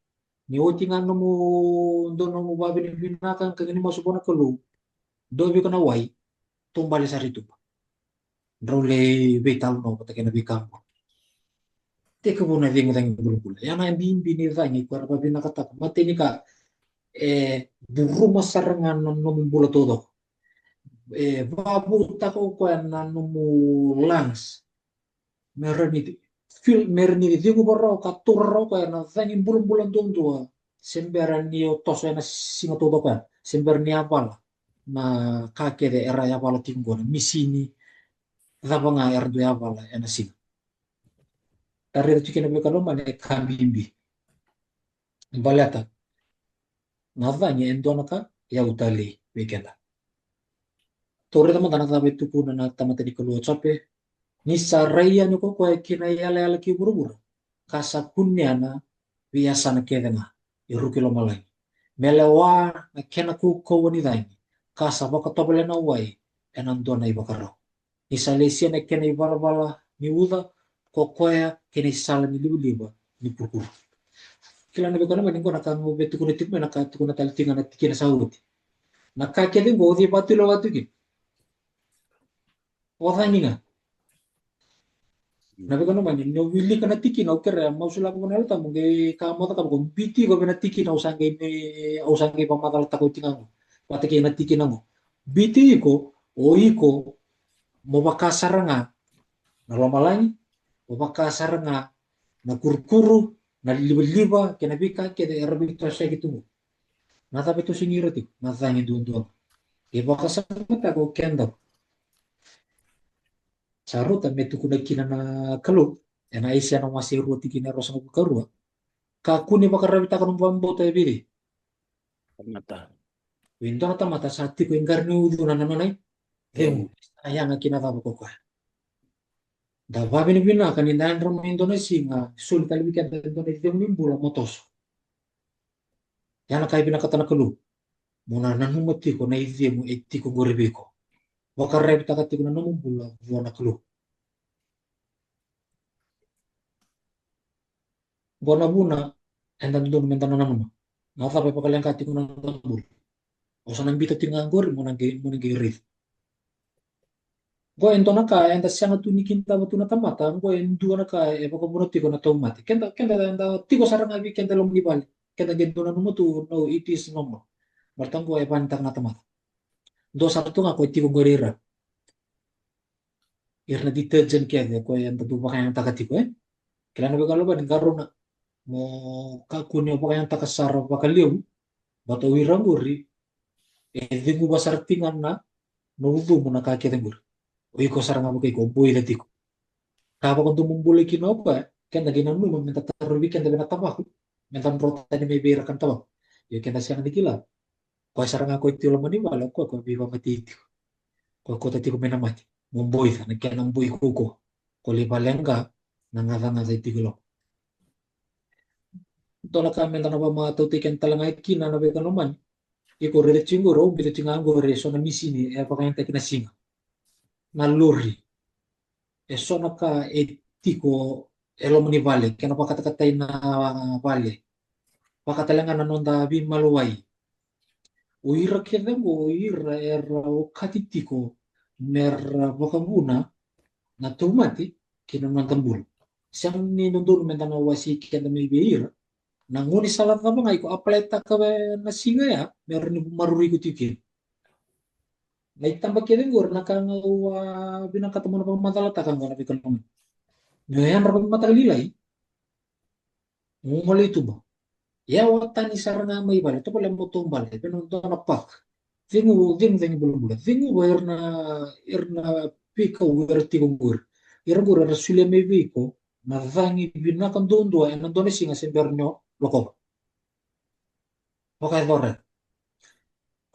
ni oti nga no mo dono mo babi ni binakan kagani masubona kalu dobi ko na wai tumbali sa rito role vital no patakena vikambula teka po na dingo tangi bulbul yan ang bimbi ni tangi para pa binakatak matini ka buruma sarangan numumbula todo. Babu tako ko na numulans. Meron ni meron ni digo baro ka turro ko na tangin bulan tua. Semberan ni otos na singa todo ka. Sember ni apala na kake de era ya pala tinggo na misini daba nga erdo ya pala na singa. Tari tu kina bekalo mane kambimbi. Balata. Navanya endona ka ya utali weekenda. Tore tama tanah tabe tu kuna na tama tadi keluar cape ni saraya ni ko kina yala yala ki buru kasa kunya na biasa na kena na iru kilo malai melewa na kena ku ko ni dai kasa baka tabele na wai enan do na ibakaro ni salesia na kena ibarbala ni uda ko koya kena sala ni liba ni purpur kila na bekona mani ko na kango betu ko tikme na ka tu na taltinga na tikina sauti na ka kede go di patu lo watu ki Wafanyinga. Nabi kono mani no willi kana tiki na ukere mausula ko na alta munge ka mota ka ko biti ko na tiki na usange pamakal ta ko tingango. Pati ke na tiki nango. Biti ko o iko mo bakasaranga na lomalani mo bakasaranga na kurkuru na liba-liba kena bika ke de erbi to sa gitu. Na tapi to singira ti na tangi dundo. Ke bakasaranga ko kenda saruta metu kuna kina na kalu ena isi ana masih ruoti kina rosa ko karua ka kuni bakarabi ta kanum bambo ta biri Mata. windo ta mata sati ko ingarni udu na nanai temu ayang kina ta ko ko da babi ni bina kan indan rom Indonesia nga sul kali bikan Indonesia temu bula motos yana kai bina kata na kalu muna nanu mati ko na izi mu etti ko gorebi ko bakarabi ta kati ko na namu bula buana kalu buana buna endan don mentana namu Na fa pa kalian kati ko ng tambul. O sa nang bito tinganggor mo nang girit. Go ento na ka enda siya tu ni kinta mo tu na tamata go endu na ka e pa ko ti ko na tomate. Kenda enda tigo sarang abi kenda lom di bali. Kenda gendo na mo tu no it is normal. Martang go e pantak na tamata. Do sarto nga ko ti ko gorira. Irna detergent kaya ko enda tu pa kaya takati ko eh. Kailan ba kalo ba ngaro na mo kakunyo pa kaya takasara pa kaliw. Bato wirang guri. E dingu basar tingan na no udu mo na kakitenggur. Uy ko sarang amo kay ko boy latiko. Kapag kung tumumbulay kinopa, kaya naginan mo, magmentatarubik kaya na tabako. Mentan rota ni may bera kan tabako. Yung kaya siya nagikila. Kaya sarang ako ito lang maniwala ko, kung biba matiti ko. Kung ko tati ko minamati. Mumboy ka, nagkaya ng boy ko. Kung libalang ka, nangatanga sa iti ko lang. Ito na kami na ba mga tutikan talang ay kina na ba naman. Iko relet siguro, bito tingango reso na misini, e pa kaya tayo kinasinga. Naluri. So naka etiko elo mani vale kena pakata-katai na vale pakatalangan nanonda bi maluai uira kena go uira era okatitiko mer vakabuna na tomati kina nantambul siang ni nundul mentana wasi kena mi beira nanguni salat na mga iko apleta ka na singa ya mer ni maruri ko tikin naitambak kena go nakanga binang katamo na pamatalata kan go na bikalong ngayon rapag matagalilay ngumuli ito ba? Ya watan ni saranga may bala. Ito pala mo itong bala. Pinunto na pak. Vingu belum bulat. Vingu ba irna pika uwerti kungur. Iragura na sule may biko. Na vangi binakan doon doon. Ang nandun na singa sembernyo. Loko. Okay, Lore.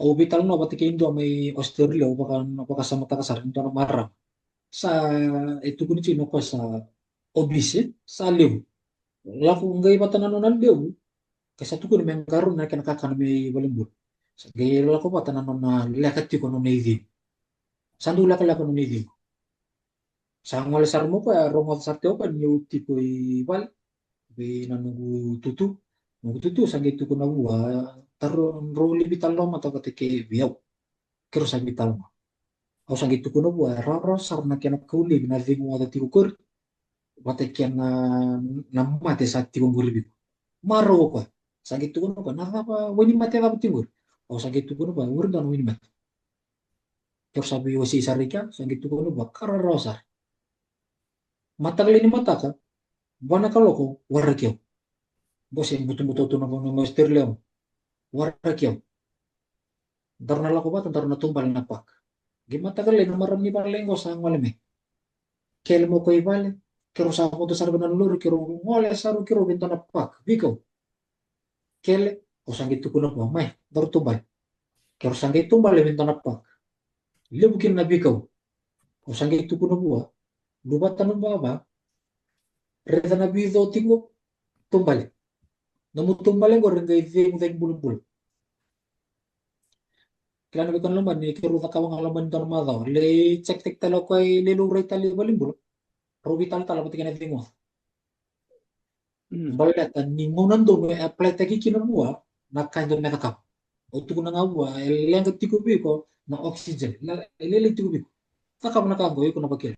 O bital no, pati kayo doon may Australia. Baka sa mata kasar. Ito na marang. Sa ito ko ni ko sa obise. Sa liw. Laku ngay batanan na liw. Kasi tuh gue memang karun na kinakakan may balimbul. Sa gaya ko pa tanan na lakat ko no navy. Sandu lakat no navy. Sa ngol sar mo pa romot sa teo pa niyo tipo bal. Be nanungu tutu. Nungu tutu sa gitu ko na buwa. Taro roli bital lo mata katike biyaw. Kero sa bital mo. O sa gitu ko na buwa. Raro sar na kinakauli. Binarving mo ada tiko kur. Bata kyan na mate sa tikong guribi. Maro ko. Sa gitu ko na ba. Nakapa wini mate ba timur. O sa gitu ko na ba. Urdan wini mate. Terus sabi wasi sarika. Sa gitu ko na ba. Kararosar. Matagal ni mata ka. Bana ka loko. Warakyaw. Bos yang butuh-butuh tu na master lem. Warakyaw. Dar na lako ba. Dar na tumbal na pak. Gimatagal ni maram ni balenggo sa malame. Kel mo ko ibale. Kero sa ako to sarba na lulu. Kero ngole saru kero binto na pak. Biko. Kele. O sa gitu ko na ba. May. Dar tumbal. Kero sa gitu tumbal. Binto na pak. Libukin na bikaw. O sa gitu ko na buwa. Lubatan ng baba. Reda na bido tingo. Tumbal. Namutumbal ko rin kay Zeng bulbul. Kaya nabikan laman ni kiro na kawang alaman doon madaw. Le cek-tek talo ko ay liluray tali balimbul. Rubi talo pati ka na tingo. Balat ni ngunan do may apply tagi kinamua na kind of nakakap. O tuko na nga buwa, ilang tikubi ko na oxygen. Ilang tikubi ko. Nakap na kagoy ko na bakil.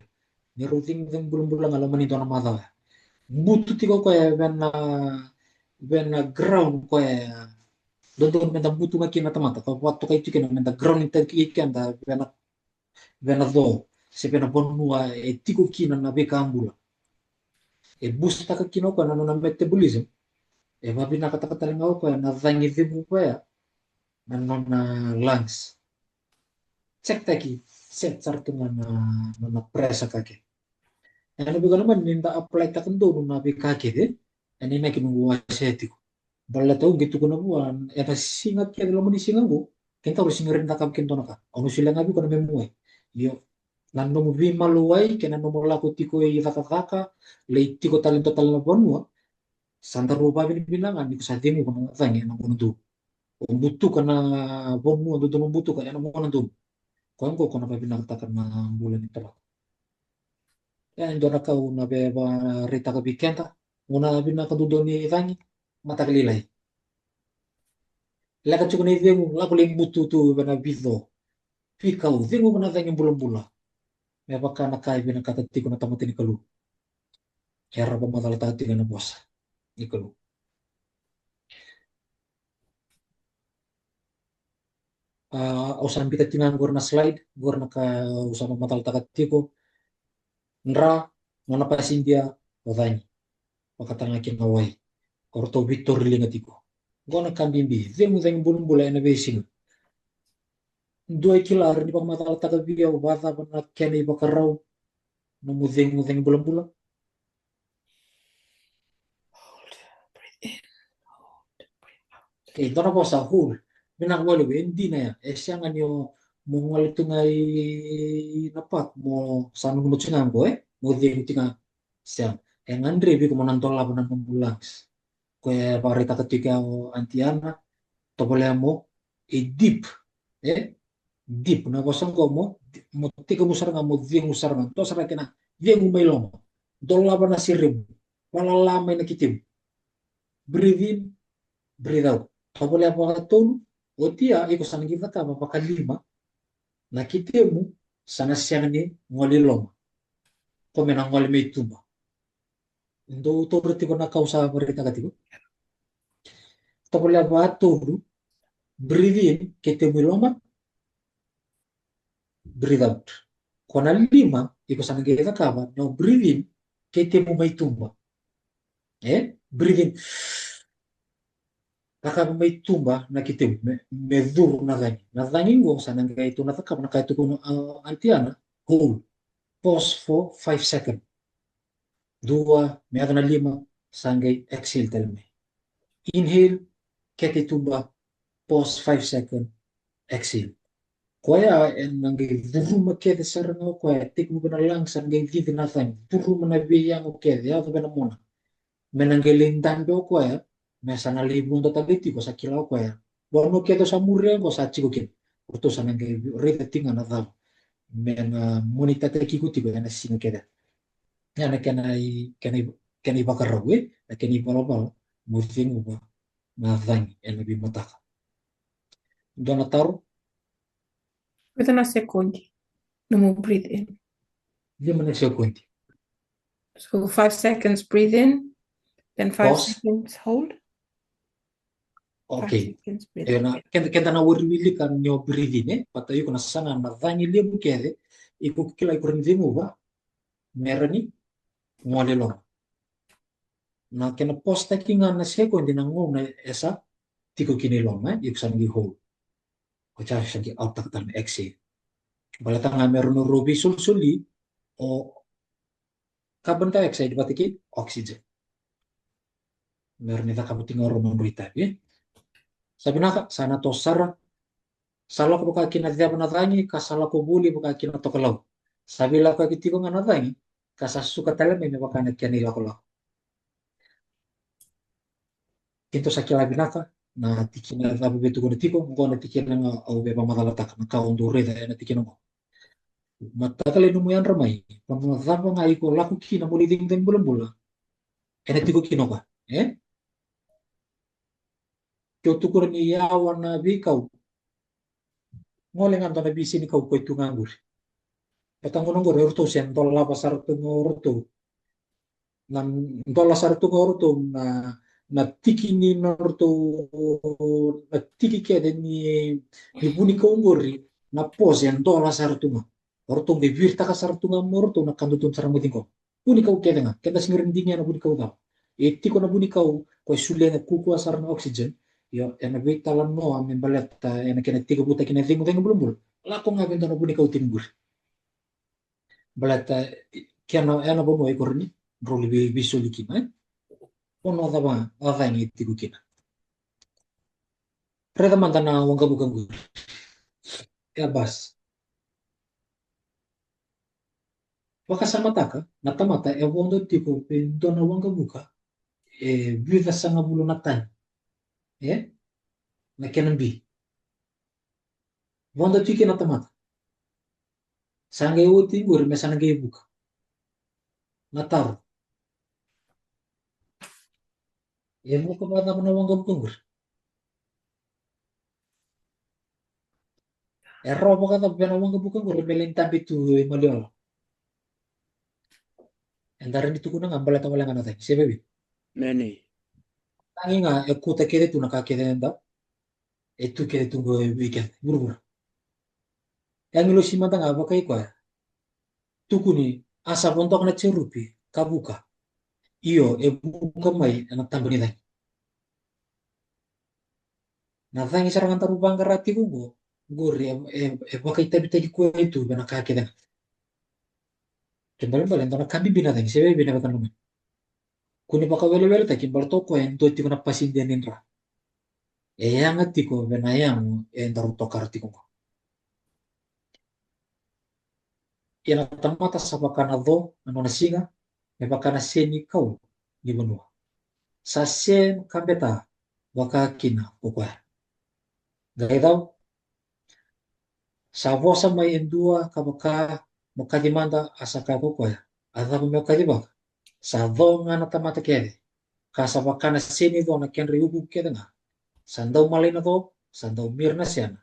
Ni ruting bulong-bulong alaman nito na madaw. Buto tiko ko when na ground ko doon menda buto nga kinatamata. Kau waktu kay tikin menda ground inte kikan da when do se pena bonua tiko kina na bekambula. Busta ka kino ko na metabolism. Babi nakata-kataling ako na vangithi mo pa na lungs. Check taki, set sarto na presa kake. Ano ba naman ninda apply ta kendo na bi kake de. Ani na kinuwa setiko. Bala tao gitu ko na buwan. Na singat kaya naman ni singago. Kenta ko singarin na kam kento na ka. Ano sila nga bi ko na memuay. Yo nando mo bi maluway kaya nando mo lako tiko kakaka. Lay tiko talento na buwan mo. Santa rupa bilangan di sa demo ko na tanya ng kuno do. Kung buto ka na buwan mo doon buto ka ano mo na doon. Kung ko na pinakatakan na bulan ito ba. Yan doon na ka una ba rita ka bikenta. Una binakadudo ni Ivangi matagalilay. Laka chuko ni vengu lako le mutu tu bana bitho. Fikau vengu bana thangi bulan-bulan. Me baka na kai bina kata tiko na tamate ni kalu. Kera ba madala tati na bosa. Ni kalu. Usan bita tingan gorna slide, gorna ka usama matala takatiko. Nra ngana pasindia odani. Pakatanga kinawai. Korto Victor lingatiko. Gona kambimbi. Vemu thangi bulan-bulan ena besing. Dua kilar ni pang matala takabia bata bana kene bakarau. No mudeng bulan-bulan. Dona bosa hul. Minang wale hindi na ya. Siya nga niyo mo wale tungay napak mo sanu mo tsingang ko mo ding tinga siya. Ngandre bi ko manantol laban ng mulangs. Kaya parita ketika antiana topole mo deep deep na kosong ko mo tika mo sarang mo ding sarang to sarang kena ding may lomo. Laban na sirim. Wala lamay na kitim. Breathe in, breathe out. Topole mo katong otia iko sana kita ka mapakalima na kitemu sana siangani ngoli loma kome na ngoli may tumba ndo to berarti ko na kausa berita katiko tapos ba todo breathe in kitemu loma breathe out kona lima iko sana kita ka no breathe in kitemu may tumba breathe in kaka may tumba na kitemu me duro na ganyi ngo sana nga ito na kaito ko antiana hold pause for 5 seconds. 2, meron na 5, sangay, exhale talme. Inhale, kete tumba, pause 5 seconds, exhale. Kaya, nanggay duruma kete sarang ako kaya, tik mo na lang, sangay vivi na time, duruma na biyang ako kete, yato ba na muna. Menanggay lindan do kaya, mesa na libong do tabiti ko sa kilaw kaya, wano kete sa muriang ko sa chiko kete. Kurto sa nanggay rita tinga na tao. Mena monita te kikuti ko, yana singa kete. Yana kenai bakarawe na kenai balabala muting uba na dhangi ena bi mataka dona taro Within a second, no more breathe in. dia mana sekunti So 5 seconds breathe in, then 5 Pause. seconds hold. 5 okay seconds breathe ena kenta na wiri kan nyo breathing pata yuko na sanga na dhangi lebu kede iko kila iko rinzingu uba merani ngwale long na kena posta kinga na sekundi na ngona esa tiko kini long iko sangi hold ko cha sangi out tak exhale balata nga meron no ruby sulsuli o carbon dioxide batiki oxygen meron ita kabuting oro mambrita sabi naka sana to sara sala ko baka kinadya na tangi kasala ko buli baka kinatokalaw sabi la ko kitiko nga na tangi kasasuka talame me baka na kyanila ko la kinto sa kila binaka na tikina rabu betu ko tiko ngo na tikina nga au beba madalatak na kaundure da na tikina mo matakale no muyan ramai pamazamba nga iko laku kina muli ding ding bulan-bulan ena tiko kino ka kyo tukur ni yawan na bikaw ngole nga na bisi ni kau ko itu nganggur patang ko ngor orto sen dolla pasar to orto nan dolla sar to orto na tiki ni norto na tiki ke de ni buni ko ngori na pose en dolla sar to orto ngi virta ka sar to morto na kandu tun sarang muting ko buni ko ke nga kenda singirin dingya na buni ko daw tiko na buni ko sule na kuku asar na oxygen yo ena vitalan no amin balet ena kena tiga buta kena tingu tingu belum belum lako nga bento na buni ko tingur balet kiano ena bono e korni roli bi solikina ono daba ava ni tigu kina reda mantana wanga bukan gur ya bas waka sama taka natamata e wondo tipo dona wanga buka vida sanga bulu natan na kenan bi wondo tiki natamata sanga ewo tingur me sanga e buka nataru mo ka bata mo na wanga bukan gur robo kata bena wanga bukan ko rebelen tabi tu maliola. Endaran itu kuna ngambala tawala ngana tai. Sebebi. Many. Tangi nga ekuta kede tu nakakede enda. Etu kede tu go weekend. Buru-buru. Yang ilo simata nga bakai ko. Tukuni asa bontok na cerupi kabuka. Iyo buka mai anak tambani tai. Na tangi sarangan taru bangga rati kungo. Gori bakai tabi tagi ko itu bena kakede. Kembali balen tona kambi bina tai. Sebebi bina bakan lumen. Kuni baka wele-wele taki barto ko en to ti kuna pasin dia nindra. Yang tiko bena yang en taru tokar tiko. Ina tamata sabakana do anona singa me bakana seni kau ni benua. Sa sen kambeta waka kina pokoknya. Gaya tau sa vosa mai endua kabaka mokadi manda asaka pokoknya. Ada mokadi bak. Sa do ngana tamata kede. Kasa bakana seni do na kenri ubu kede nga. Sandau malina do sandau mirna siana.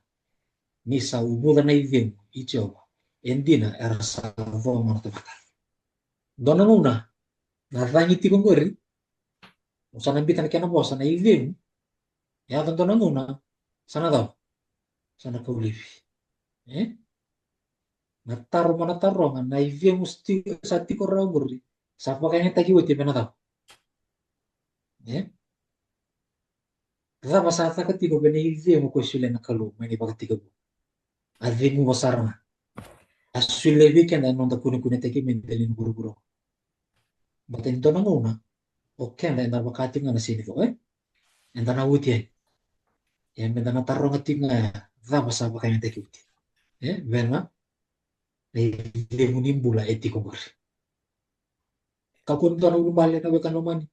Ni sa ubu da na idem ichoba. Endina era sa do ngana tamata. Dona nguna na rangi tikong gori. Sana bitan kena bos sana idem. Ya tentu nguna sana tau. Sana kau livi. Eh? Nataro mana taro na idem musti sati korang gori. Sapa kayaknya tagi wati pena tau. Eh? Kata masa ta ketiko bene idem ko sule na kalu mani bakati ko. Ademu basarna. Asule weekend na nonta kuni tagi mentelin guru-guru. Baten to nguna. Oke na enda bakati ngana sini to eh. Enda na wuti eh. Yang benda na taro ngatinga. Kata masa kayaknya tagi wuti. Eh? Bena idem nimbula etiko gori. Kakun to na bale na bekan mani.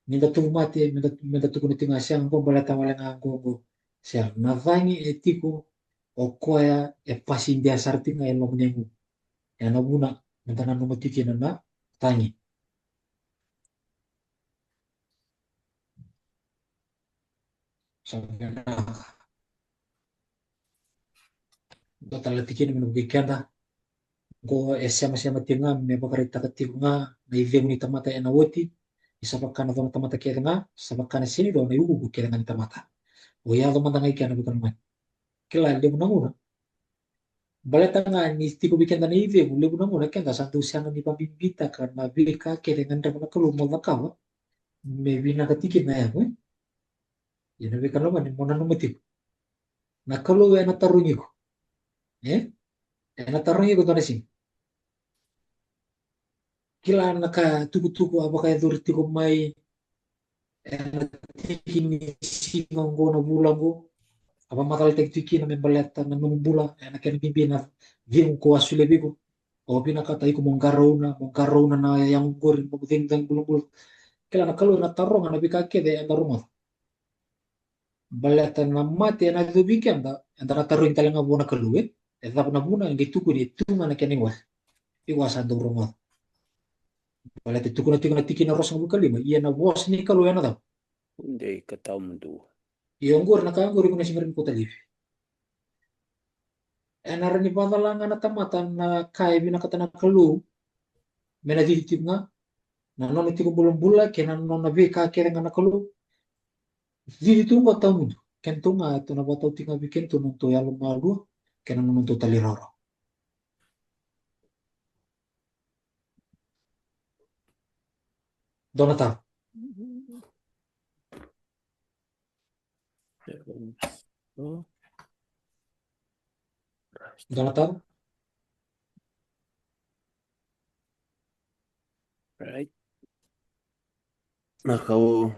Minta tu mati minta tu kuni tinga siang ko bala tawala nganggo go siang navangi etiko o koya e pasin dia sarti nga elok nengu ya na buna minta na numatiki na tangi sampai na total tiki na minu kenda go esema tinga me bakarita katiko nga na ivem ni tamata ya na woti isa pakana do tamata kaya nga sa pakana sini do na yugu kaya nga ni tamata o ya do manda ngai kaya na bukan man kila dia munanguna baleta nga ni tipo bikin tani ive mule buna muna kenda santu siang ni pabimbita karena bika kere nganda muna kalu mo kawa me bina katiki na ya ya na bika naman mo na numati na kalu ya na tarungi ko eh na tarungi ko tani sing kila naka tuku apa kaya durti ko may tiki ni singang go na bulang go apa matal tek tiki na me baleta na numbula na kena bimbina vim ko asule bigo o pinakata iko mongkarona na yang gorin pagdingdang bulong kila na kalu na tarong na bikake de na rumah balata na mate na do bikin da anda na tarong talang abuna kalu tap na buna ngi tuku ni tunga na kening was iwas ando rumah balata tuku na tiki na rosang buka lima iya na bos ni kalu yana da Hindi kataw mo do. iya ngor na kang gori ko na singarin ko tali na rin ibadala nga na tamatan na kaya binakata na kalu mena ditip nga na non iti ko bulong bula kaya na non na bika kaya nga na kalu dito nga tao mo kento nga ito na bataw tinga bikin to nung to yalo malu kaya nung to taliraro Donata Oh, Donata right. Nah, kau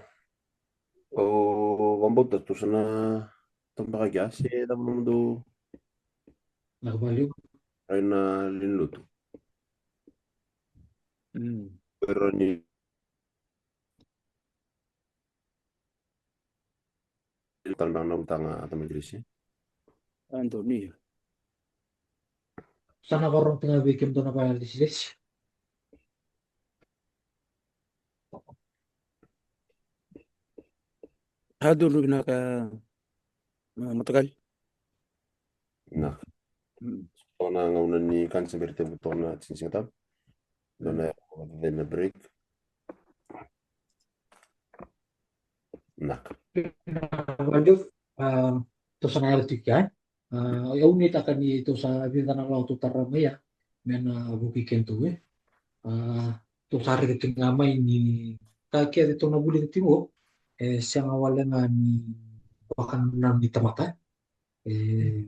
wambot tu sana tempat aja sih, tapi belum tu nakabaliw na linlut. Pero ni tandang na utanga atau majelisnya. Anthony. sana karong tinga bikin to na kaya disilis Hado rin naka matagal. Nah, Tona ngauna ni kansa berita butona cincinta. Dona the break. Nak. Lanjut to sa nalatikan eu ni takan ni to sa bintana lao to taramaya mena buki kento to sa re tingamay ni takia to na buli timo siang awalnya ni bahkan nam ni tamata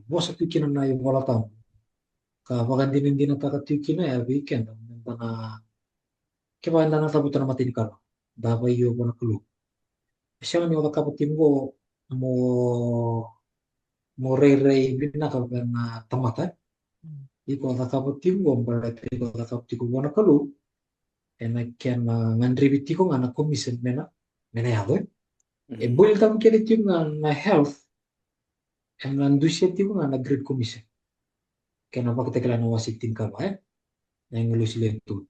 bosa tikina na yung wala tao ka bagan din na takatikina ya weekend na kaya na natabutan na matinikalo dapat yung wala kulo siya ni wala kapatim ko mo rei binaka na tamata iko kapatim ko berarti iko kapatim ko wala kulo ena kian ngandribiti ko nga na commission mena yago buil tam kiri tim na health and nandusia tim na grade commission kena pa kita na wasitin ka ba na ngulus lentu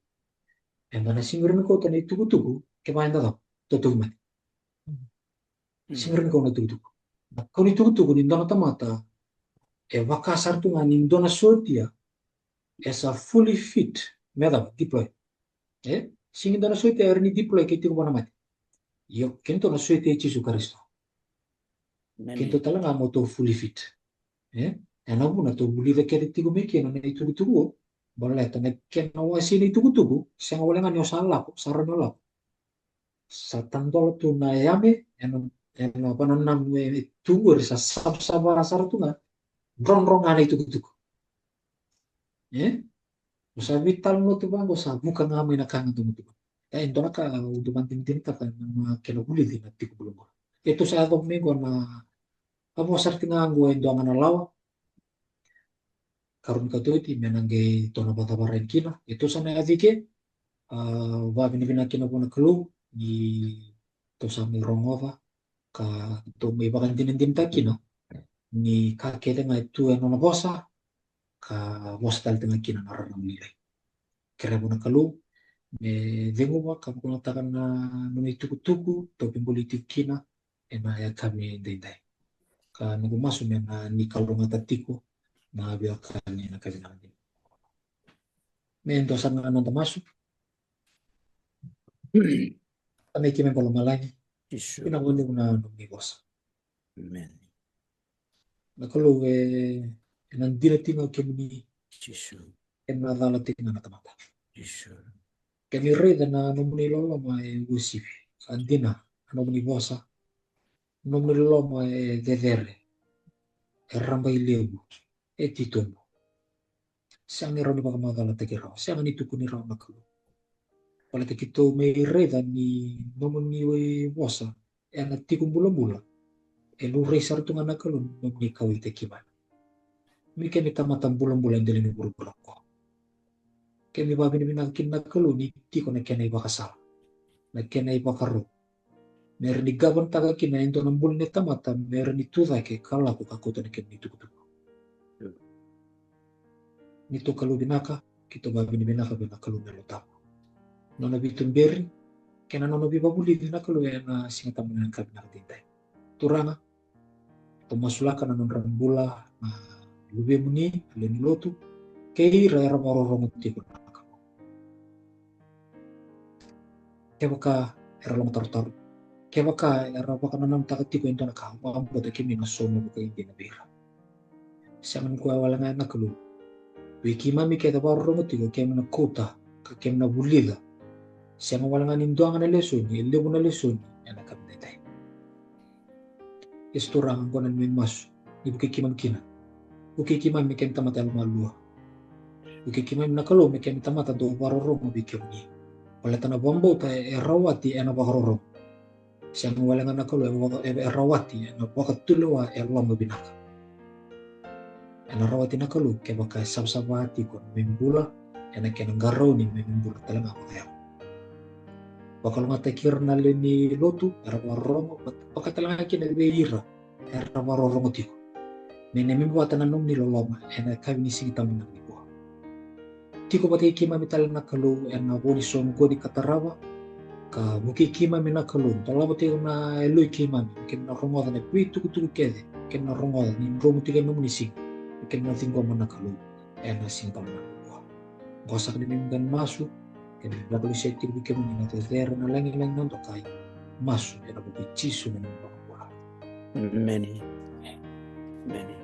and na singurmi ko tani tugu ke ba nda to mati singurmi ko na tugu ko ni tugu ni ndana tamata vakasar tu nga ni ndona sortia as a fully fit meda deploy sing ndona sortia erni deploy ke tiku bana mati yo kento na sortia chi su karisto kento talaga mo to fully fit ana buna to buli da kere tiku me kena na tugu boleh tane kena wasi ni tugu sang wala nga nyo sala ko saran wala sa tandol tu na yame eno pananam tugu sa sab asar tu nga rong ana tugu sa vital no tu bango sa buka ngame na kanga tugu endo ka uduman tintin ka na kena buli din at tiku bulong ito sa atong mego na amo sarti nga ang endo nga na lawa karun ka to iti menangge to na batabaran kina ito sa na avike va binibina kina po na kelu ni to sa mi rongova ka to may bakan din kina ni kakete nga itu ano na bosa ka bosa tal tengah kina naranam nilai kira po na kelu me vengo ba ka po takan na nung tuku to politik kina ena ya kami dayday ka nagumaso na ni kalunga tatiko na biarkan ni nakalimutan din. May endosan na nang tamasok. Kami kami pala malay. Pinangunin ko na lumigos. Amen. Nakalo nang dinating kami ni nadalating na natamata. Kami rin na numunilo may usip. Andi na ano ni bosa. Numunilo may dedere. Erambay lebo. Titumbo. Siya ni raw ni baka magalata kiraw. Siya nga nito ko ni raw nakalo. Wala kito may reda ni nomon ni wasa. Nagtikum bula-bula. Luray sarto nga nakalo nung ni kawil tekiman. May kami tamatang bulang-bula yung dalin ng bula-bula ko. Kami babi na minagkin nakalo ni ti ko na kaya na ibakasal. Na kaya na ibakaro. Meron ni gaban taga kinayin to ng bulan ni tamata. Meron ni tuday kay kala ko kakuto na kaya nito ko. Nito kalu binaka, kito babi ni binaka binakalu melotap. Nono bitun beri, kena nono bibabuli binakalu na singatan mo ng kabinaka tintay. Turanga, tumasulakan na non rambula na lubi muni, alin lotu, kay rara marorong tiko na nakamo. Kaya baka eralang taru-taru. Kaya baka erapa ka nanam takatiko yung nakahama ang bata kimi na somo baka hindi na bira. Siya man kuwa wala nga nakalu. Wiki mami kaya tabarong tigo kaya na kota kaya na bulila siya wala nga ninduangan na lesson ilebo na lesson yan nakapitay isturangan ko na may mas ibukikimam kina ukikimam may kaya tamata lumalua ukikimam nakalo may kaya tamata do barorong mabikim ni wala ta na bombo ta erawati na bakarorong siya wala nga nakalo erawati na bakatulawa elam mabinaka rawati na kalu kaya baka sabsabati ko mimbula ena kaya nanggaraw ni mimbula talaga ako kaya baka lang atakir na ni lotu erawarong baka talaga kinagbeira erawarong tiko minimimbuatan na nung niloloma ena kami nisingita mo ng ibuha tiko pati kimami talaga na kalu ena boni somgo di katarawa ka buki kimami na kalu talaga pati na eloy kimami kina rongoda na tuku kede kina rongoda ni romo tiga mo nising ikin natin ko man nakalo. ena simpang na buah. Gosak din dan masuk, kaya bakal siya tibigyan mo na tetera na lang ng tokai. Masuk, kaya nabuti chisu na ng buah. Many. Many.